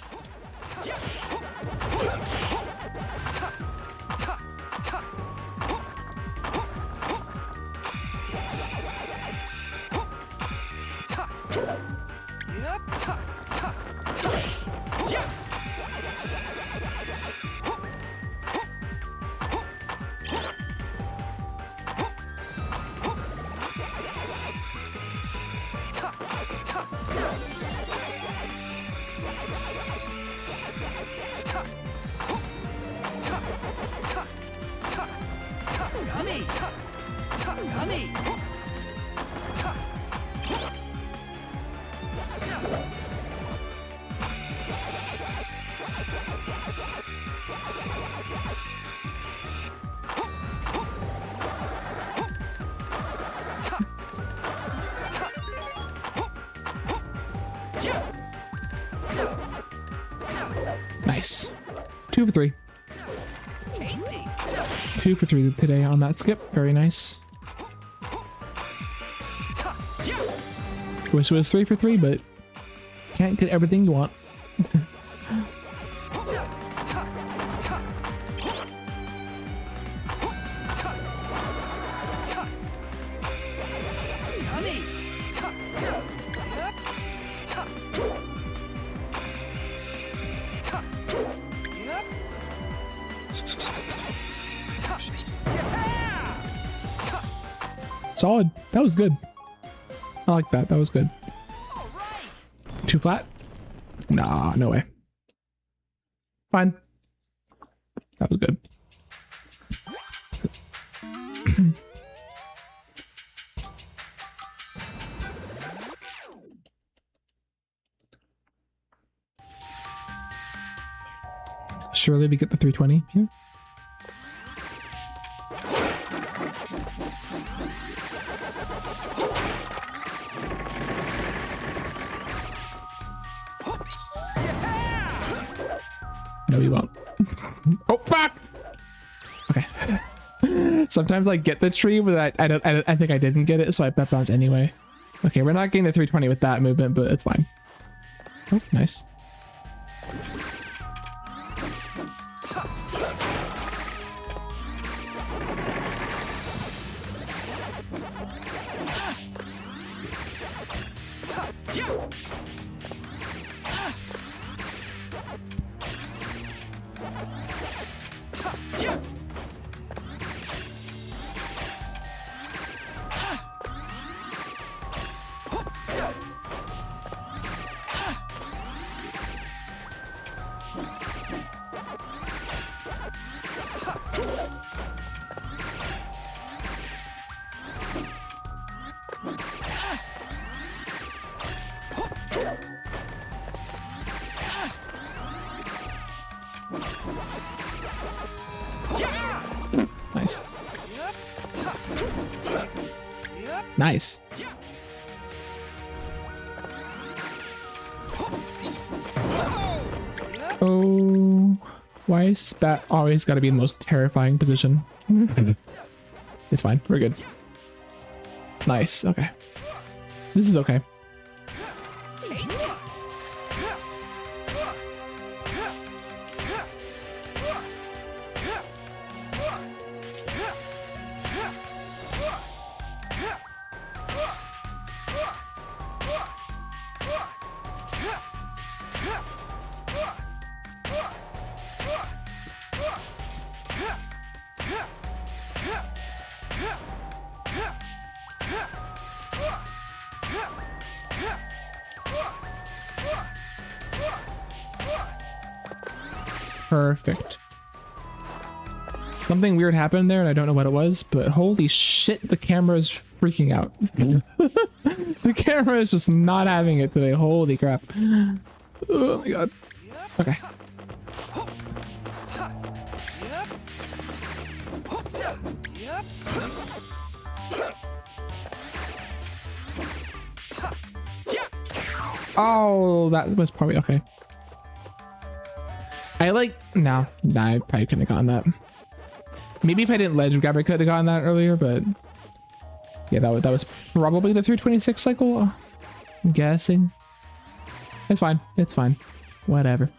Yummy. Yummy. Nice. 2 for 3. Tasty. 2 for 3 today on that skip. Very nice. Wish it was 3 for 3, but can't get everything you want. Yummy. Solid. That was good. I like that. That was good. All right. 2 flat? Nah, no way. Fine. That was good. Surely we get the 320 here. No, we won't. Oh, fuck! Okay. Sometimes I get the tree, but I think I didn't get it, so I bet bounce anyway. Okay, we're not getting the 320 with that movement, but it's fine. Oh, nice. Nice. Nice. Oh, why is this bat always got to be in the most terrifying position? It's fine. We're good. Nice. Okay. This is okay. Perfect. Something weird happened there and I don't know what it was, but holy shit, the camera is freaking out. The camera is just not having it today. Holy crap. Oh my god. Okay. Oh, that was probably okay. I like, no, I probably couldn't have gotten that. Maybe if I didn't ledge grab, I could have gotten that earlier, but yeah, that was probably the 326 cycle, I'm guessing. It's fine. It's fine. Whatever.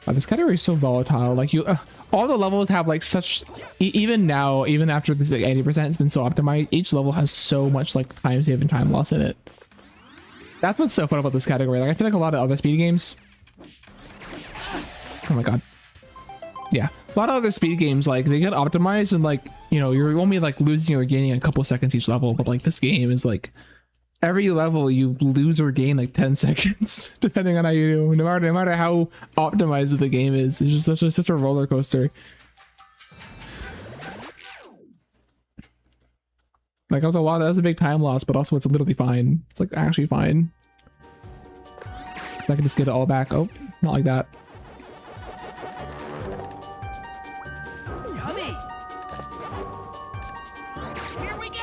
Wow, this category is so volatile. Like you, all the levels have like such, even now, even after this like 80% has been so optimized, each level has so much like time save and time loss in it. That's what's so fun about this category. Like I feel like a lot of other speed games. Oh my god. Yeah, a lot of other speed games, like they get optimized and like, you know, you're only like losing or gaining a couple seconds each level, but like this game is like every level you lose or gain like 10 seconds depending on how you do. No matter how optimized the game is, it's just such a roller coaster. Like that was a big time loss, but also it's literally fine. It's like actually fine. Cause I can just get it all back. Oh, not like that. Yummy! Here we go!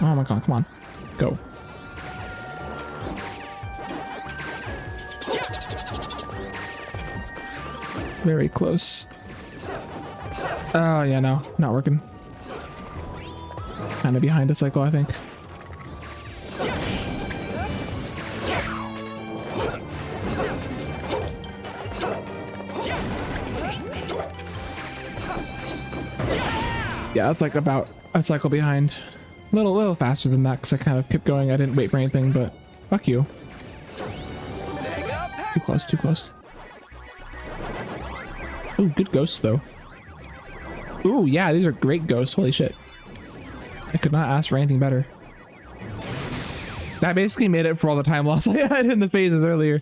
Oh my god, come on. Go. Very close. Oh yeah, no, not working. Kind of behind a cycle, I think. Yeah, that's like about a cycle behind. A little faster than that because I kind of kept going. I didn't wait for anything, but fuck you. Too close, too close. Ooh, good ghosts though. Ooh, yeah, these are great ghosts. Holy shit. I could not ask for anything better. That basically made it for all the time loss I had in the phases earlier.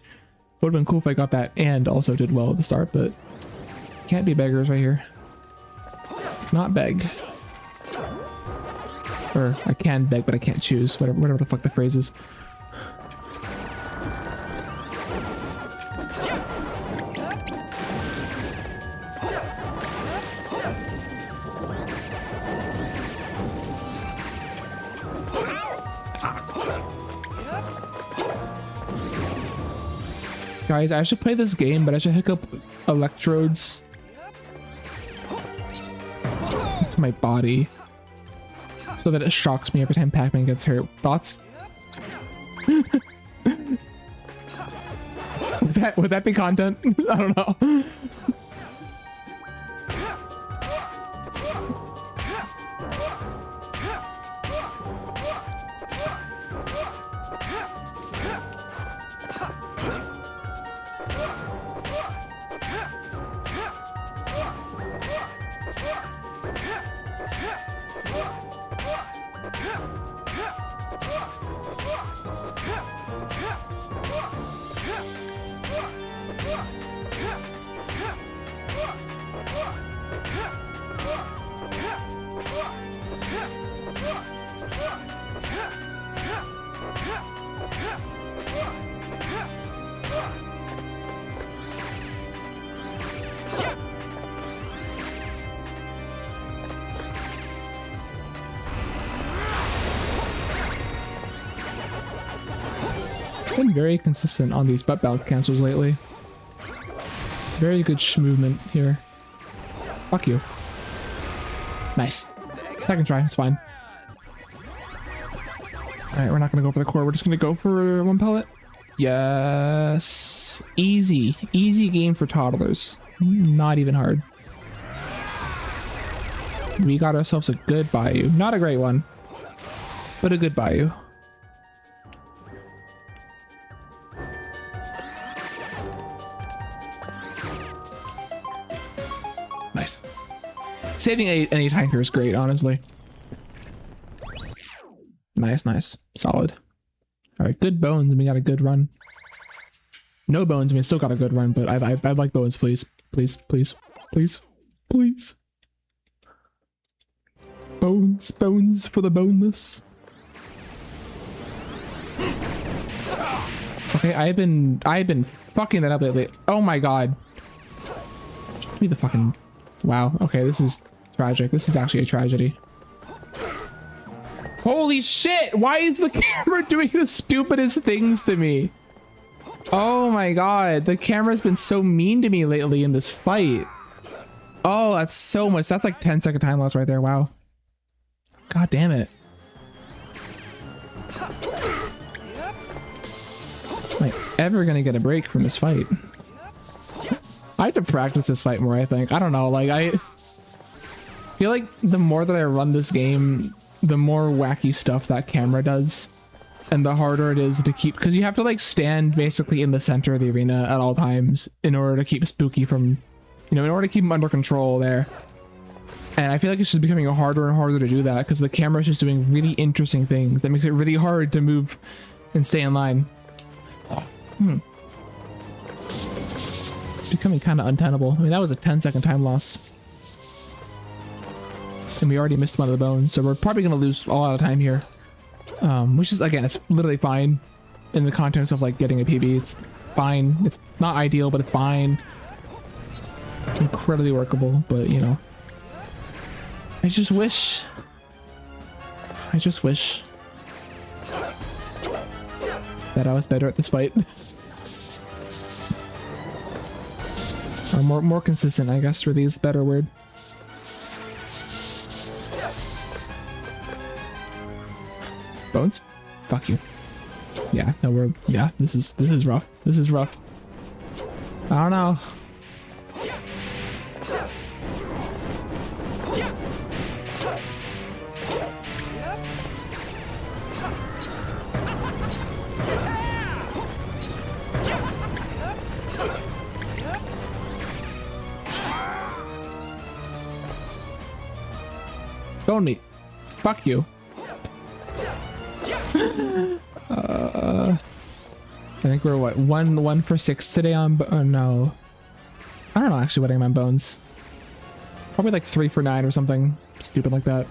Would have been cool if I got that and also did well at the start, but can't be beggars right here. Not beg. Or I can beg, but I can't choose. Whatever the fuck the phrase is. Guys, I should play this game, but I should hook up electrodes to my body so that it shocks me every time Pac-Man gets hurt. Thoughts? Would that be content? I don't know. Been very consistent on these butt bounce cancels lately. Very good movement here. Fuck you. Nice. Second try, it's fine. Alright, we're not gonna go for the core, we're just gonna go for one pellet. Yes. Easy. Easy game for toddlers. Not even hard. We got ourselves a good Bayou. Not a great one, but a good Bayou. Nice. Saving any time here is great, honestly. Nice, nice. Solid. Alright, good bones and we got a good run. No bones. I mean, still got a good run, but I'd like bones, please. Please, please, please, please. Bones, bones for the boneless. Okay, I've been fucking that up lately. Oh my god. Give me the fucking... Wow. Okay, this is tragic. This is actually a tragedy. Holy shit! Why is the camera doing the stupidest things to me? Oh my god, the camera's been so mean to me lately in this fight. Oh, that's so much. That's like 10-second time loss right there. Wow. God damn it. Am I ever gonna get a break from this fight? I have to practice this fight more, I think. I don't know, like, I feel like the more that I run this game, the more wacky stuff that camera does. And the harder it is to keep, because you have to like stand basically in the center of the arena at all times in order to keep Spooky from, you know, in order to keep him under control there. And I feel like it's just becoming harder and harder to do that because the camera is just doing really interesting things that makes it really hard to move and stay in line. It's becoming kind of untenable. I mean, that was a 10-second time loss. And we already missed one of the bones, so we're probably going to lose a lot of time here. Which is, again, it's literally fine in the context of like getting a PB. It's fine. It's not ideal, but it's fine. Incredibly workable, but you know, I just wish that I was better at this fight. Or more consistent, I guess, really is the better word. Bones? Fuck you. Yeah, no, yeah, this is rough. This is rough. I don't know. Bone meat. Fuck you. I think we're what, one for 6 today on, oh no. I don't know actually what I'm on bones. Probably like 3 for 9 or something stupid like that.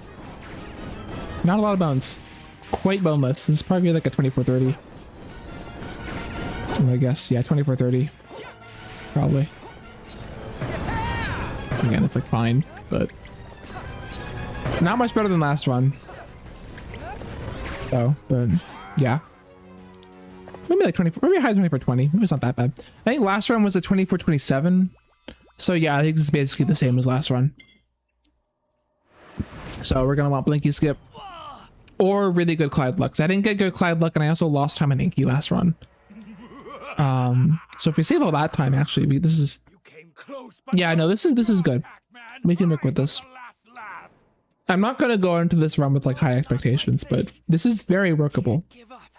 Not a lot of bones. Quite boneless. This is probably like a 24-30. I guess, yeah, 24-30. Probably. Again, it's like fine, but not much better than last run. So, but yeah. Maybe like 24, maybe a high 24-20. Maybe it's not that bad. I think last run was a 24-27. So yeah, I think this is basically the same as last run. So we're gonna want Blinky Skip or really good Clyde Luck. I didn't get good Clyde Luck, and I also lost time on Inky last run. So if we save all that time, actually, this is, yeah, I know this is good. We can work with this. I'm not gonna go into this run with like high expectations, but this is very workable.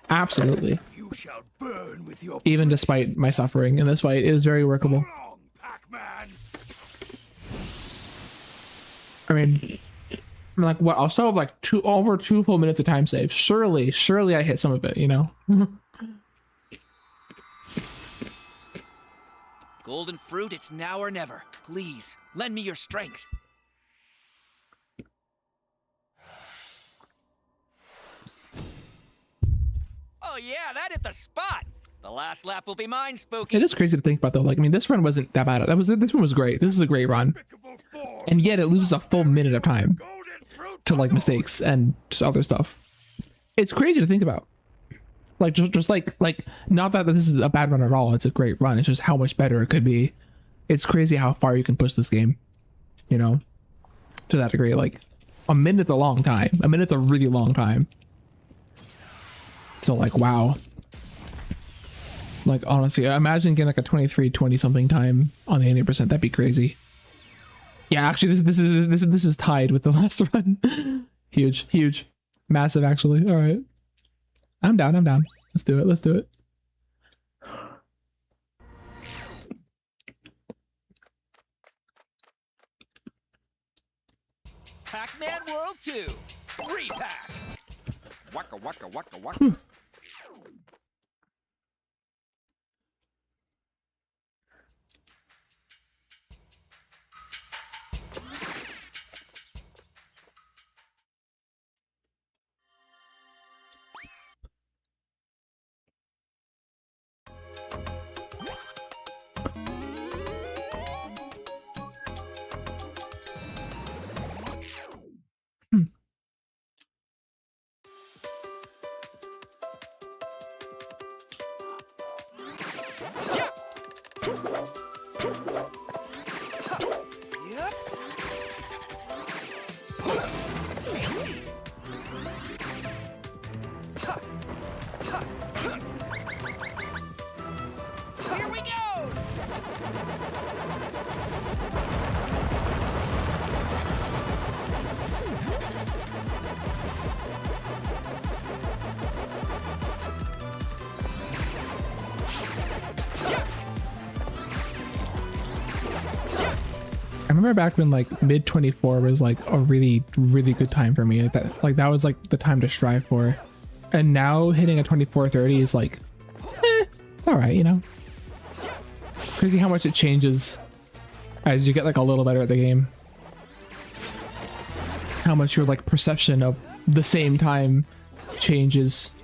Absolutely. Even despite my suffering in this fight, it is very workable. I mean, I'm like, what? I'll still have like over 2 full minutes of time save. Surely I hit some of it, you know? Golden fruit, it's now or never. Please, lend me your strength. Oh yeah, that hit the spot. The last lap will be mine, Spooky. It is crazy to think about though. Like, I mean, this run wasn't that bad. This one was great. This is a great run. And yet it loses a full minute of time to like mistakes and just other stuff. It's crazy to think about. Like just like not that this is a bad run at all. It's a great run. It's just how much better it could be. It's crazy how far you can push this game, you know, to that degree. Like a minute's a long time. A minute's a really long time. So like, wow. Like honestly, imagine getting like a 23-20 something time on the 80%. That'd be crazy. Yeah, actually, this is tied with the last run. Huge, massive. Actually, all right. I'm down. Let's do it. Pac-Man World 2. Re-Pac. Waka waka waka waka. remember back when like mid 24 was like a really good time for me. That was like the time to strive for. And now hitting a 24:30 is like, it's all right, you know. Crazy how much it changes as you get like a little better at the game. How much your like perception of the same time changes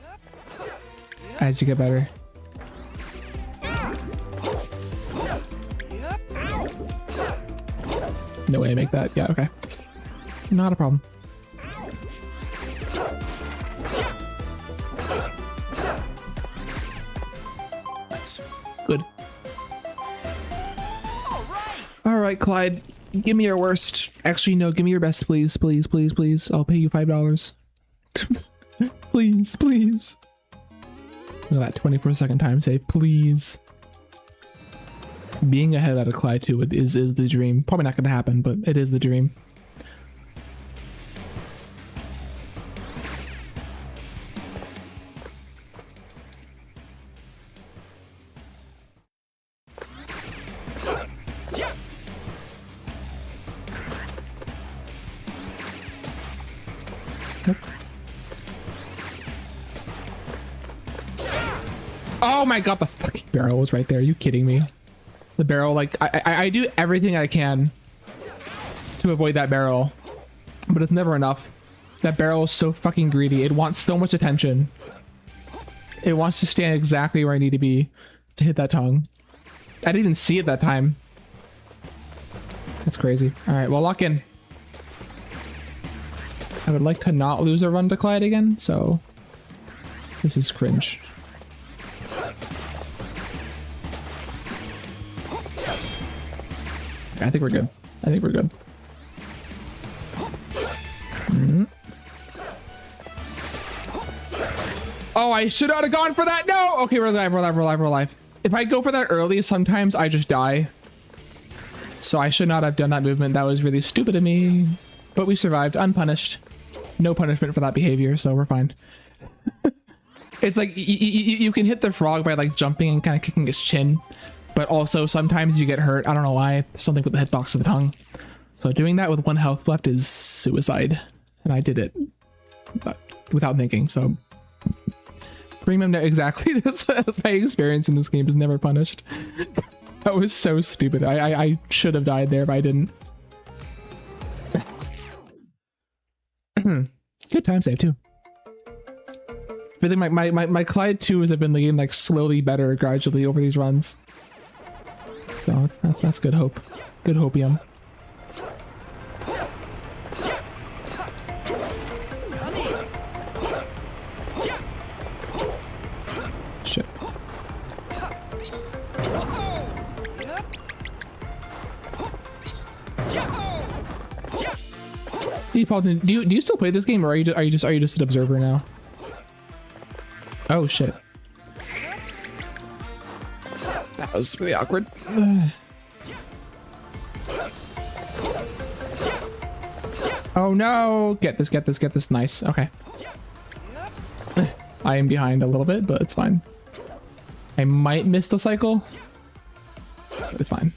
as you get better. No way I make that. Yeah, okay. Not a problem. That's good. All right, Clyde. Give me your worst. Actually, no. Give me your best, please. Please, please, please. I'll pay you $5. Please, please. Look at that 24-second time save. Please. Being ahead out of Clyde 2 is the dream. Probably not going to happen, but it is the dream. Oh my god, the fucking barrel was right there. Are you kidding me? The barrel, like, I do everything I can to avoid that barrel, but it's never enough. That barrel is so fucking greedy. It wants so much attention. It wants to stand exactly where I need to be to hit that tongue. I didn't even see it that time. That's crazy. All right, well, lock in. I would like to not lose a run to Clyde again, so this is cringe. I think we're good. I think we're good. Oh, I should not have gone for that. No. Okay, we're alive. We're alive. We're alive. We're alive. If I go for that early, sometimes I just die. So I should not have done that movement. That was really stupid of me. But we survived, unpunished. No punishment for that behavior, so we're fine. It's like you can hit the frog by like jumping and kind of kicking his chin. But also sometimes you get hurt. I don't know why. Something with the hitbox of the tongue. So doing that with 1 health left is suicide. And I did it without thinking. So bring them to exactly that's my experience in this game is never punished. That was so stupid. I should have died there, but I didn't. Good time save too. I think my Clyde 2s have been getting like slowly better gradually over these runs. So that's good hope. Good hopium. Shit. Hey, Paul, do you still play this game, or are you just an observer now? Oh shit. That was really awkward. Oh no! Get this, get this, get this. Nice. Okay. I am behind a little bit, but it's fine. I might miss the cycle, but it's fine.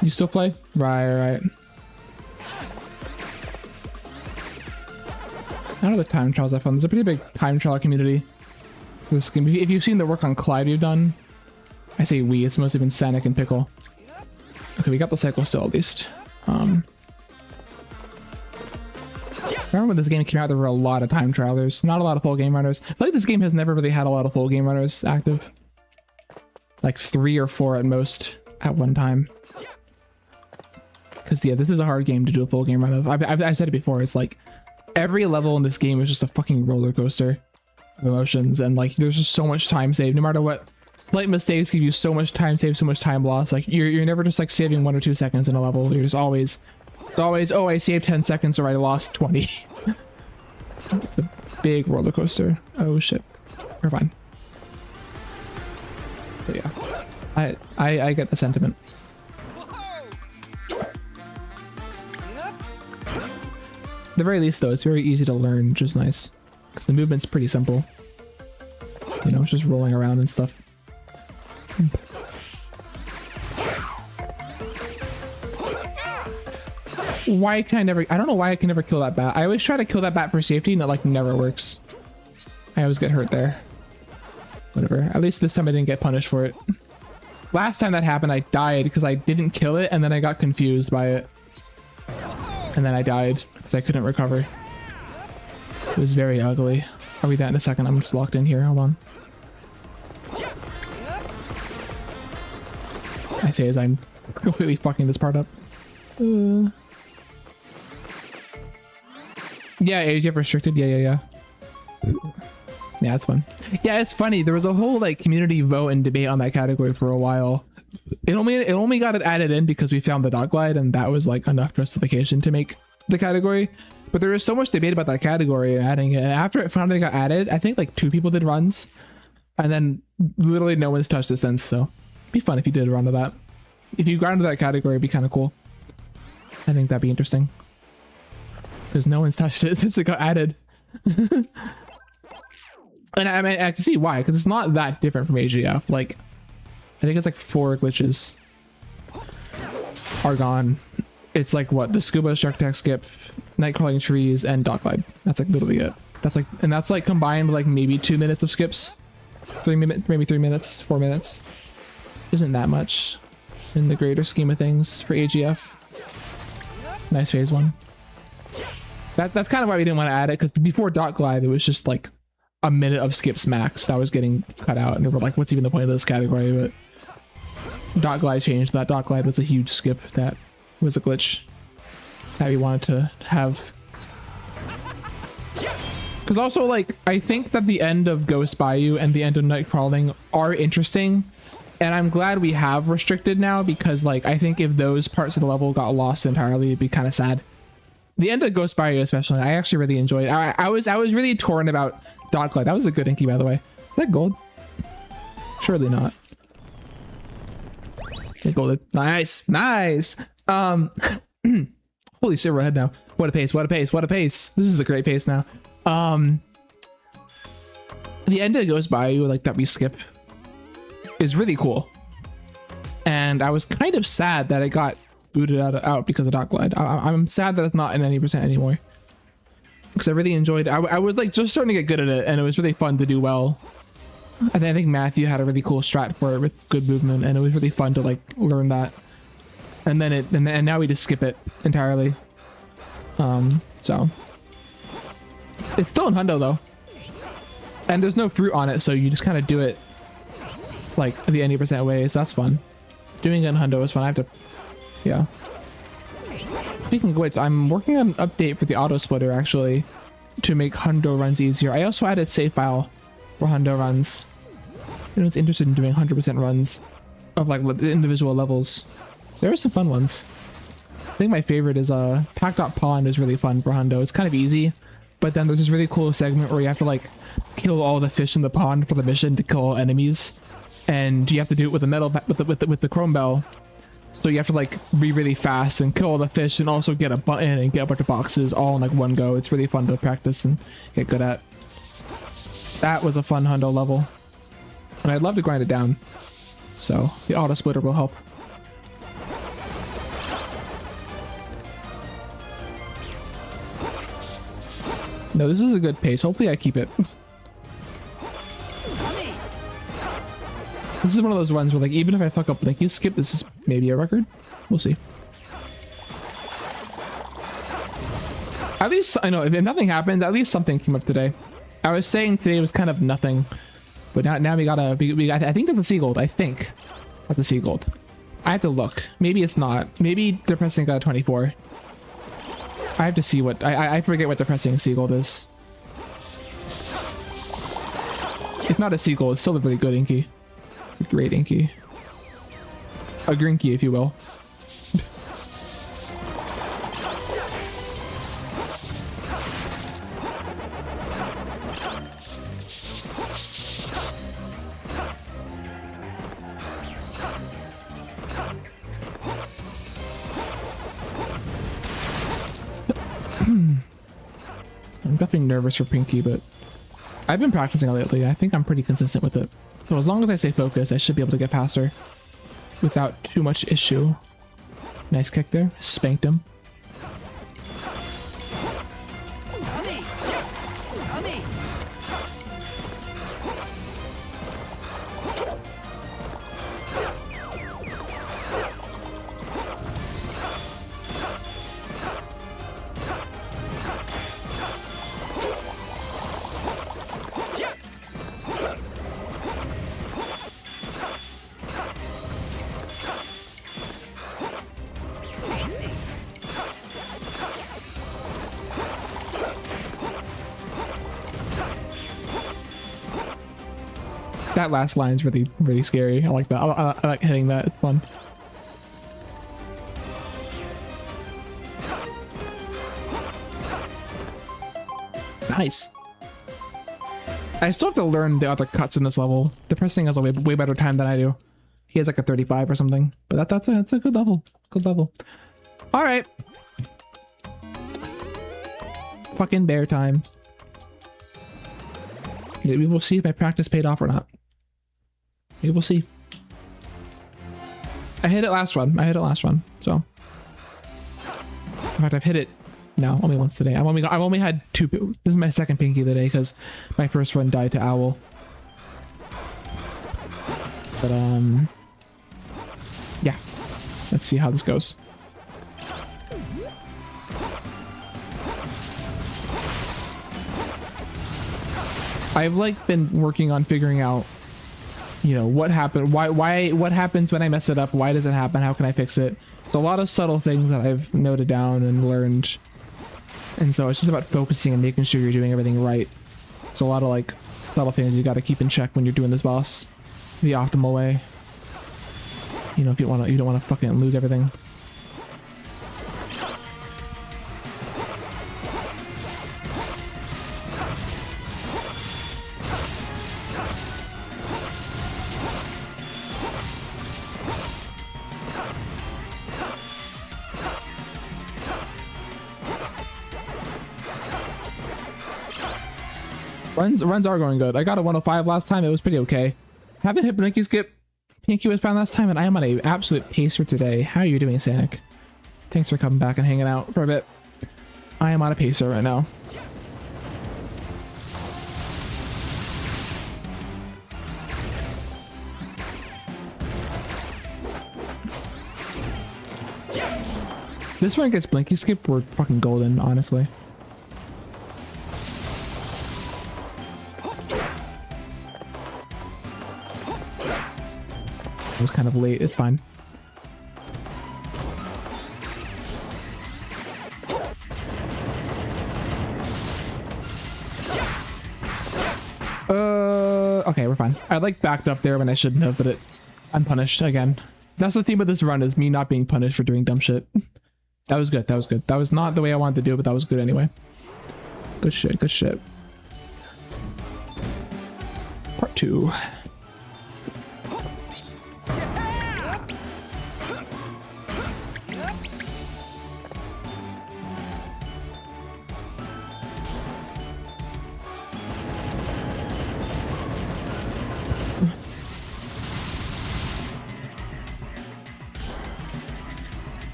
You still play? Right. I know the time trials I found. There's a pretty big time trial community for this game. If you've seen the work on Clyde we've done, I say we, it's mostly been Sanic and Pickle. Okay, we got the cycle still at least. I remember when this game came out, there were a lot of time trialers, not a lot of full game runners. I feel like this game has never really had a lot of full game runners active. Like 3 or 4 at most at one time. Because yeah, this is a hard game to do a full game run of. I've said it before, it's like every level in this game is just a fucking roller coaster of emotions, and like there's just so much time saved. No matter what, slight mistakes give you so much time saved, so much time lost. Like you're never just like saving 1 or 2 seconds in a level. You're just always, it's always, oh, I saved 10 seconds or I lost 20. It's a big roller coaster. Oh shit, we're fine. But yeah, I get the sentiment. At the very least though, it's very easy to learn, which is nice. Because the movement's pretty simple. You know, it's just rolling around and stuff. Why can I never... I don't know why I can never kill that bat. I always try to kill that bat for safety and it like never works. I always get hurt there. Whatever. At least this time I didn't get punished for it. Last time that happened, I died because I didn't kill it and then I got confused by it. And then I died because I couldn't recover. It was very ugly. I'll read that in a second. I'm just locked in here. Hold on. I say as I'm completely fucking this part up. Yeah, AGF restricted. Yeah. Yeah, that's fun. Yeah, it's funny. There was a whole like community vote and debate on that category for a while. It only got it added in because we found the dog glide, and that was like enough justification to make the category. But there was so much debate about that category and adding it. And after it finally got added, I think like 2 people did runs, and then literally no one's touched it since. So it'd be fun if you did a run of that. If you grind to that category, it'd be kind of cool. I think that'd be interesting because no one's touched it since it got added. And I mean, I can see why, because it's not that different from AGF. Like, I think it's like 4 glitches are gone. It's like what, the scuba, shark attack, skip, night crawling trees, and dog glide. That's like literally it. That's like, and that's like combined with like maybe 2 minutes of skips, 3 minutes, maybe 3 minutes, 4 minutes. Isn't that much in the greater scheme of things for AGF. Nice phase 1. That's kind of why we didn't want to add it, because before dog glide, it was just like a minute of skips max that was getting cut out, and we were like, what's even the point of this category? But dot glide changed that. Dot glide was a huge skip that was a glitch that we wanted to have, because also like I think that the end of Ghost Bayou and the end of Night Crawling are interesting, and I'm glad we have restricted now, because like I think if those parts of the level got lost entirely, it'd be kind of sad. The end of Ghost Bayou especially, I actually really enjoyed. I was really torn about dot glide. That was a good inky, by the way. Is that gold? Surely not. Okay, golded. Nice. Holy shit, we're ahead now. What a pace. This is a great pace now. The end of Ghost Bayou, like that we skip, is really cool. And I was kind of sad that it got booted out because of dot glide. I'm sad that it's not in any percent anymore, because I really enjoyed it. I was like just starting to get good at it, and it was really fun to do well. I think Matthew had a really cool strat for it with good movement, and it was really fun to like learn that. And then and now we just skip it entirely. So it's still in hundo though, and there's no fruit on it, so you just kind of do it like the 90% way. So that's fun. Doing it in hundo is fun. I have to, yeah. Speaking of which, I'm working on an update for the auto splitter actually to make hundo runs easier. I also added save file for hundo runs. I was interested in doing 100% runs of like individual levels. There are some fun ones. I think my favorite is Pac-Pond is really fun for hundo. It's kind of easy, but then there's this really cool segment where you have to like kill all the fish in the pond for the mission to kill all enemies, and you have to do it with the metal with the chrome bell. So you have to like be really fast and kill all the fish, and also get a button and get a bunch of boxes all in like one go. It's really fun to practice and get good at. That was a fun hundo level, and I'd love to grind it down. So the auto splitter will help. No, this is a good pace. Hopefully I keep it. This is one of those ones where like even if I fuck up like you skip, this is maybe a record. We'll see. At least I know if nothing happens, at least something came up today. I was saying today was kind of nothing, but now we gotta I think that's a sea gold. I think that's a sea gold. I have to look. Maybe it's not. Maybe depressing got a 24. I have to see what I forget what depressing sea gold is. If not a sea gold, it's still a really good inky. It's a great inky. A grinky, if you will. I'm definitely nervous for Pinky, but I've been practicing it lately. I think I'm pretty consistent with it. So as long as I stay focused, I should be able to get past her without too much issue. Nice kick there. Spanked him. That last line's really, really scary. I like that. I like hitting that. It's fun. Nice. I still have to learn the other cuts in this level. The pressing has a way better time than I do. He has like a 35 or something. But that's a good level. Good level. All right. Fucking bear time. We will see if my practice paid off or not. We will see. I hit it last run. So in fact, I've hit it now only once today. I've only had two. This is my second pinky of the day because my first run died to owl. But yeah. Let's see how this goes. I've like been working on figuring out, you know, what happened, what happens when I mess it up? Why does it happen? How can I fix it? It's a lot of subtle things that I've noted down and learned. And so it's just about focusing and making sure you're doing everything right. It's a lot of like subtle things you got to keep in check when you're doing this boss the optimal way. You know, if you don't want to fucking lose everything. Runs are going good. I got a 105 last time. It was pretty okay. Haven't hit Pinky Skip. Pinky was found last time, and I am on a absolute pacer today. How are you doing, Sanic? Thanks for coming back and hanging out for a bit. I am on a pacer right now. This one gets Blinky Skip, we're fucking golden, honestly. It was kind of late, it's fine. Okay, we're fine. I like backed up there when I shouldn't have, but I'm punished again. That's the theme of this run, is me not being punished for doing dumb shit. That was good, that was good. That was not the way I wanted to do it, but that was good anyway. Good shit, good shit. Part 2.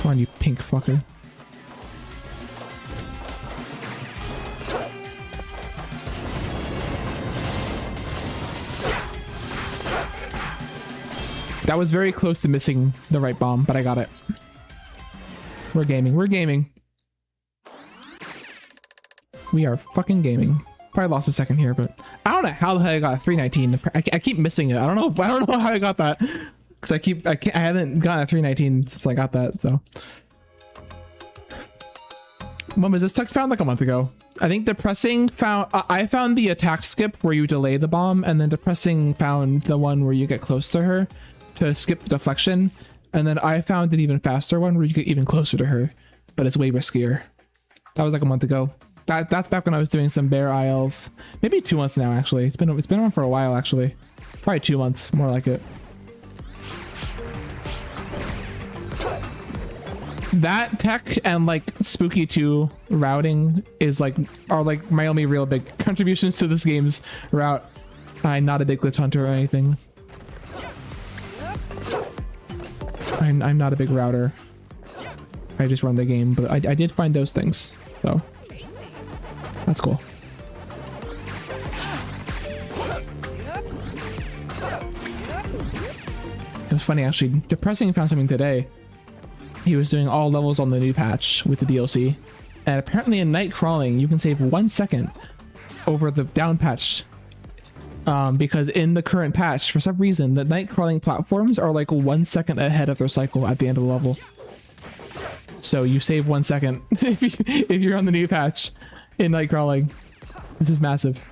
Come on, you pink fucker. That was very close to missing the right bomb, but I got it. We're gaming. We're gaming. We are fucking gaming. Probably lost a second here, but I don't know how the hell I got a 319. I keep missing it. I don't know how I got that. Because I haven't gotten a 319 since I got that, so. When was this text found? Like a month ago. I think depressing found, I found the attack skip where you delay the bomb, and then depressing found the one where you get close to her to skip the deflection, and then I found an even faster one where you get even closer to her, but it's way riskier. That was like a month ago. That's back when I was doing some bear ILs. Maybe 2 months now, actually. It's been on for a while, actually. Probably 2 months, more like it. That tech and like Spooky 2 routing is like are like my only real big contributions to this game's route. I'm not a big glitch hunter or anything. I'm not a big router. I just run the game, but I did find those things, so that's cool. It was funny actually. Depressing found something today. He was doing all levels on the new patch with the DLC, and apparently in night crawling you can save 1 second over the down patch, because in the current patch for some reason the night crawling platforms are like 1 second ahead of their cycle at the end of the level. So you save 1 second if you're on the new patch in night crawling. This is massive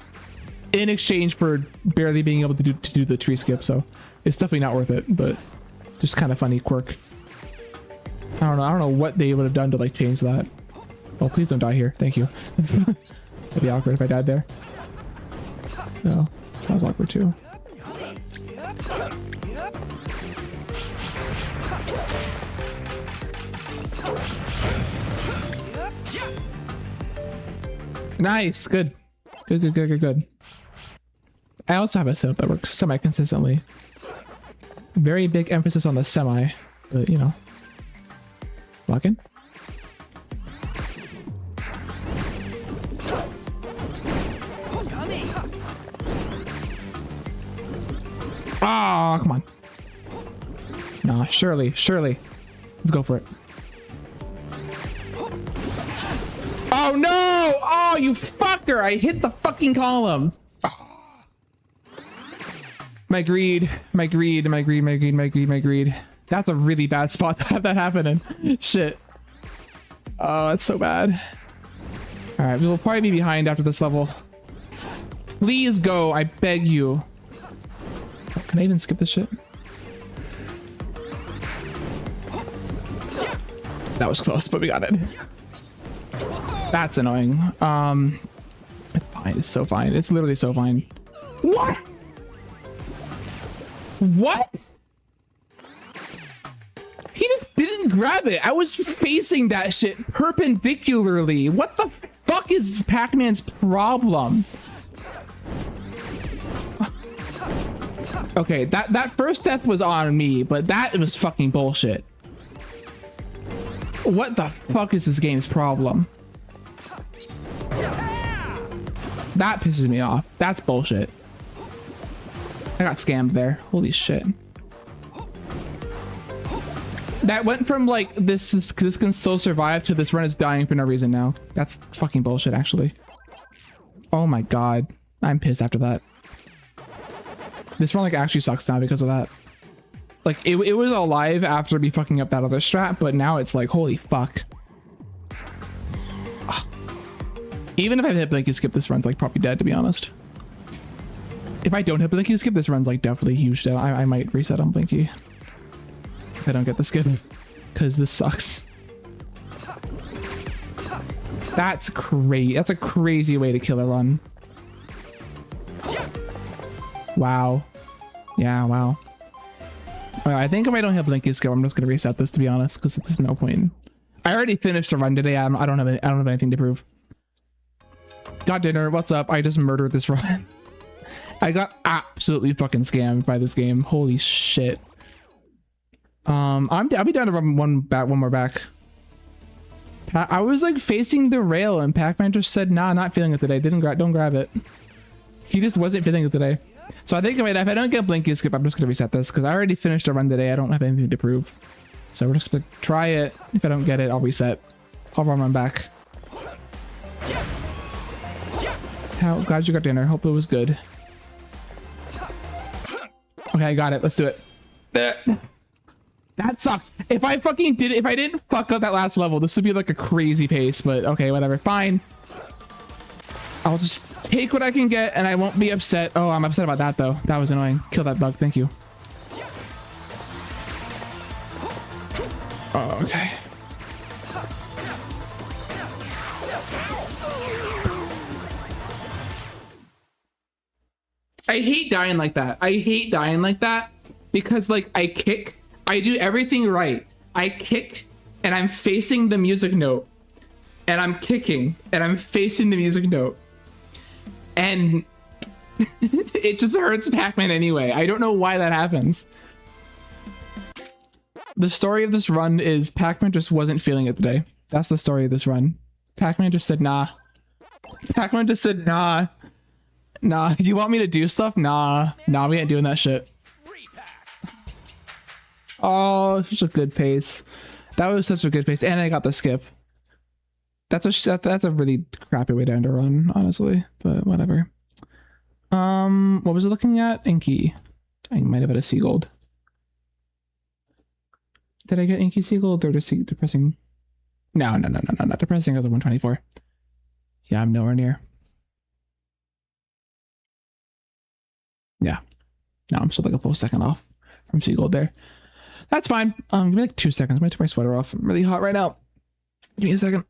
in exchange for barely being able to do the tree skip, so it's definitely not worth it, but just kind of funny quirk. I don't know what they would have done to like change that. Oh, please don't die here. Thank you. That'd be awkward if I died there. No, that was awkward too. Nice, good. Good. I also have a setup that works semi-consistently. Very big emphasis on the semi, but you know. Lock in. Ah, come on. Nah, surely. Let's go for it. Oh no! Oh, you fucker! I hit the fucking column. My greed. That's a really bad spot to have that happen in. Shit. Oh, that's so bad. All right, we will probably be behind after this level. Please go, I beg you. Oh, can I even skip this shit? That was close, but we got it. That's annoying. It's fine. It's so fine. It's literally so fine. What? What? He just didn't grab it. I was facing that shit perpendicularly. What the fuck is Pac-Man's problem? Okay, that first death was on me, but that was fucking bullshit. What the fuck is this game's problem? That pisses me off. That's bullshit. I got scammed there. Holy shit. That went from like this can still survive to this run is dying for no reason now. That's fucking bullshit actually. Oh my god. I'm pissed after that. This run like actually sucks now because of that. Like it was alive after me fucking up that other strat, but now it's like holy fuck. Ugh. Even if I hit Blinky skip, this run's like probably dead to be honest. If I don't hit Blinky skip, this run's like definitely huge dead. I might reset on Blinky. I don't get the skip because this sucks. That's crazy. That's a crazy way to kill a run. Wow. Yeah, wow. I think if I don't have Blinky skip, I'm just gonna reset this to be honest, because there's no point. I already finished the run today. I don't have anything to prove. Got dinner. What's up? I just murdered this run. I got absolutely fucking scammed by this game. Holy shit. I'll be down to run one more back. I was like facing the rail and Pac-Man just said, nah, not feeling it today. Don't grab it. He just wasn't feeling it today. So I think if I don't get Blinky skip, I'm just gonna reset this because I already finished a run today. I don't have anything to prove. So we're just gonna try it. If I don't get it, I'll reset. I'll run one back. How glad you got dinner. Hope it was good. Okay, I got it. Let's do it. That sucks. If I didn't fuck up that last level, this would be like a crazy pace, but okay, whatever. Fine. I'll just take what I can get and I won't be upset. Oh, I'm upset about that though. That was annoying. Kill that bug. Thank you. Oh, okay. I hate dying like that. I hate dying like that because like I do everything right. I kick and I'm facing the music note, and I'm kicking, and I'm facing the music note, and it just hurts Pac-Man anyway. I don't know why that happens. The story of this run is Pac-Man just wasn't feeling it today. That's the story of this run. Pac-Man just said, nah. Pac-Man just said, nah. Nah, you want me to do stuff? Nah. Nah, we ain't doing that shit. Oh, such a good pace. That was such a good pace. And I got the skip. That's a really crappy way to end a run, honestly. But whatever. What was I looking at? Inky. I might have had a Seagold. Did I get Inky Seagold or just depressing? No, not depressing. I was a 124. Yeah, I'm nowhere near. Yeah. No, I'm still like a full second off from Seagold there. That's fine. Give me like 2 seconds. I'm gonna take my sweater off. I'm really hot right now. Give me a second.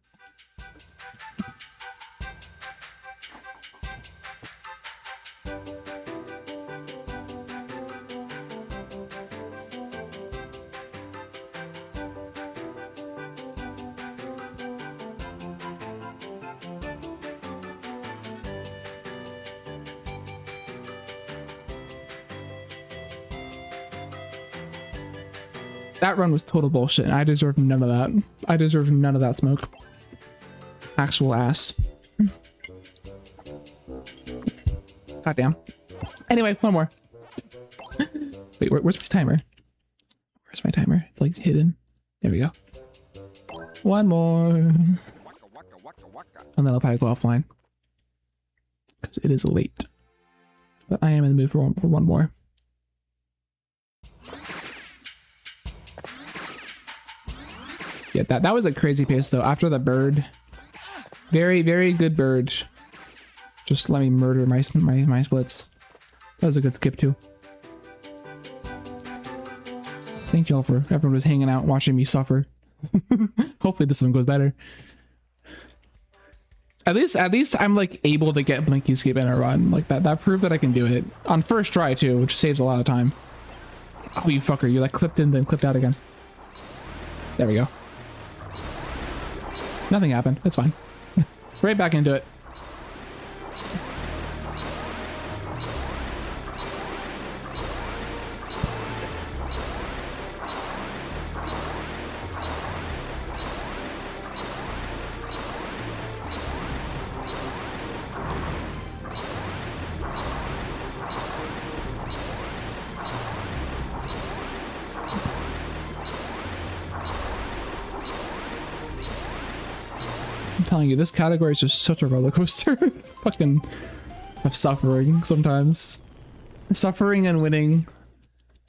That run was total bullshit, and I deserve none of that. I deserve none of that smoke. Actual ass. Goddamn. Anyway, one more. Wait, where's my timer? Where's my timer? It's like hidden. There we go. One more. And then I'll probably go offline. Because it is late. But I am in the mood for one more. Yeah, that was a crazy pace though. After the bird, very good bird. Just let me murder my splits. That was a good skip too. Thank y'all for everyone who's hanging out watching me suffer. Hopefully this one goes better. At least I'm like able to get Blinky skip in a run like that. That proved that I can do it on first try too, which saves a lot of time. Oh, you fucker! You like clipped in then clipped out again. There we go. Nothing happened. It's fine. Right back into it. Telling you, this category is just such a roller coaster. Fucking of suffering sometimes. Suffering and winning.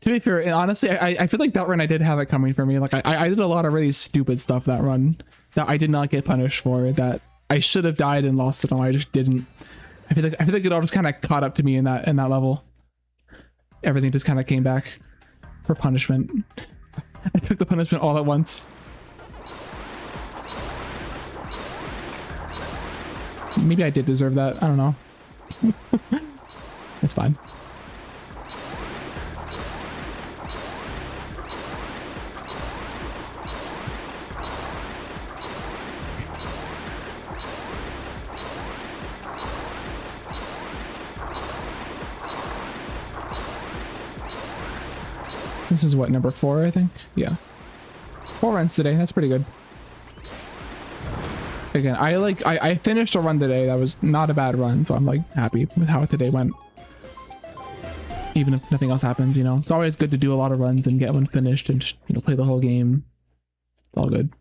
To be fair, and honestly, I feel like that run I did have it coming for me. Like I did a lot of really stupid stuff that run that I did not get punished for, that I should have died and lost it all. I just didn't. I feel like it all just kind of caught up to me in that level. Everything just kind of came back for punishment. I took the punishment all at once. Maybe I did deserve that. I don't know. It's fine. This is what, number 4, I think? Yeah. 4 runs today. That's pretty good. Again, I finished a run today that was not a bad run, so I'm like happy with how today went. Even if nothing else happens, you know. It's always good to do a lot of runs and get one finished and just, you know, play the whole game. It's all good.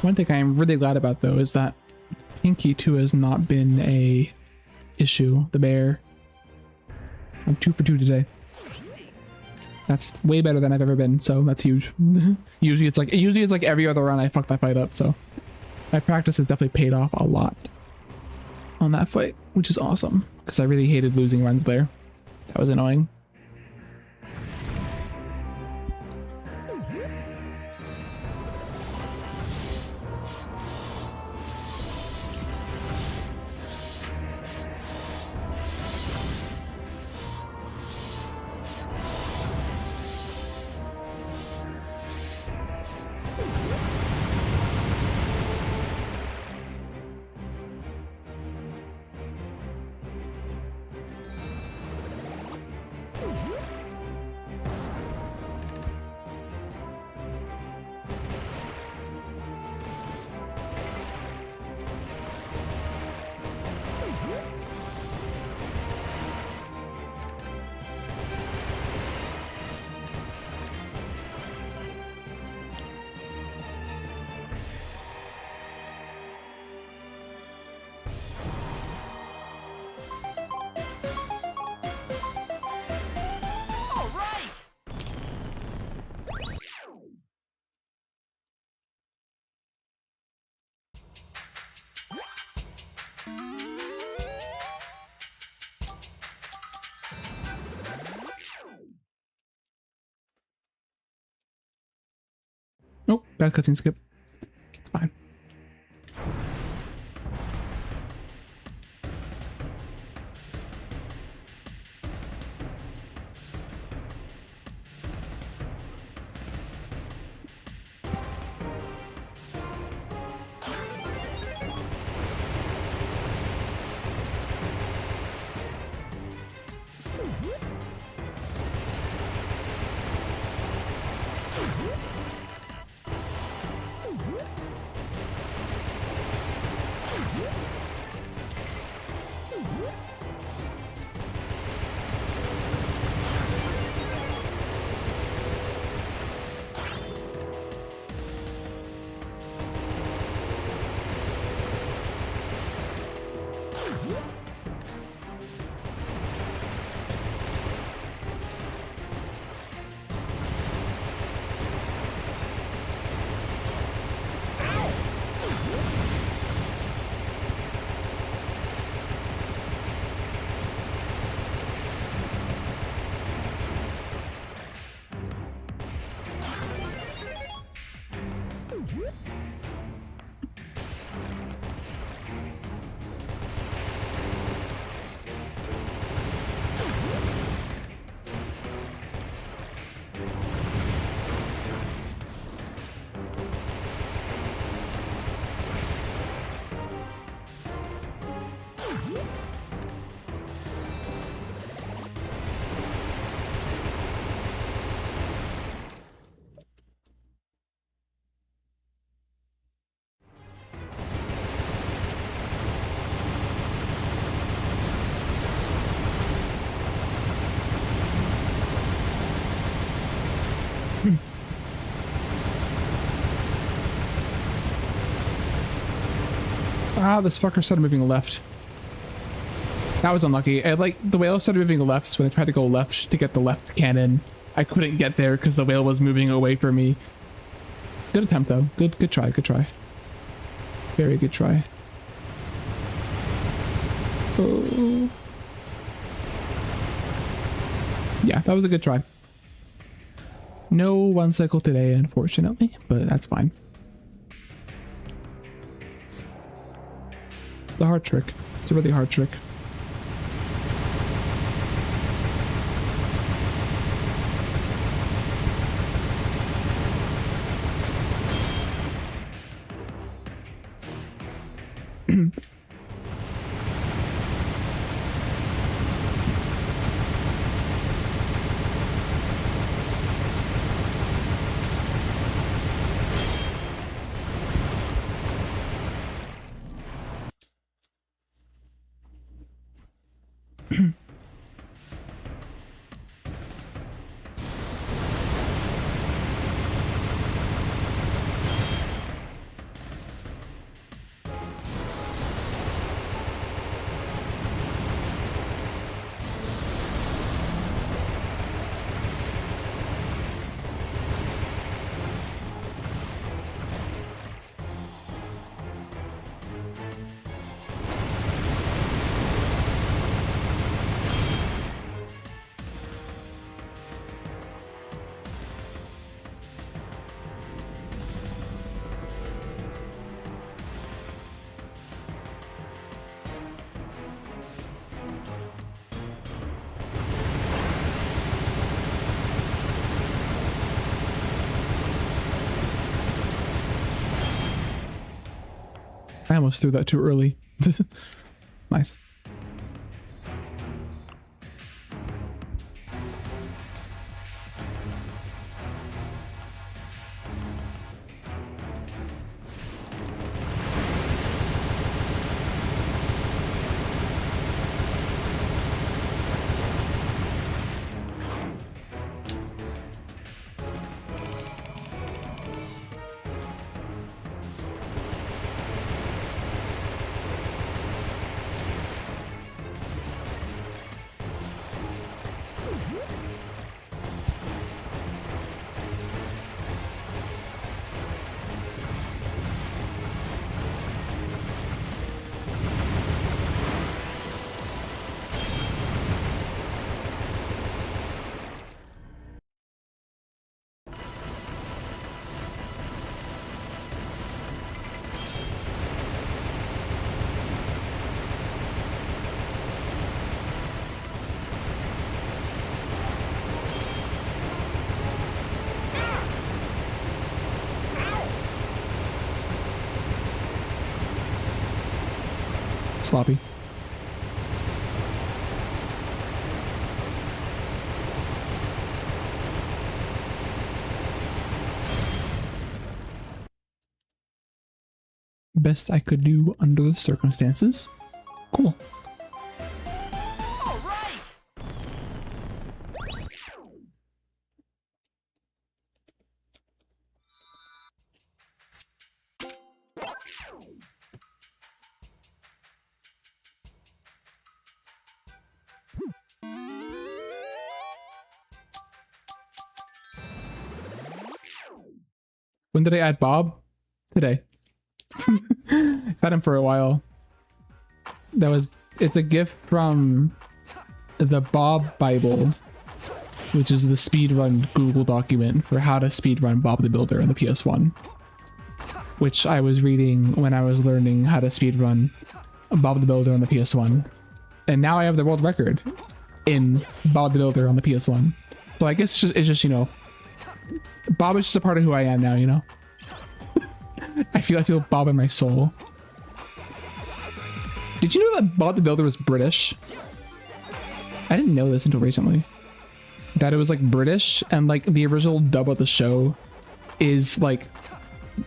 One thing I am really glad about though is that Pinky 2 has not been a issue. The bear. I'm 2 for 2 today. That's way better than I've ever been, so that's huge. usually it's like every other run I fuck that fight up, so my practice has definitely paid off a lot on that fight, which is awesome because I really hated losing runs there. That was annoying. All right! Nope, bad cutscene skip. It's fine. Ah, this fucker started moving left. That was unlucky. Like, the whale started moving left, so when I tried to go left to get the left cannon, I couldn't get there because the whale was moving away from me. Good attempt, though. Good try, good try. Very good try. Oh. Yeah, that was a good try. No one cycle today, unfortunately, but that's fine. The hard trick. It's a really hard trick. I almost threw that too early. Nice. Sloppy. Best I could do under the circumstances. Cool. All right. When did I add Bob? Today. I've had him for a while. It's a gift from the Bob Bible, which is the speedrun Google document for how to speedrun Bob the Builder on the PS1, which I was reading when I was learning how to speedrun Bob the Builder on the PS1. And now I have the world record in Bob the Builder on the PS1. So I guess it's just you know, Bob is just a part of who I am now, you know? I feel Bob in my soul. Did you know that Bob the Builder was British? I didn't know this until recently. That it was like British, and like the original dub of the show is like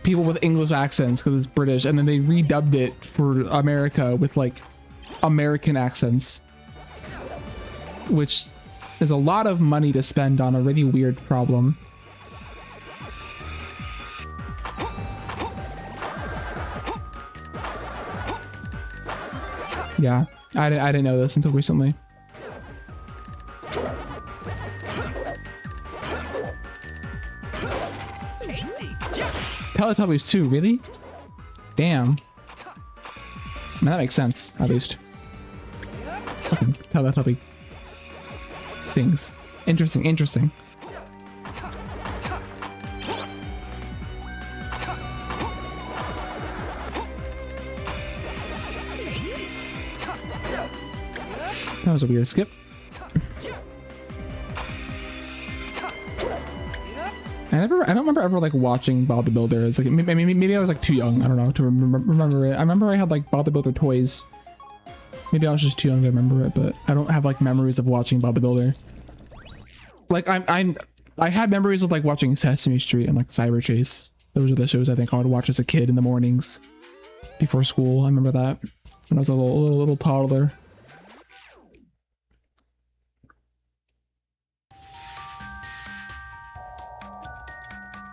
people with English accents because it's British, and then they redubbed it for America with like American accents, which is a lot of money to spend on a really weird problem. Yeah, I didn't know this until recently. Tasty. Teletubbies too, really? Damn. Man, that makes sense, at least. Fucking Teletubby things. Interesting, interesting. That was a weird skip. I don't remember ever like watching Bob the Builder. It's like maybe I was like too young. I don't know to remember it. I remember I had like Bob the Builder toys. Maybe I was just too young to remember it, but I don't have like memories of watching Bob the Builder. Like I had memories of like watching Sesame Street and like Cyber Chase. Those are the shows I think I would watch as a kid in the mornings before school. I remember that when I was a little toddler.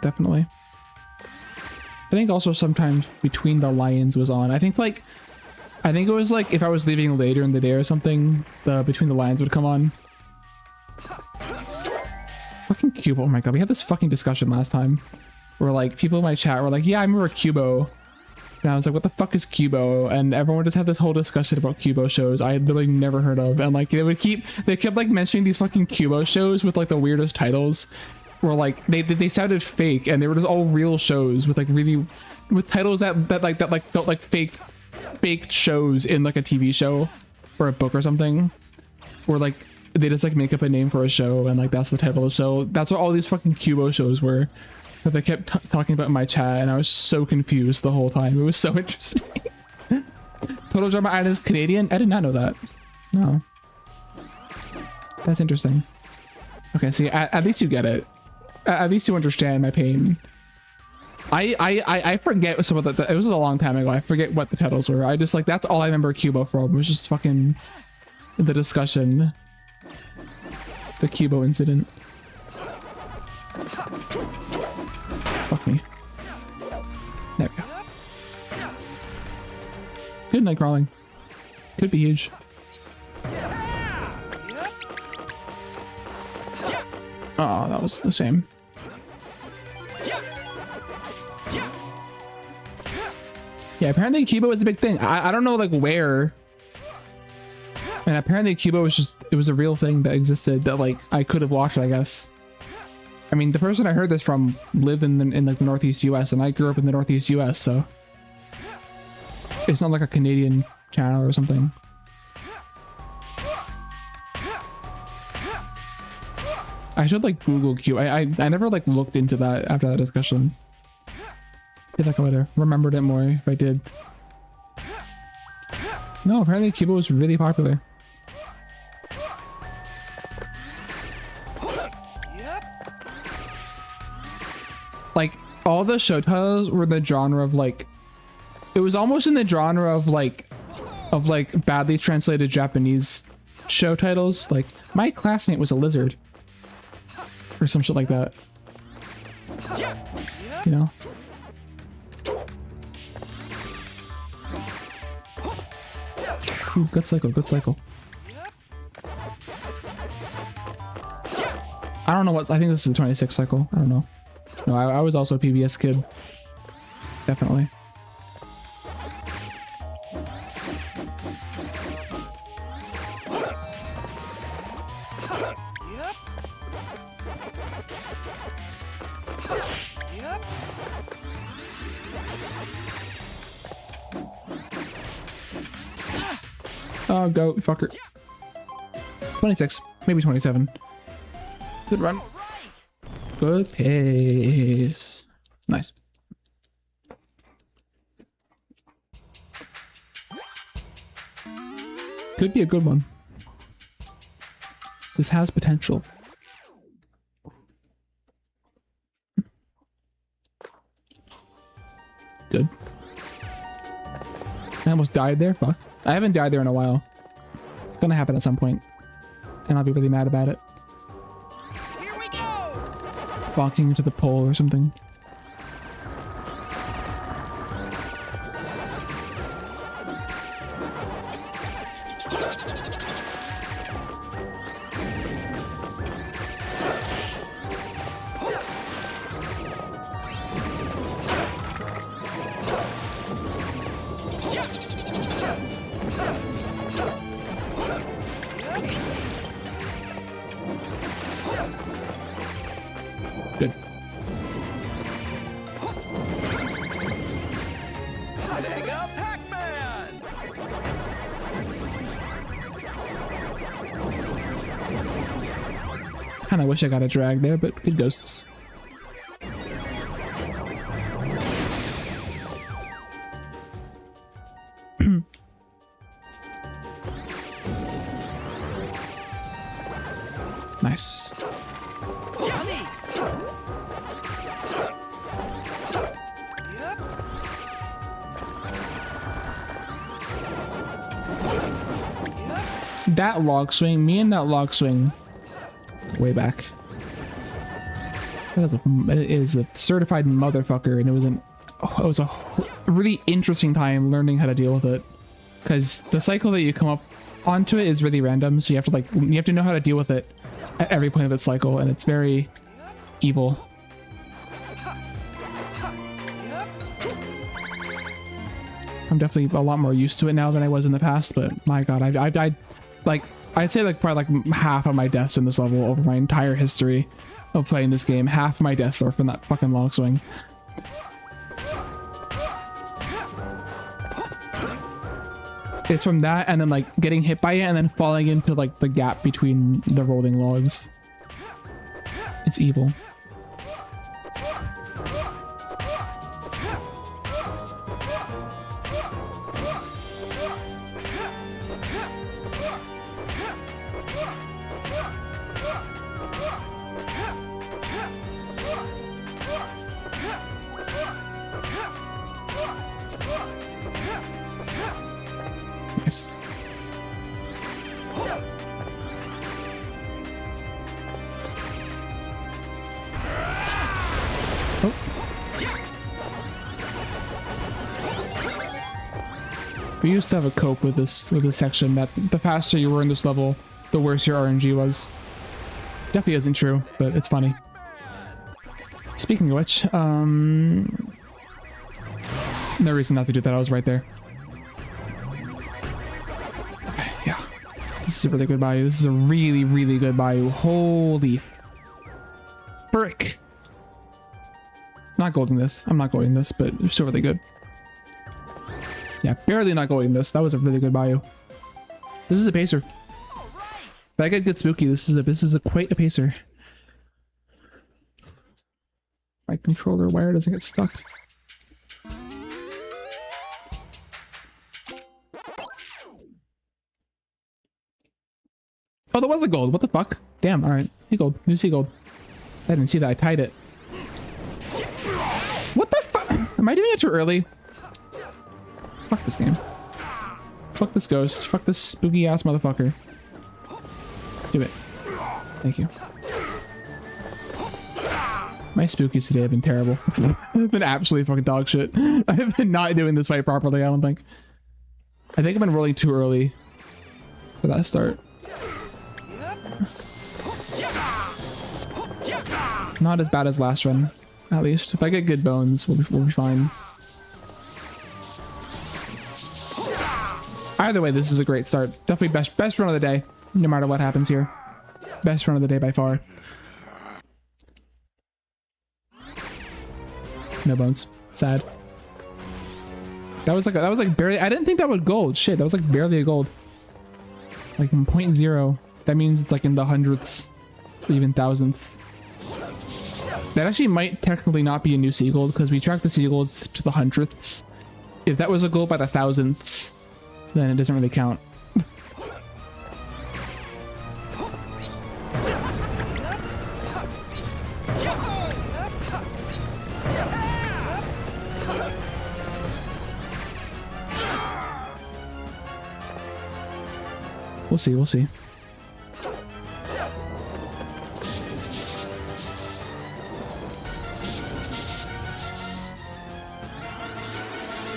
Definitely. I think also sometimes Between the Lions was on. I think it was like if I was leaving later in the day or something, the Between the Lions would come on. Fucking Cubo. Oh my god, we had this fucking discussion last time where like people in my chat were like, yeah, I remember Cubo. And I was like, what the fuck is Cubo? And everyone just had this whole discussion about Cubo shows I had literally never heard of. And like they kept like mentioning these fucking Cubo shows with like the weirdest titles. Were like they sounded fake, and they were just all real shows with like really with titles that felt like fake shows in like a TV show or a book or something, or like they just like make up a name for a show and like that's the title of the show. That's what all these fucking Cubo shows were that they kept talking about in my chat, and I was so confused the whole time. It was so interesting. Total Drama Island is Canadian? I did not know that. No. That's interesting. Okay, see, at least you get it. At least you understand my pain. I forget some of the, it was a long time ago. I forget what the titles were. I just like, that's all I remember Cubo from. It was just fucking the discussion. The Cubo incident. Fuck me. There we go. Good night crawling. Could be huge. Oh, that was the same. Yeah, apparently Cubo was a big thing. I don't know like where. And apparently Cubo was just, it was a real thing that existed that like I could have watched, I guess. I mean, the person I heard this from lived in like the Northeast US, and I grew up in the Northeast US, so it's not like a Canadian channel or something. I should like Google Cubo. I never like looked into that after that discussion. I feel like I would have remembered it more if I did. No, apparently Cubo was really popular. Like all the show titles were the genre of like, it was almost in the genre of like badly translated Japanese show titles. Like My Classmate Was a Lizard or some shit like that. You know? Ooh, good cycle, good cycle. I don't know what, I think this is the 26 cycle. I don't know. No, I was also a PBS kid. Definitely. Oh, go, fucker. 26, maybe 27. Good run. Good pace. Nice. Could be a good one. This has potential. Good. I almost died there. Fuck. I haven't died there in a while. It's gonna happen at some point, and I'll be really mad about it. Here we go. Walking into the pole or something. Good. Mega Pac-Man! Kinda wish I got a drag there, but good ghosts. Nice. Yummy! That log swing, me and that log swing way back. It is a certified motherfucker, and it was a really interesting time learning how to deal with it, because the cycle that you come up onto it is really random, so you have to know how to deal with it at every point of its cycle, and it's very evil. I'm definitely a lot more used to it now than I was in the past, but my god, I've died like, I'd say like probably like half of my deaths in this level over my entire history of playing this game. Half of my deaths are from that fucking log swing. It's from that, and then like getting hit by it and then falling into like the gap between the rolling logs. It's evil. Nice. Oh. We used to have a cope with this section that the faster you were in this level, the worse your RNG was. Definitely isn't true, but it's funny. Speaking of which, no reason not to do that. I was right there. Okay, yeah. This is a really good bayou. This is a really, really good bayou. Holy frick. Not golding this. I'm not golding this, but it's still really good. Yeah, barely not golding this. That was a really good bayou. This is a pacer. If I get spooky, this is quite a pacer. My controller wire doesn't get stuck. Oh, there was a gold. What the fuck? Damn. All right. Seagold. New seagold. I didn't see that. I tied it. What the fuck? Am I doing it too early? Fuck this game. Fuck this ghost. Fuck this spooky ass motherfucker. Do it. Thank you. My spookies today have been terrible. I've been absolutely fucking dog shit. I have been not doing this fight properly, I don't think. I think I've been rolling too early for that start. Not as bad as last run, at least. If I get good bones, we'll be fine. Either way, this is a great start. Definitely best run of the day, no matter what happens here. Best run of the day by far. No bones. Sad. That was like barely. I didn't think that would gold. Shit, that was like barely a gold. Like 0.0. That means like in the hundredths, even thousandth. That actually might technically not be a new seagold because we track the seagolds to the hundredths. If that was a gold by the thousandths, then it doesn't really count. We'll see, we'll see.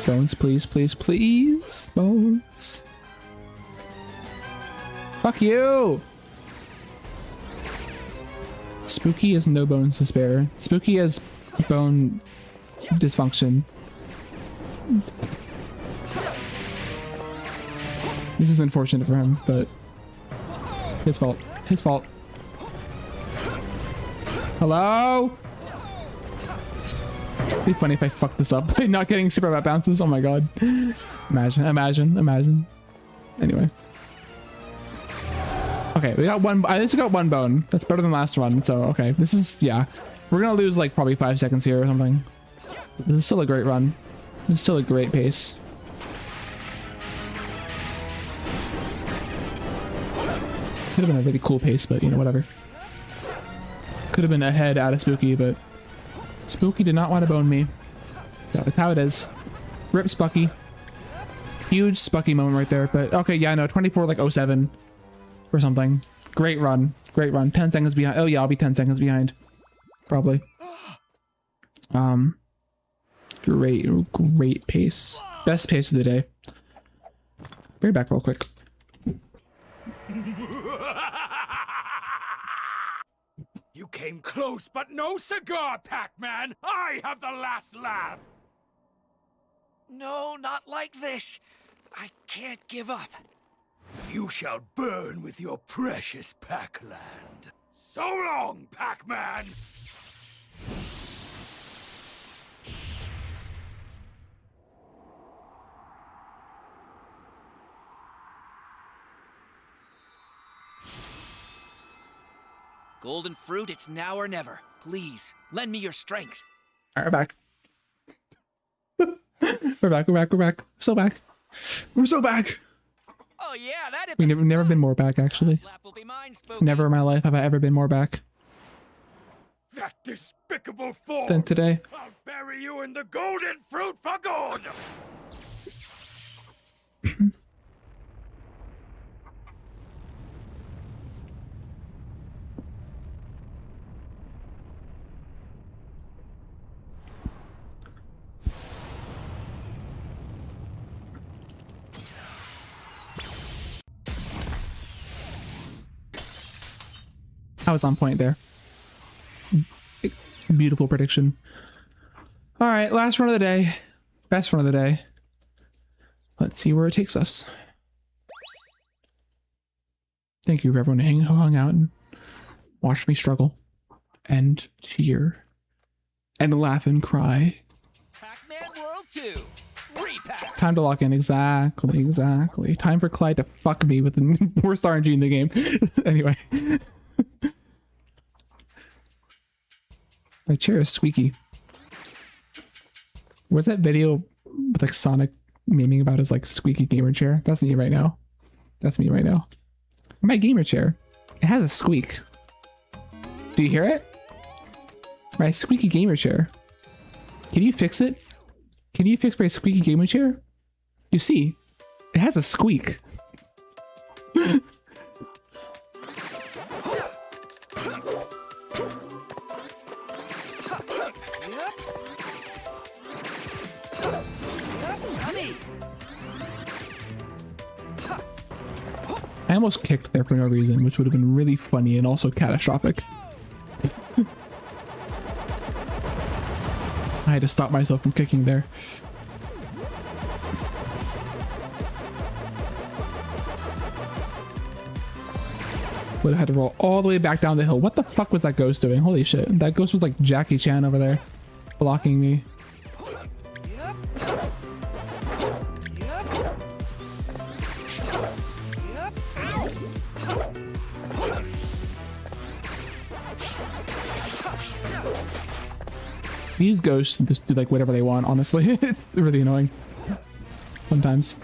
Bones, please, please, please. Bones. Fuck you! Spooky has no bones to spare. Spooky has bone dysfunction. This is unfortunate for him, but his fault. His fault. Hello? It'd be funny if I fucked this up by not getting super bat bounces. Oh my god. Imagine. Anyway. Okay, we got one. I just got one bone. That's better than last one. So, okay. This is, yeah. We're gonna lose like probably 5 seconds here or something. This is still a great run. This is still a great pace. Could have been a really cool pace, but you know, whatever. Could have been ahead out of Spooky, but Spooky did not want to bone me. That's how it is. Rip Spucky. Huge Spucky moment right there, but okay, yeah, no, 24 like 07 or something. Great run. Great run. 10 seconds behind. Oh yeah, I'll be 10 seconds behind. Probably. Great pace. Best pace of the day. Bring it back real quick. You came close, but no cigar, Pac-Man! I have the last laugh! No, not like this. I can't give up. You shall burn with your precious Pac-Land. So long, Pac-Man! Golden fruit, it's now or never. Please, lend me your strength. All right, we're back. We're back. So back. We're so back. Oh yeah, that. We've never been more back, actually. Never in my life have I ever been more back That despicable fool! than today. I'll bury you in the golden fruit for good! I was on point there. Beautiful prediction. All right, last run of the day. Best run of the day. Let's see where it takes us. Thank you for everyone who hung out and watched me struggle and cheer and laugh and cry. Pac-Man World 2. Re-Pac. Time to lock in. Exactly. Time for Clyde to fuck me with the worst RNG in the game. Anyway. My chair is squeaky. Where's that video with like Sonic memeing about his like squeaky gamer chair? That's me right now. That's me right now. My gamer chair. It has a squeak. Do you hear it? My squeaky gamer chair. Can you fix it? Can you fix my squeaky gamer chair? You see, it has a squeak. I almost kicked there for no reason, which would have been really funny and also catastrophic. I had to stop myself from kicking there. Would have had to roll all the way back down the hill. What the fuck was that ghost doing? Holy shit. That ghost was like Jackie Chan over there, blocking me. These ghosts just do like whatever they want, honestly. It's really annoying sometimes.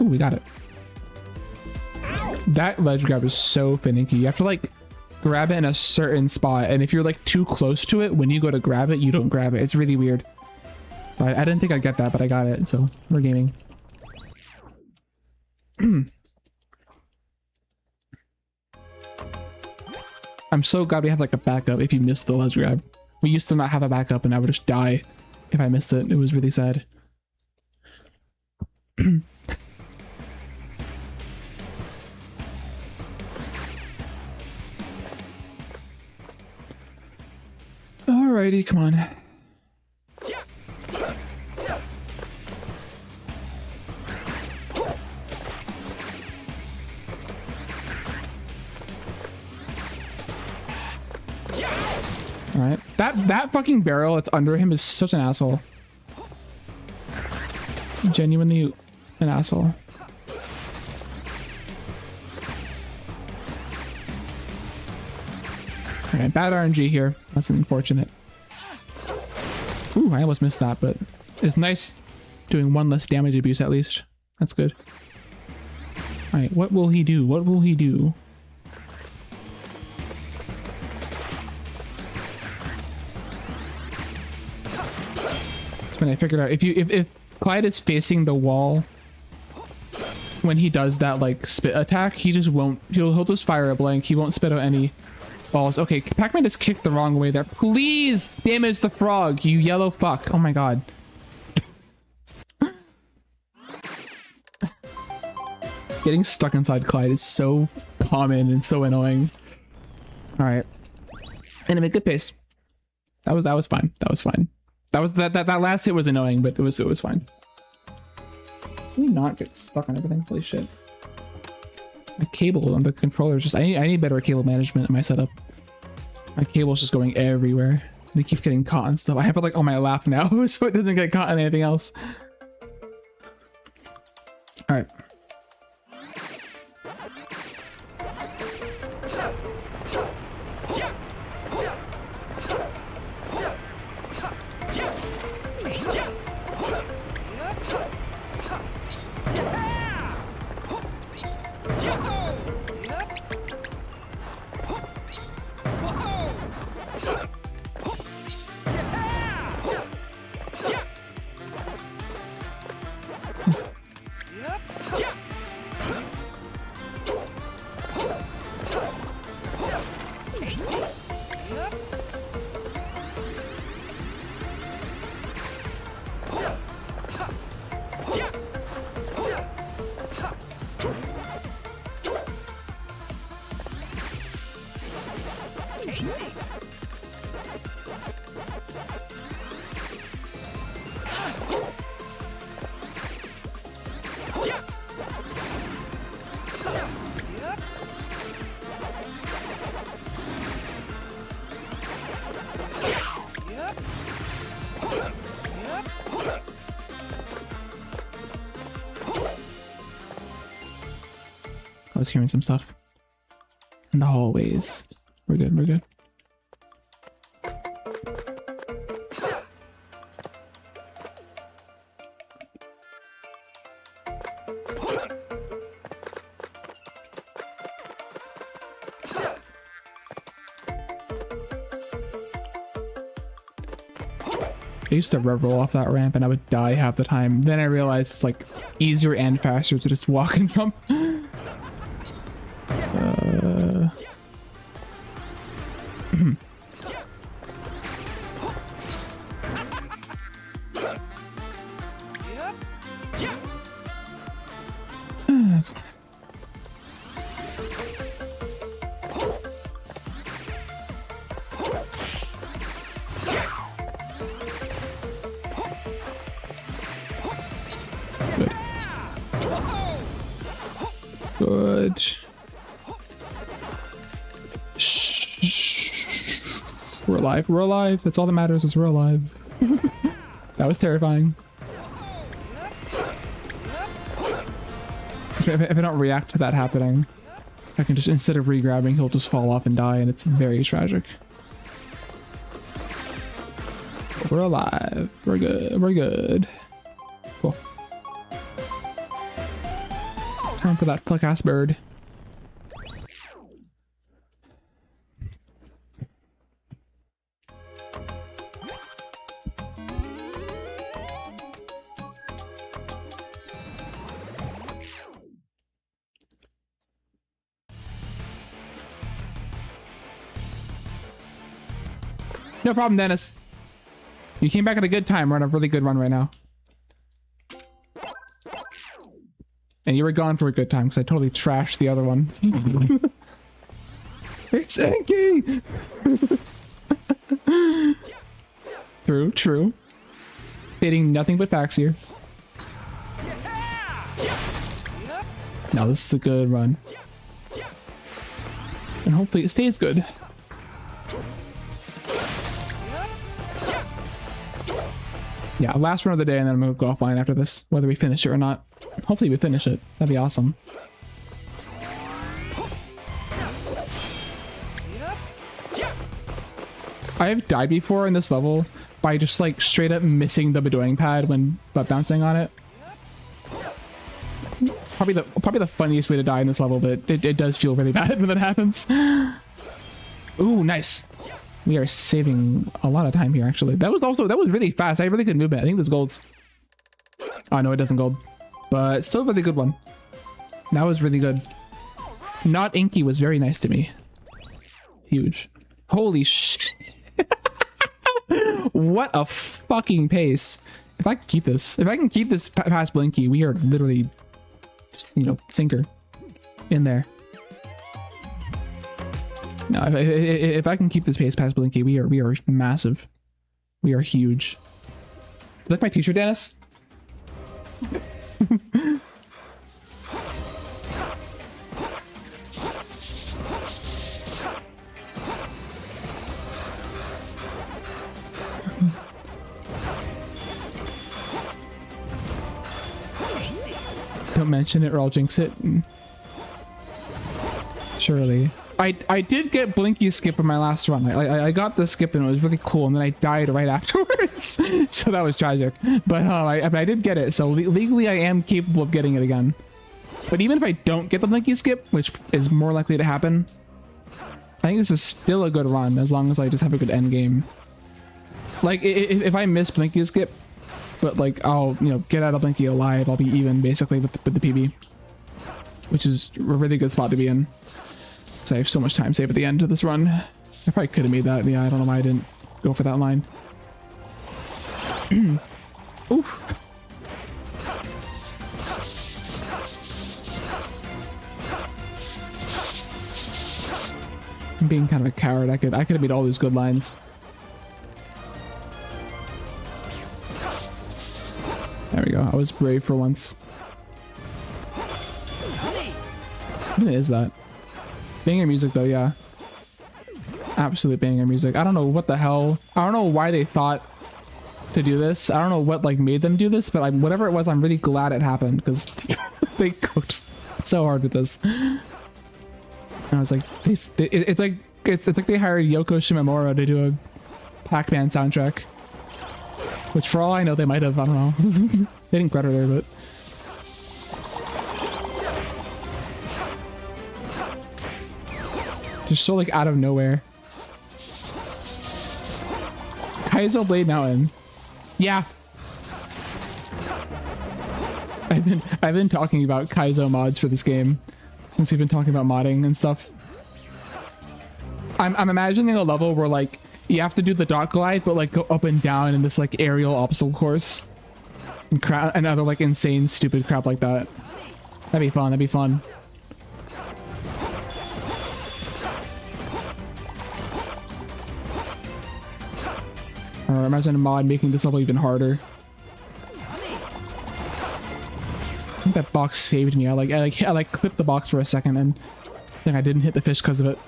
Ooh, we got it. That ledge grab is so finicky. You have to like grab it in a certain spot, and if you're like too close to it, when you go to grab it, you don't grab it. It's really weird. I didn't think I'd get that, but I got it, so we're gaming. I'm so glad we have like a backup if you miss the ledge grab. We used to not have a backup and I would just die if I missed it. It was really sad. Alrighty, come on. Alright. That fucking barrel that's under him is such an asshole. Genuinely an asshole. Alright, bad RNG here. That's unfortunate. Ooh, I almost missed that, but it's nice doing one less damage abuse at least. That's good. Alright, what will he do? What will he do? When I figured out if Clyde is facing the wall when he does that like spit attack, he just won't. He'll just fire a blank. He won't spit out any balls. Okay, Pac-Man just kicked the wrong way there. Please damage the frog, you yellow fuck. Oh my god. Getting stuck inside Clyde is so common and so annoying. All right, and I'm at good pace. That was fine. That was fine. That last hit was annoying, but it was fine. Can we not get stuck on everything? Holy shit. My cable on the controller is just I need better cable management in my setup. My cable's just going everywhere. And it keeps getting caught and stuff. I have it like on my lap now so it doesn't get caught in anything else. Alright. I was hearing some stuff in the hallways. We're good, we're good. I used to roll off that ramp and I would die half the time. Then I realized it's like easier and faster to just walk and jump. Good. Shh. We're alive. We're alive. That's all that matters is we're alive. That was terrifying. If I don't react to that happening, I can just, instead of re-grabbing, he'll just fall off and die, and it's very tragic. We're alive. We're good. We're good. Cool. Time for that flick-ass bird. No problem, Dennis. You came back at a good time. We're on a really good run right now. And you were gone for a good time because I totally trashed the other one. It's Anki! True, true. Hitting nothing but facts here. Now this is a good run. And hopefully it stays good. Yeah, last run of the day and then I'm gonna go offline after this, whether we finish it or not. Hopefully we finish it. That'd be awesome. I have died before in this level by just like straight up missing the bedoing pad when butt bouncing on it. Probably the funniest way to die in this level, but it does feel really bad when that happens. Ooh, nice. We are saving a lot of time here, actually. That was really fast. I have really good movement. I think this gold's... Oh, no, it doesn't gold. But still a really good one. That was really good. Not Inky was very nice to me. Huge. Holy shit. What a fucking pace. If I can keep this past Blinky, we are literally, you know, sinker in there. No, if I can keep this pace past Blinky, we are massive. We are huge. You like my t-shirt, Dennis? Don't mention it or I'll jinx it. Surely. I did get Blinky skip in my last run. I got the skip and it was really cool, and then I died right afterwards. So that was tragic. But I did get it. So legally I am capable of getting it again. But even if I don't get the Blinky skip, which is more likely to happen, I think this is still a good run as long as I just have a good end game. Like if I miss Blinky skip, but like I'll, you know, get out of Blinky alive, I'll be even basically with the PB, which is a really good spot to be in. So I have so much time saved at the end of this run. I probably could have made that. Yeah, I don't know why I didn't go for that line. Oof. I'm being kind of a coward. I could have made all those good lines. There we go. I was brave for once. What is that? Banger music though, yeah. Absolute banger music. I don't know what the hell. I don't know why they thought to do this. I don't know what like made them do this, but whatever it was, I'm really glad it happened because they cooked so hard with this. And I was like, it's like they hired Yoko Shimomura to do a Pac-Man soundtrack, which for all I know they might have. I don't know. They didn't credit her, but. Just so like out of nowhere. Kaizo Blade Mountain. Yeah. I've been talking about Kaizo mods for this game since we've been talking about modding and stuff. I'm imagining a level where like you have to do the dot glide but like go up and down in this like aerial obstacle course and other like insane stupid crap like that. That'd be fun. That'd be fun. Or imagine a mod making this level even harder. I think that box saved me. I clipped the box for a second and I think I didn't hit the fish because of it.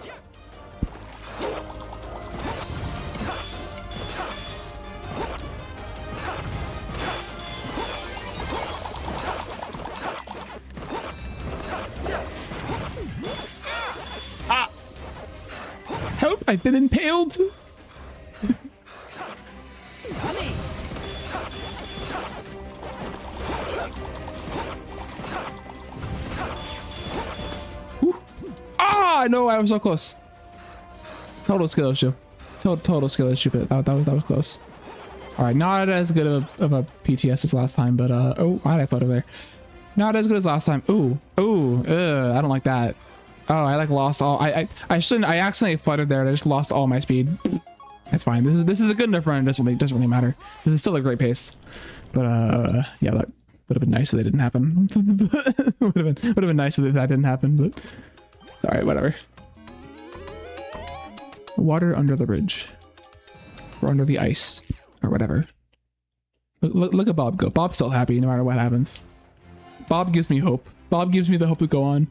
Ah! Help! I've been impaled! No, I was so close. Total skill issue. Total skill issue, but that was close. All right, not as good of a PTS as last time, but oh, why did I flutter there? Not as good as last time. Ooh, I don't like that. Oh, I like lost all. I shouldn't. I accidentally fluttered there. And I just lost all my speed. That's fine. This is a good enough run. It doesn't really matter. This is still a great pace. But yeah, that would have been nice if that didn't happen. would have been nice if that didn't happen, but. All right, whatever. Water under the bridge. Or under the ice. Or whatever. Look at Bob go. Bob's still happy no matter what happens. Bob gives me hope. Bob gives me the hope to go on.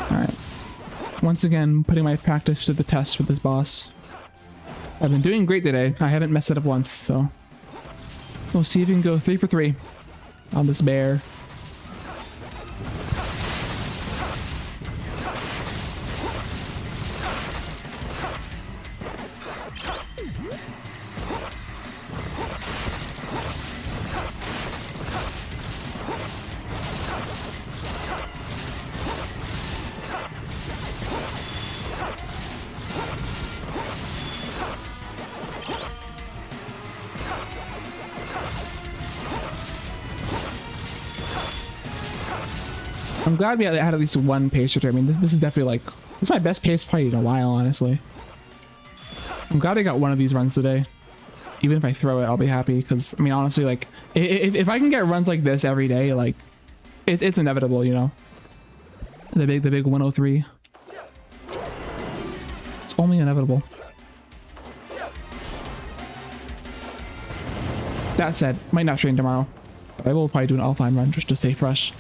Alright. Once again, putting my practice to the test with this boss. I've been doing great today. I haven't messed it up once, so we'll see if we can go 3 for 3 on this bear. I'm glad we had at least one pace shifter. I mean, this is definitely like, this is my best pace probably in a while, honestly. I'm glad I got one of these runs today. Even if I throw it, I'll be happy. Because, I mean, honestly, like, if I can get runs like this every day, like, it's inevitable, you know? The big 103. It's only inevitable. That said, might not train tomorrow. But I will probably do an offline run just to stay fresh.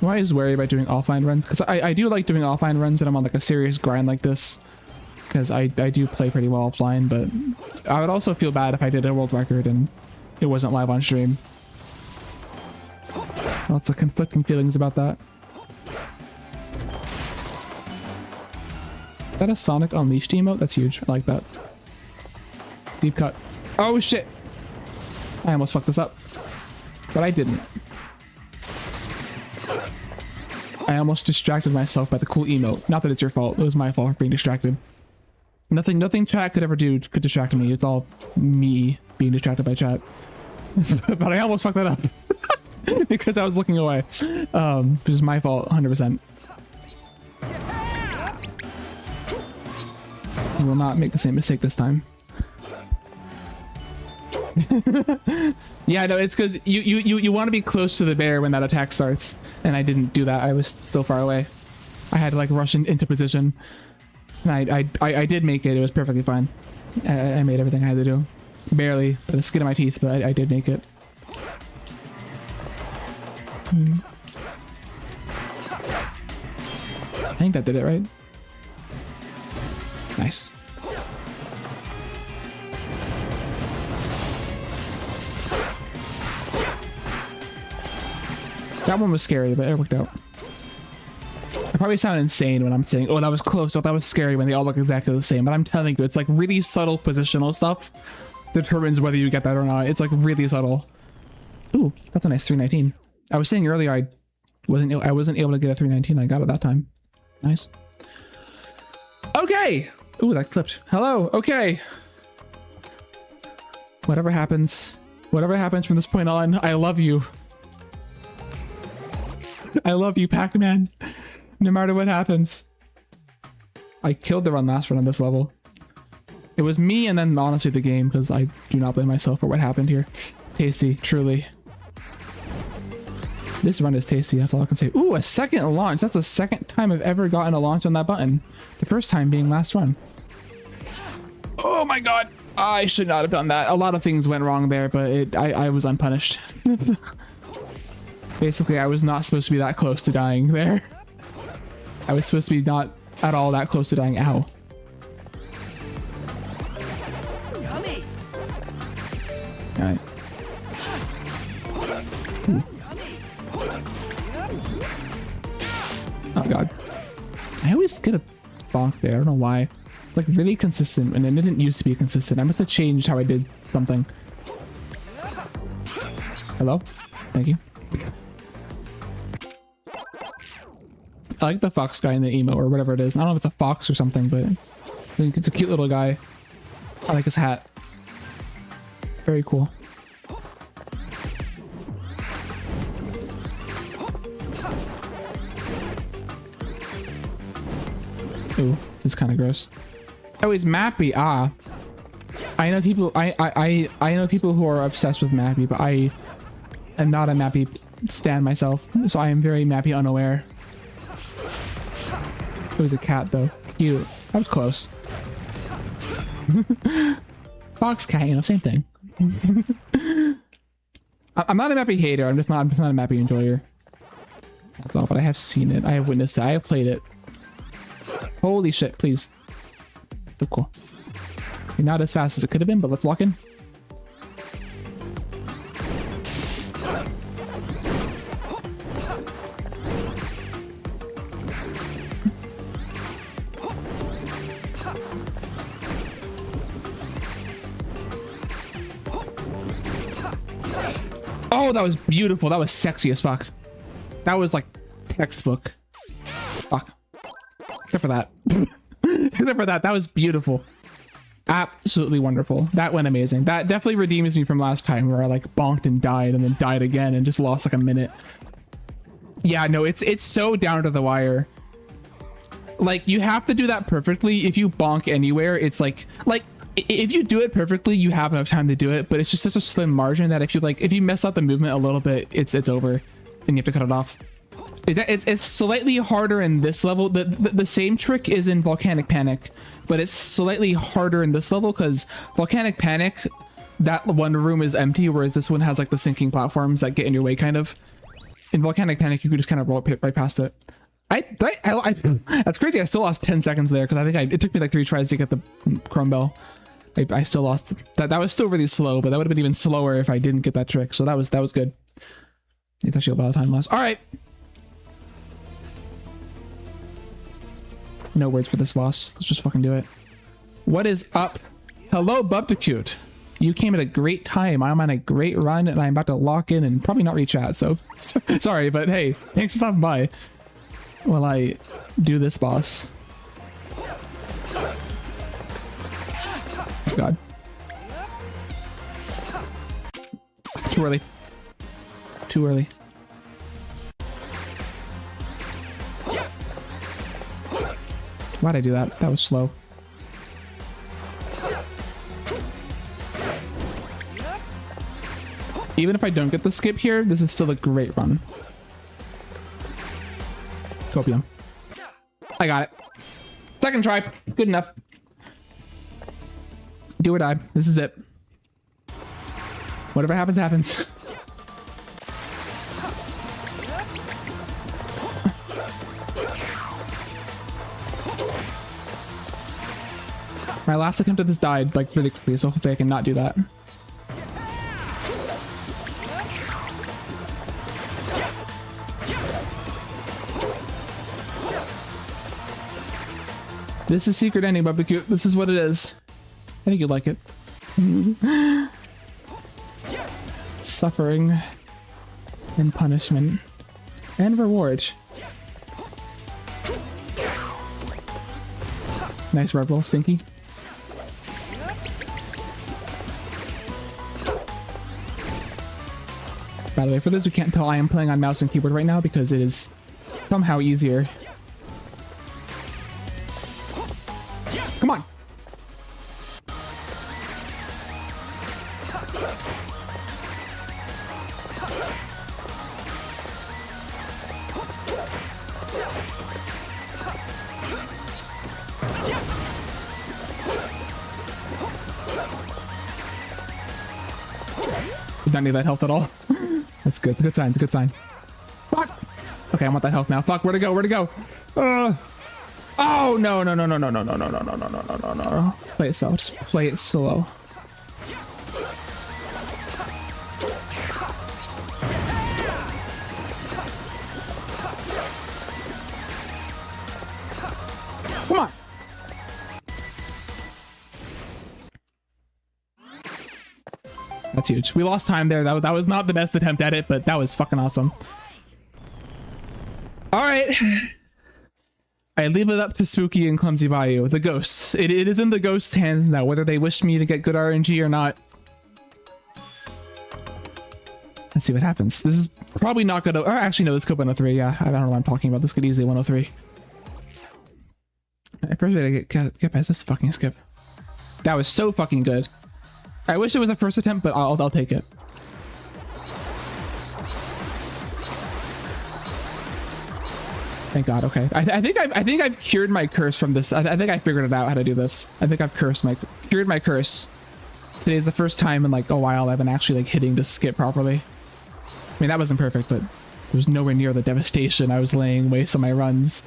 I'm always wary about doing offline runs because I do like doing offline runs when I'm on like a serious grind like this, because I do play pretty well offline, but I would also feel bad if I did a world record and it wasn't live on stream. Lots of conflicting feelings about that. Is that a Sonic Unleashed emote? That's huge. I like that. Deep cut. Oh shit! I almost fucked this up, but I didn't. I almost distracted myself by the cool emote. Not that it's your fault. It was my fault for being distracted. Nothing chat could ever do could distract me. It's all me being distracted by chat. But I almost fucked that up because I was looking away. Which is my fault, 100%. I will not make the same mistake this time. Yeah, no, it's because you want to be close to the bear when that attack starts, and I didn't do that. I was still far away. I had to like rush into position, and I did make it. It was perfectly fine. I made everything I had to do, barely by the skin of my teeth, but I did make it. I think that did it, right? Nice. That one was scary, but it worked out. I probably sound insane when I'm saying, oh, that was close, oh, that was scary, when they all look exactly the same. But I'm telling you, it's like really subtle positional stuff determines whether you get that or not. It's like really subtle. Ooh, that's a nice 319. I was saying earlier I wasn't able to get a 319. I got it that time. Nice. Okay. Ooh, that clipped. Hello. Okay. Whatever happens from this point on, I love you. I love you, Pac-Man. No matter what happens. I killed the last run on this level. It was me and then honestly the game, because I do not blame myself for what happened here. Tasty, truly. This run is tasty, that's all I can say. Ooh, a second launch. That's the second time I've ever gotten a launch on that button. The first time being last run. Oh my god. I should not have done that. A lot of things went wrong there, but I was unpunished. Basically, I was not supposed to be that close to dying there. I was supposed to be not at all that close to dying. Ow. Yummy. Alright. Oh god. I always get a bonk there. I don't know why. Like really consistent, and it didn't used to be consistent. I must have changed how I did something. Hello? Thank you. I like the fox guy in the emo or whatever it is. I don't know if it's a fox or something, but I think it's a cute little guy. I like his hat. Very cool. Ooh, this is kind of gross. Oh, he's Mappy. Ah, I know people. I know people who are obsessed with Mappy, but I am not a Mappy stan myself, so I am very Mappy unaware. It was a cat though. Cute. That was close. Fox cat, you know, same thing. I'm not a Mappy hater. I'm just not a Mappy enjoyer. That's all. But I have seen it. I have witnessed it. I have played it. Holy shit! Please. So cool. Okay, not as fast as it could have been, but let's lock in. Oh, that was beautiful. That was sexy as fuck. That was like textbook. Fuck. Except for that. Except for that. That was beautiful. Absolutely wonderful. That went amazing. That definitely redeems me from last time where I like bonked and died and then died again and just lost like a minute. Yeah, no, it's so down to the wire. Like you have to do that perfectly. If you bonk anywhere, it's like if you do it perfectly, you have enough time to do it, but it's just such a slim margin that if you mess up the movement a little bit, it's over and you have to cut it off. It's slightly harder in this level. The same trick is in Volcanic Panic, but it's slightly harder in this level because Volcanic Panic, that one room is empty, whereas this one has like the sinking platforms that get in your way kind of. In Volcanic Panic, you could just kind of roll right past it. That's crazy. I still lost 10 seconds there because I think it took me like 3 tries to get the Chrome Bell. I still lost that. That was still really slow, but that would have been even slower if I didn't get that trick. So that was good. It's actually a lot of time lost. All right. No words for this boss. Let's just fucking do it. What is up? Hello, Bubdacute. You came at a great time. I'm on a great run and I'm about to lock in and probably not re-chat. So sorry, but hey, thanks for stopping by. While I do this boss. Oh God. Too early. Too early. Why'd I do that? That was slow. Even if I don't get the skip here, this is still a great run. Copium. I got it. Second try. Good enough. Do or die. This is it. Whatever happens, happens. My last attempt at this died like really quickly, so hopefully I can not do that. This is secret ending barbecue. This is what it is. I think you'd like it. Suffering and punishment and reward. Nice rebel, Stinky. By the way, for those who can't tell, I am playing on mouse and keyboard right now because it is somehow easier. Come on. Did not need that health at all. That's good. It's a good sign. It's a good sign. Fuck. Okay, I want that health now. Fuck. Where'd it go? Where'd it go? Oh no no no no no no no no no no no no no no. Play it slow. Just play it slow. Come on. That's huge. We lost time there. That was not the best attempt at it, but that was fucking awesome. All right. I leave it up to Spooky and Clumsy Bayou, the ghosts. It is in the ghosts' hands now, whether they wish me to get good RNG or not. Let's see what happens. This is probably not gonna, or actually no, this could 103. Yeah, I don't know what I'm talking about. This could easily 103. I first gotta get past this fucking skip. That was so fucking good. I wish it was a first attempt, but I'll take it. Thank God. Okay, I think I've cured my curse from this. I think I figured it out how to do this. I think I've cured my curse. Today's the first time in like a while I've been actually like hitting the skip properly. I mean, that wasn't perfect, but it was nowhere near the devastation I was laying waste on my runs.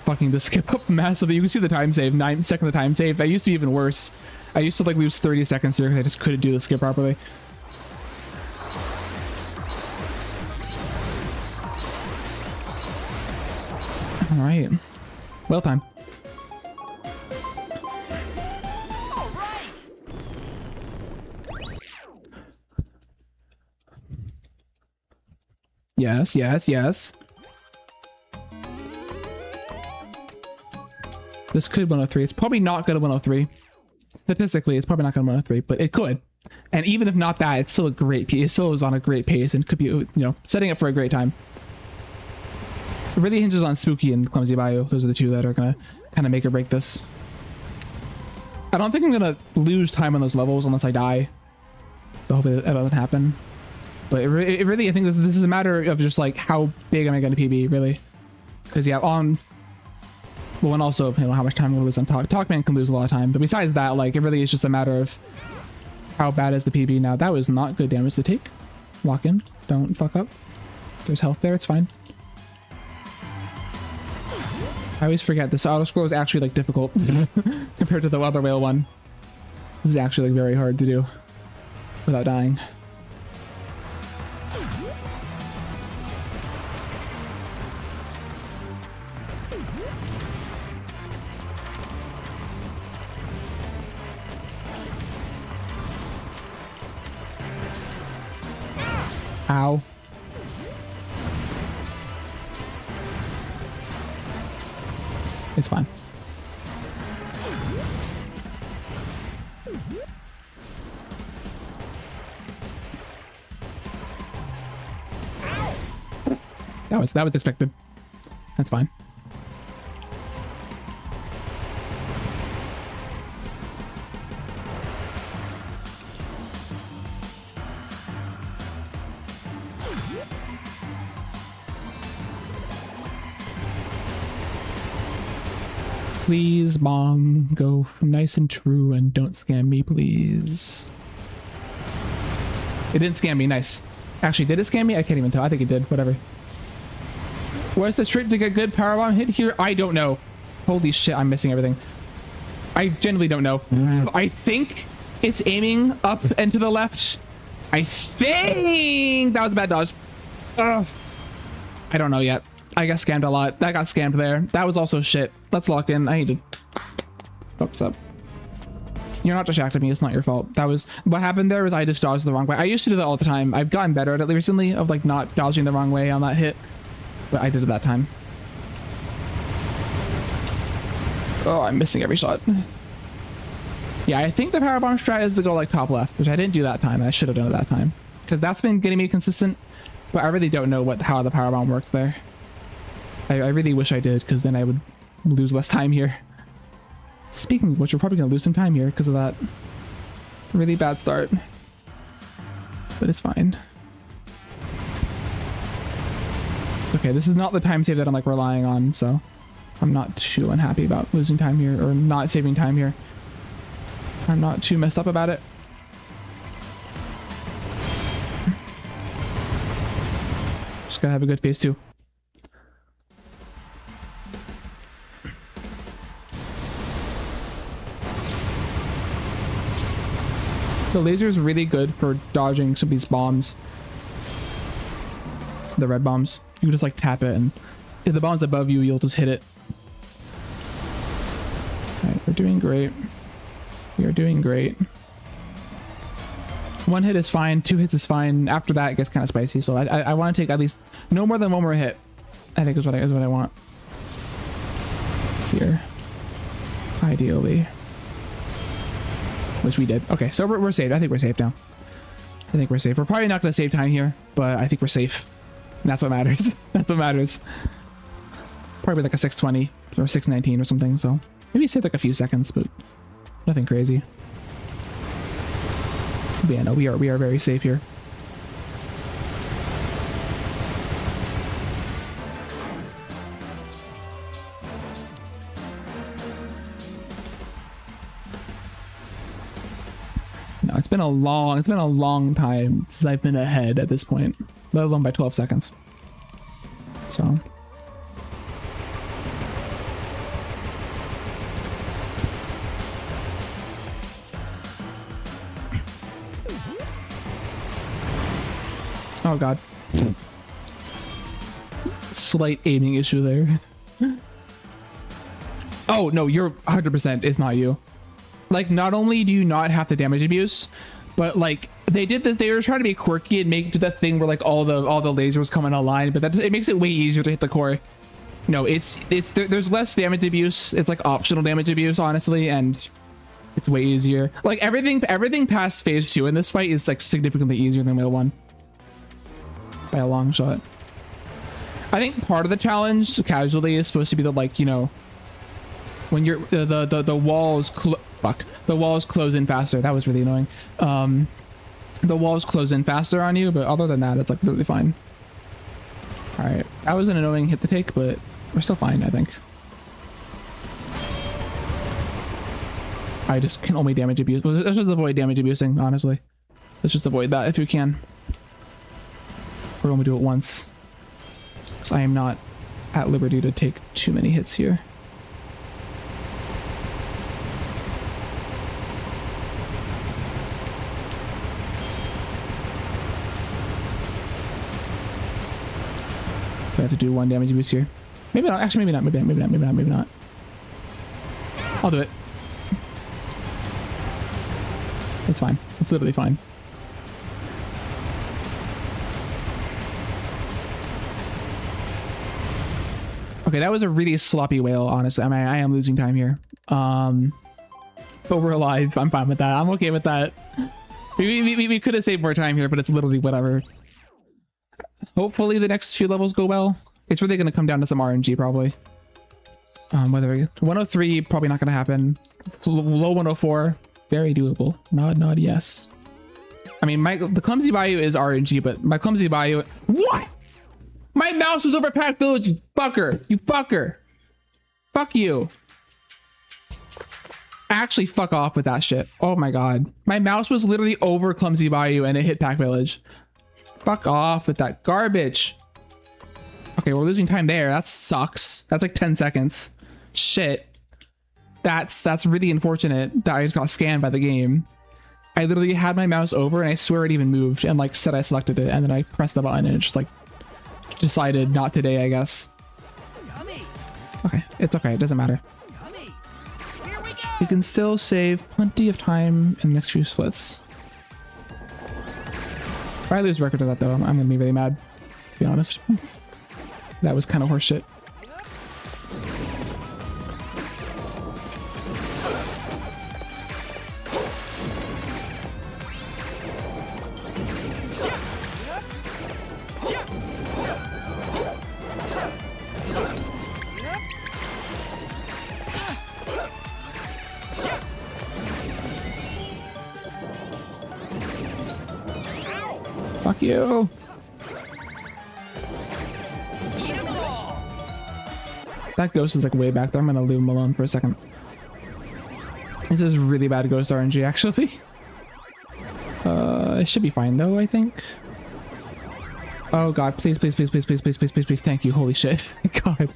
Fucking the skip up massively. You can see the time save. 9 seconds of time save. I used to be even worse. I used to like lose 30 seconds here because I just couldn't do the skip properly. All right. Well time. All right. Yes, yes, yes. This could 103. It's probably not going to 103. Statistically, it's probably not going to 103, but it could. And even if not that, it's still a great piece. It still is on a great pace and could be, you know, setting up for a great time. It really hinges on Spooky and Clumsy Bayou. Those are the two that are going to kind of make or break this. I don't think I'm going to lose time on those levels unless I die. So hopefully that doesn't happen. But it really, I think this is a matter of just like how big am I going to PB, really? Because yeah, on... Well, and also, you know, how much time we'll lose on Talkman can lose a lot of time. But besides that, like, it really is just a matter of how bad is the PB. Now, that was not good damage to take. Lock in. Don't fuck up. There's health there. It's fine. I always forget this auto scroll is actually like difficult compared to the other whale one. This is actually like very hard to do without dying. Ow. It's fine. That was expected. That's fine. Please, mom, go nice and true and don't scam me, please. It didn't scam me. Nice. Actually, did it scam me? I can't even tell. I think it did. Whatever. What's the trick to get good powerbomb hit here? I don't know. Holy shit, I'm missing everything. I genuinely don't know. I think it's aiming up and to the left. I think that was a bad dodge. Ugh. I don't know yet. I got scammed a lot. That got scammed there. That was also shit. Let's lock in. I need to focus up. You're not distracting me. It's not your fault. That was what happened there. Was I just dodged the wrong way. I used to do that all the time. I've gotten better at it recently of like not dodging the wrong way on that hit, but I did it that time. Oh, I'm missing every shot. Yeah, I think the powerbomb strat is to go like top left, which I didn't do that time. I should have done it that time because that's been getting me consistent, but I really don't know how the powerbomb works there. I really wish I did, because then I would lose less time here. Speaking of which, we're probably going to lose some time here because of that really bad start. But it's fine. Okay, this is not the time save that I'm like relying on, so I'm not too unhappy about losing time here, or not saving time here. I'm not too messed up about it. Just gotta have a good phase 2. The laser is really good for dodging some of these bombs. The red bombs. You can just like tap it, and if the bomb's above you, you'll just hit it. Alright, we're doing great. We are doing great. 1 hit is fine, 2 hits is fine. After that, it gets kind of spicy, so I want to take at least no more than 1 more hit. I think is what I want. Here. Ideally. Which we did. Okay, so we're safe. I think we're safe now. I think we're safe. We're probably not going to save time here, but I think we're safe. And that's what matters. That's what matters. Probably like a 620 or 619 or something, so maybe save like a few seconds, but nothing crazy. But yeah, no, we are very safe here. No, it's been a long time since I've been ahead at this point, let alone by 12 seconds. So. Oh god. Slight aiming issue there. Oh no, you're 100%. It's not you. Like, not only do you not have the damage abuse, but like they did this, they were trying to be quirky and make the thing where like all the lasers come in a line, but that it makes it way easier to hit the core. No, there's less damage abuse. It's like optional damage abuse, honestly, and it's way easier. Like everything past phase 2 in this fight is like significantly easier than wheel 1 by a long shot. I think part of the challenge casually is supposed to be that, like, you know, when you're the walls the walls close in faster. That was really annoying. The walls close in faster on you, but other than that, it's like literally fine. All right, that was an annoying hit to take, but we're still fine, I think. I just can only damage abuse. Let's just avoid damage abusing, honestly. Let's just avoid that if we can. We're going to do it once, because I am not at liberty to take too many hits here. I have to do 1 damage boost here. Maybe not. Actually, maybe not. Maybe not. I'll do it. It's fine. It's literally fine. Okay, that was a really sloppy whale, honestly. I mean, I am losing time here. But we're alive. I'm fine with that. I'm okay with that. We could have saved more time here, but it's literally whatever. Hopefully the next few levels go well. It's really going to come down to some RNG probably. Whether 103 probably not going to happen. Low 104 very doable. Nod yes. I mean, the clumsy bayou is RNG, but my clumsy bayou, what? My mouse was over Pac Village, you fucker. You fucker. Fuck you. Actually, fuck off with that shit. Oh my god. My mouse was literally over Clumsy Bayou and it hit Pac Village. Fuck off with that garbage. Okay, we're losing time there. That sucks. That's like 10 seconds. Shit. That's really unfortunate that I just got scanned by the game. I literally had my mouse over and I swear it even moved and like said I selected it, and then I pressed the button and it just like decided not today, I guess. Okay, it's okay. It doesn't matter. We can still save plenty of time in the next few splits. If I lose record of that though, I'm gonna be really mad, to be honest. That was kind of horseshit. Fuck you. That ghost is like way back there. I'm gonna leave him alone for a second. This is really bad ghost RNG actually. It should be fine though, I think. Oh god, please, please, please, please, please, please, please, please, please, thank you. Holy shit. Thank god.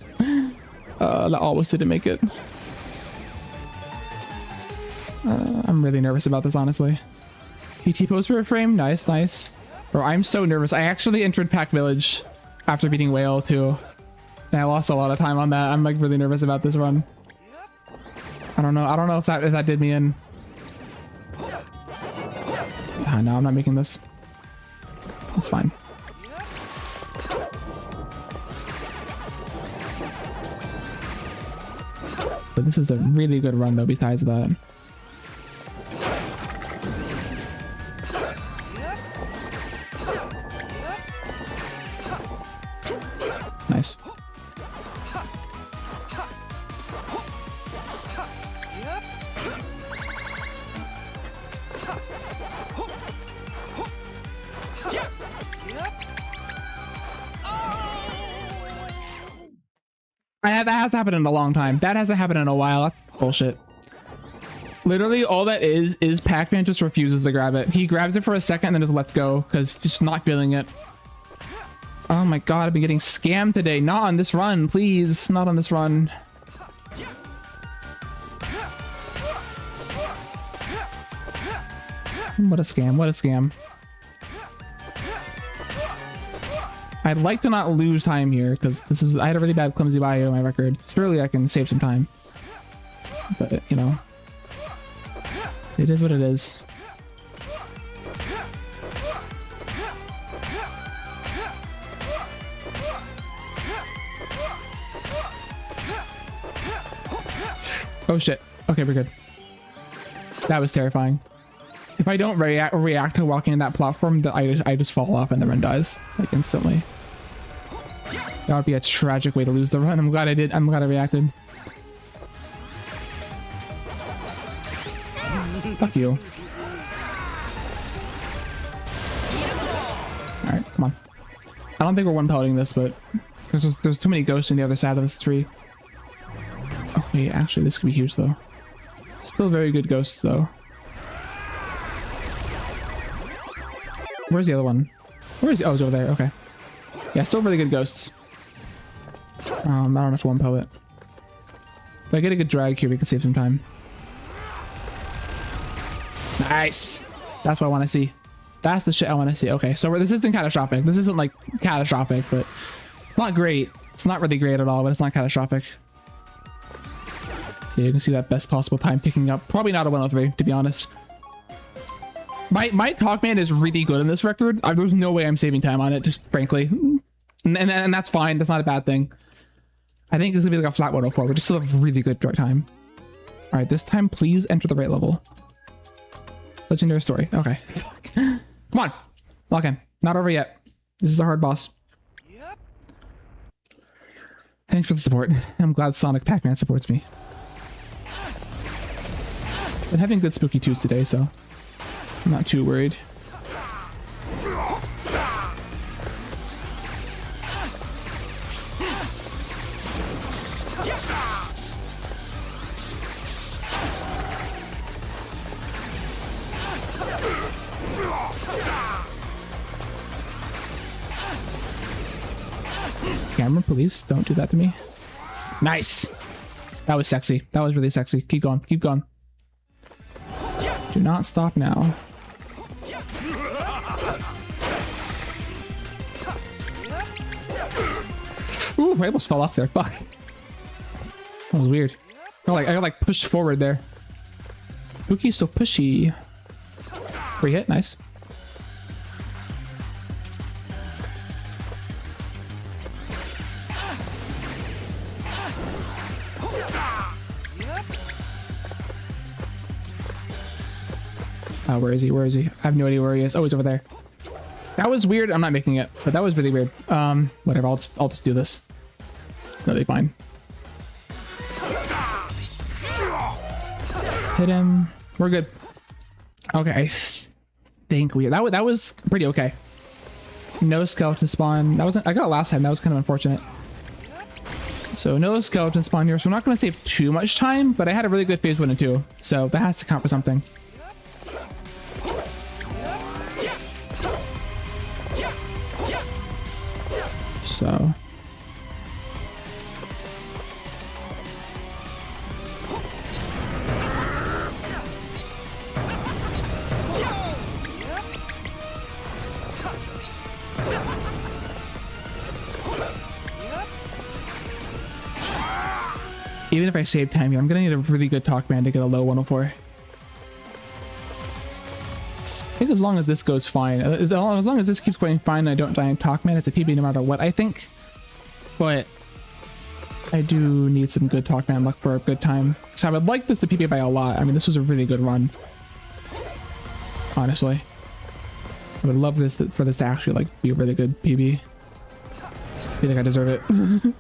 That almost didn't make it. I'm really nervous about this, honestly. He T-posed for a frame. Nice, nice. Bro, I'm so nervous. I actually entered Pac Village after beating Whale too. And I lost a lot of time on that. I'm like really nervous about this run. I don't know if that did me in. No, I'm not making this. It's fine. But this is a really good run though, besides that. Nice. That has happened in a long time. That hasn't happened in a while. That's bullshit. Literally all that is Pac-Man just refuses to grab it. He grabs it for a second and then just lets go because just not feeling it. Oh my god, I've been getting scammed today. Not on this run, please. Not on this run. What a scam, what a scam. I'd like to not lose time here because I had a really bad Clumsy Bayou on my record. Surely I can save some time. But, you know, it is what it is. Oh shit. Okay, we're good. That was terrifying. If I don't react to walking in that platform, I just fall off and the run dies like instantly. That would be a tragic way to lose the run. I'm glad I did. I'm glad I reacted. Fuck you. All right, come on. I don't think we're one-pelleting this, but there's too many ghosts on the other side of this tree. Oh wait, actually, this could be huge though. Still very good ghosts though. Where's the other one? Where is he? Oh, it's over there. Okay. Yeah, still really good ghosts. I don't have to one pellet. If I get a good drag here, we can save some time. Nice. That's what I want to see. That's the shit I want to see. Okay, so this isn't catastrophic. This isn't like catastrophic, but it's not great. It's not really great at all, but it's not catastrophic. Yeah, you can see that best possible time picking up. Probably not a 103, to be honest. My Talkman is really good in this record. There's no way I'm saving time on it, just frankly. And that's fine. That's not a bad thing. I think this is gonna be like a flat 104, but just still have really good drag time. All right, this time please enter the right level. Legendary story. Okay. Come on. Lock in. Not over yet. This is a hard boss. Thanks for the support. I'm glad Sonic Pac-Man supports me. Been having good spooky twos today, so I'm not too worried. camera, please. Don't do that to me. Nice. That was sexy. That was really sexy. Keep going. Keep going. Do not stop now. Ooh, I almost fell off there. Fuck. That was weird. I got like pushed forward there. Spooky, so pushy. Free hit, nice. Where is he? Where is he? I have no idea where he is. Oh, he's over there. That was weird. I'm not making it, but that was really weird. Whatever. I'll just do this. It's totally fine. Hit him. We're good. Okay, I think that was pretty okay. No skeleton spawn. That wasn't. I got it last time. That was kind of unfortunate. So no skeleton spawn here. So we're not going to save too much time, but I had a really good phase 1 and 2, so that has to count for something. So. Even if I save time here, I'm gonna need a really good Pac-Man to get a low 104. I think as long as this goes fine, as long as this keeps going fine and I don't die in Pac-Man, it's a PB no matter what, I think. But I do need some good Pac-Man luck for a good time. So I would like this to PB by a lot. I mean, this was a really good run. Honestly. I would love this for this to actually like be a really good PB. I feel like I deserve it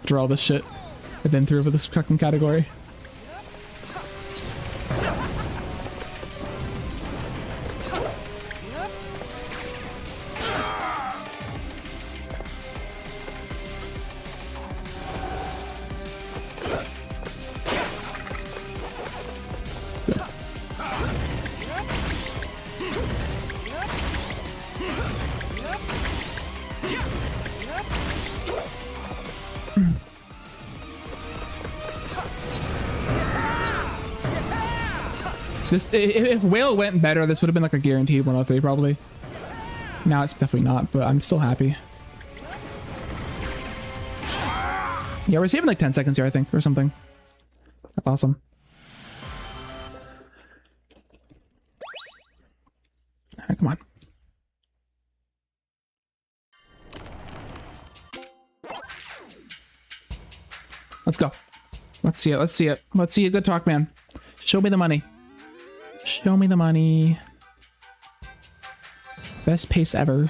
for all this shit I've been through for this fucking category. This, if Whale went better, this would have been like a guaranteed 103 probably. Now it's definitely not, but I'm still happy. Yeah, we're saving like 10 seconds here, I think, or something. That's awesome. All right, come on. Let's go. Let's see it. Let's see it. Let's see a good talk, man. Show me the money. Show me the money. Best pace ever.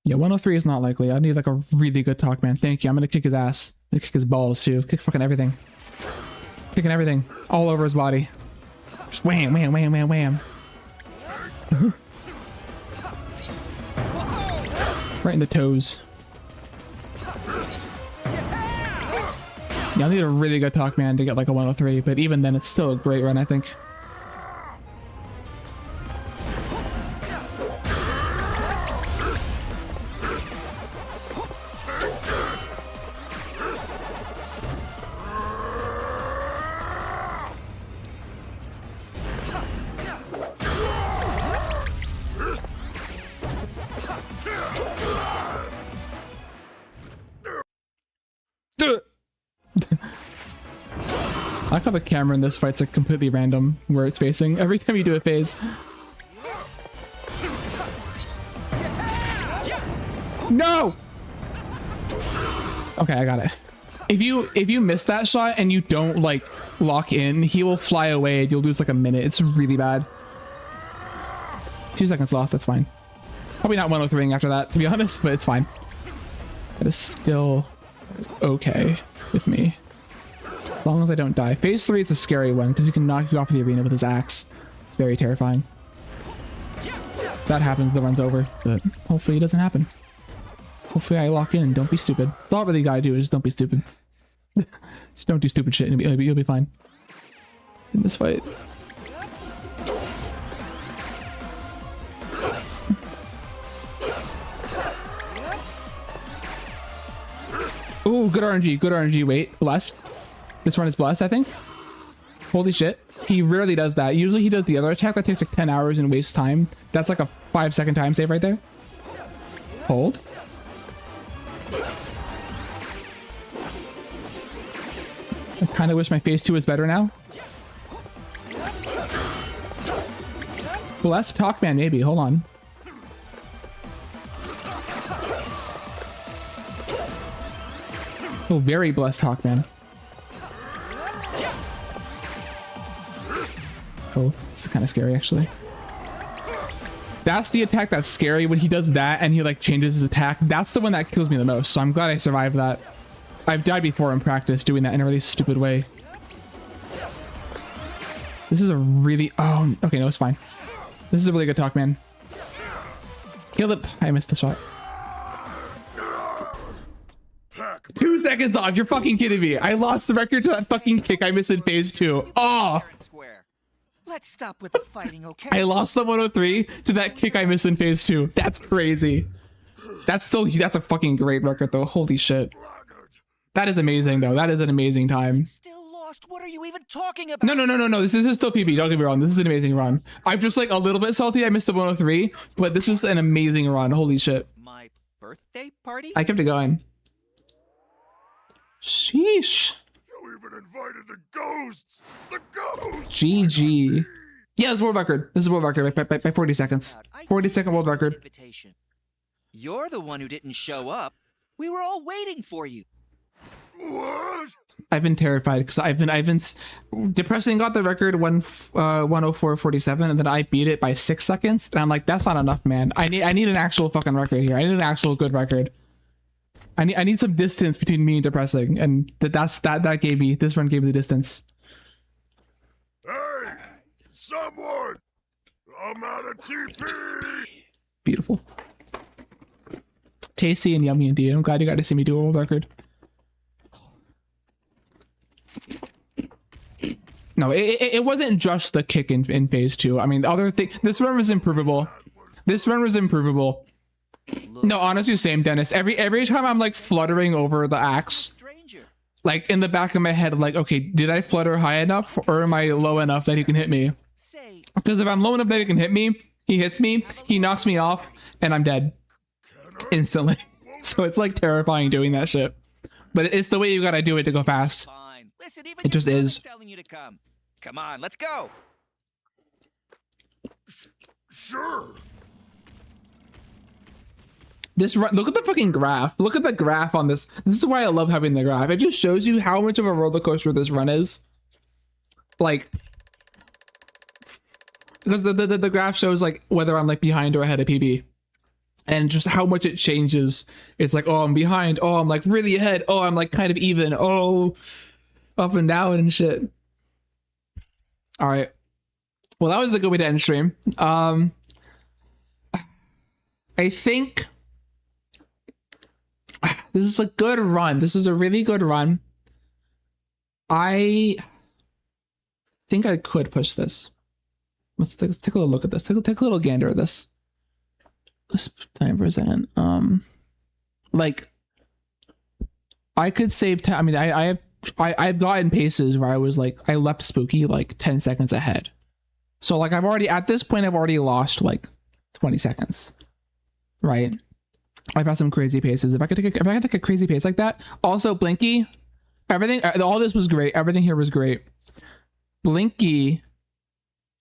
Yeah, 103 is not likely. I need like a really good talk, man. Thank you. I'm gonna kick his ass. I'm gonna kick his balls too. Kick fucking everything. Kicking everything. All over his body. Just wham, wham, wham, wham, wham. Right in the toes. Yeah, I need a really good talk, man, to get like a 103, but even then, it's still a great run, I think. I like how the camera in this fight's like completely random where it's facing every time you do a phase. No! Okay, I got it. If you miss that shot and you don't like lock in, he will fly away and you'll lose like a minute. It's really bad. 2 seconds lost, that's fine. Probably not 103 after that, to be honest, but it's fine. It is still okay with me. As long as I don't die. Phase 3 is a scary one because he can knock you off the arena with his axe. It's very terrifying. If that happens, the run's over, but hopefully it doesn't happen. Hopefully I lock in and don't be stupid. That's all really you gotta do is just don't be stupid. Just don't do stupid shit and you'll be fine. In this fight. Ooh, good RNG, good RNG. Wait, blessed. This run is blessed, I think. Holy shit. He rarely does that. Usually he does the other attack that takes like 10 hours and wastes time. That's like a 5-second time save right there. Hold. I kind of wish my phase 2 was better now. Blessed Pac-Man, maybe. Hold on. Oh, very blessed Pac-Man. Oh, it's kind of scary, actually. That's the attack that's scary, when he does that and he like changes his attack. That's the one that kills me the most, so I'm glad I survived that. I've died before in practice doing that in a really stupid way. This is a really... Oh, okay, no, it's fine. This is a really good talk, man. Kill it. I missed the shot. 2 seconds off. You're fucking kidding me. I lost the record to that fucking kick I missed in phase 2. Oh! Let's stop with the fighting, okay? I lost the 103 to that kick I missed in phase 2. That's crazy. That's a fucking great record though. Holy shit. That is amazing though. That is an amazing time. Still lost. What are you even talking about? No. This is still PB. Don't get me wrong. This is an amazing run. I'm just like a little bit salty I missed the 103, but this is an amazing run. Holy shit. My birthday party? I kept it going. Sheesh. You even invited the ghosts! The ghosts! GG. Yeah, this is world record. This is world record by 40 seconds. 40-second world record. Invitation. You're the one who didn't show up. We were all waiting for you. What? I've been terrified because I've been Depressing got the record 104.47 and then I beat it by 6 seconds and I'm like, that's not enough, man. I need an actual fucking record here. I need an actual good record. I need some distance between me and Depressing, and that gave me, this run gave me the distance. Hey, someone! I'm out of TP! Beautiful. Tasty and yummy indeed. I'm glad you got to see me do a world record. No, it wasn't just the kick in phase 2. I mean, the other thing, this run was improvable. This run was improvable. No, honestly, same, Dennis. Every time I'm like fluttering over the axe, like in the back of my head, I'm like, okay, did I flutter high enough or am I low enough that he can hit me? Because if I'm low enough that he can hit me, he hits me, he knocks me off, and I'm dead instantly. So it's like terrifying doing that shit. But it's the way you gotta do it to go fast. Fine. Listen, even It just is. telling you to come. Come on, let's go. Sure. This run, look at the fucking graph. Look at the graph on this. This is why I love having the graph. It just shows you how much of a roller coaster this run is. Like, because the graph shows like whether I'm like behind or ahead of PB, and just how much it changes. It's like, oh, I'm behind. Oh, I'm like really ahead. Oh, I'm like kind of even. Oh, up and down and shit. All right. Well, that was a good way to end stream. I think this is a good run. This is a really good run. I think I could push this. Let's take a little look at this. Take a little gander at this. Let's time present. Like I could save time. I mean, I've gotten paces where I was like, I left Spooky like 10 seconds ahead. So like I've already, at this point, I've already lost like 20 seconds, right? I've had some crazy paces. If I could take a crazy pace like that. Also, Blinky, everything, all this was great. Everything here was great. Blinky,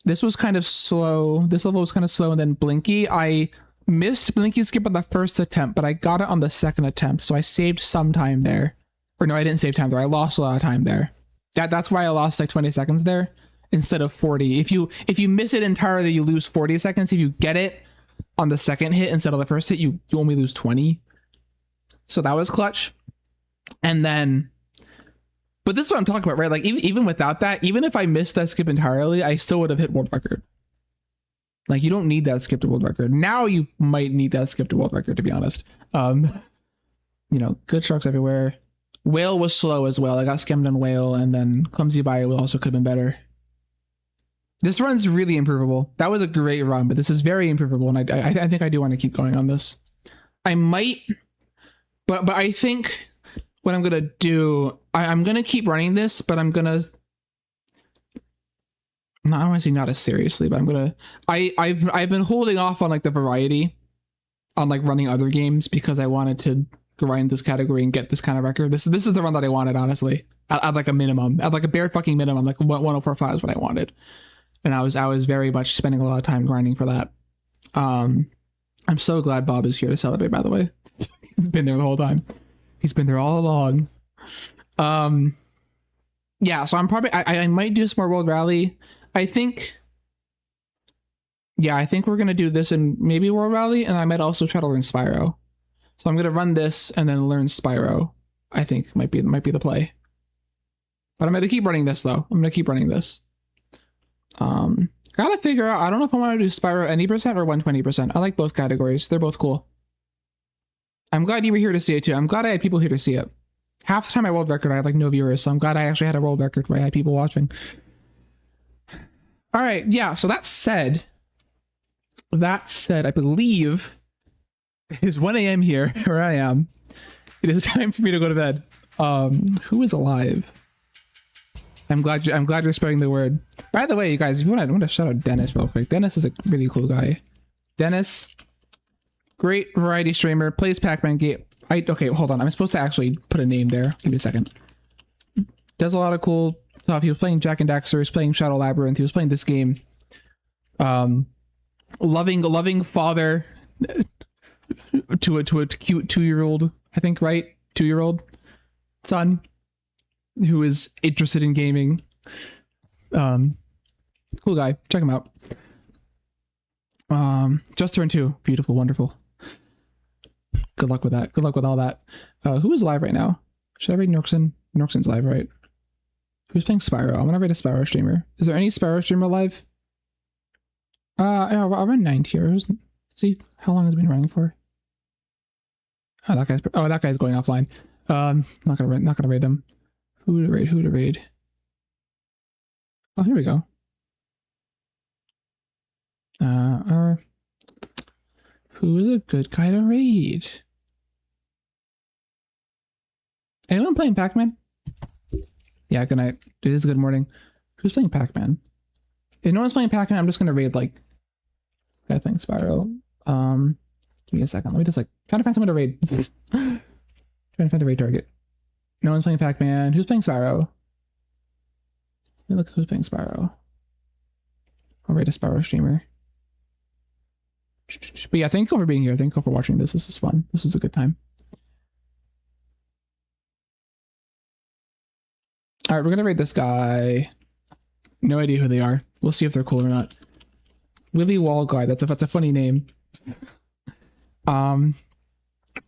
this was kind of slow. This level was kind of slow. And then Blinky, I missed Blinky skip on the first attempt, but I got it on the second attempt. So I saved some time there. Or no, I didn't save time there. I lost a lot of time there. That's why I lost like 20 seconds there instead of 40. If you miss it entirely, you lose 40 seconds. If you get it on the second hit instead of the first hit, you only lose 20. So that was clutch. And then, but this is what I'm talking about, right? Like even without that, even if I missed that skip entirely, I still would have hit world record. Like you don't need that skip to world record. Now you might need that skip to world record, to be honest. You know, good sharks everywhere. Whale was slow as well. I got skimmed on Whale, and then Clumsy by Whale also could have been better. This run's really improvable. That was a great run, but this is very improvable, and I think I do want to keep going on this. I might, but I think what I'm gonna do, I'm gonna keep running this, but I'm gonna, no, I don't want to say not as seriously, but I'm gonna, I've been holding off on like the variety on like running other games because I wanted to grind this category and get this kind of record. This is the run that I wanted, honestly, at like a minimum, at like a bare fucking minimum, like 1045 is what I wanted. And I was very much spending a lot of time grinding for that. I'm so glad Bob is here to celebrate, by the way. He's been there the whole time. He's been there all along. Yeah, so I'm probably, I might do some more World Rally. I think we're going to do this in maybe World Rally, and I might also try to learn Spyro. So I'm going to run this and then learn Spyro. I think might be the play. But I'm going to keep running this, though. I'm going to keep running this. Gotta figure out, I don't know if I want to do Spyro any percent or 120%. I like both categories. They're both cool. I'm glad you were here to see it, too. I'm glad I had people here to see it. Half the time I world record, I had like no viewers, so I'm glad I actually had a world record where I had people watching. All right, yeah, so that said, I believe it is 1 a.m. here, where I am. It is time for me to go to bed. Who is alive? I'm glad you're spreading the word. By the way, you guys, if you want to shout out Dennis real quick. Dennis is a really cool guy. Dennis, great variety streamer, plays Pac-Man game. Okay, hold on. I'm supposed to actually put a name there. Give me a second. Does a lot of cool stuff. He was playing Jack and Daxter. He was playing Shadow Labyrinth. He was playing this game. Loving father to a cute 2-year-old, I think, right? 2-year-old son who is interested in gaming. Cool guy. Check him out. Just turned 2. Beautiful, wonderful. Good luck with that. Good luck with all that. Who is live right now? Should I raid Norkson? Norkson's live, right? Who's playing Spyro? I'm gonna raid a Spyro streamer. Is there any Spyro streamer live? I'll run 9 tiers. See how long has it been running for? Oh, that guy's going offline. Not gonna raid them. Who to raid? Oh, here we go. Who is a good guy to raid? Anyone playing Pac-Man? Yeah, good night. It is good morning. Who's playing Pac-Man? If no one's playing Pac-Man, I'm just gonna raid like guy playing Spyro. Give me a second. Let me just like trying to find someone to raid. Trying to find a raid target. No one's playing Pac-Man. Who's playing Spyro? Let me look who's playing Spyro. I'll raid a Spyro streamer. But yeah, thank you for being here. Thank you for watching this. This was fun. This was a good time. All right, we're gonna raid this guy. No idea who they are. We'll see if they're cool or not. Willy Wall Guy. That's a funny name. Gonna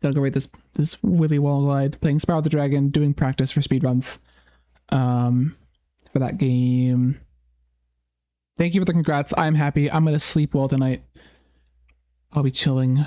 go rate this Willy Wall Glide, playing Spyro the Dragon, doing practice for speedruns. For that game. Thank you for the congrats. I'm happy. I'm gonna sleep well tonight. I'll be chilling.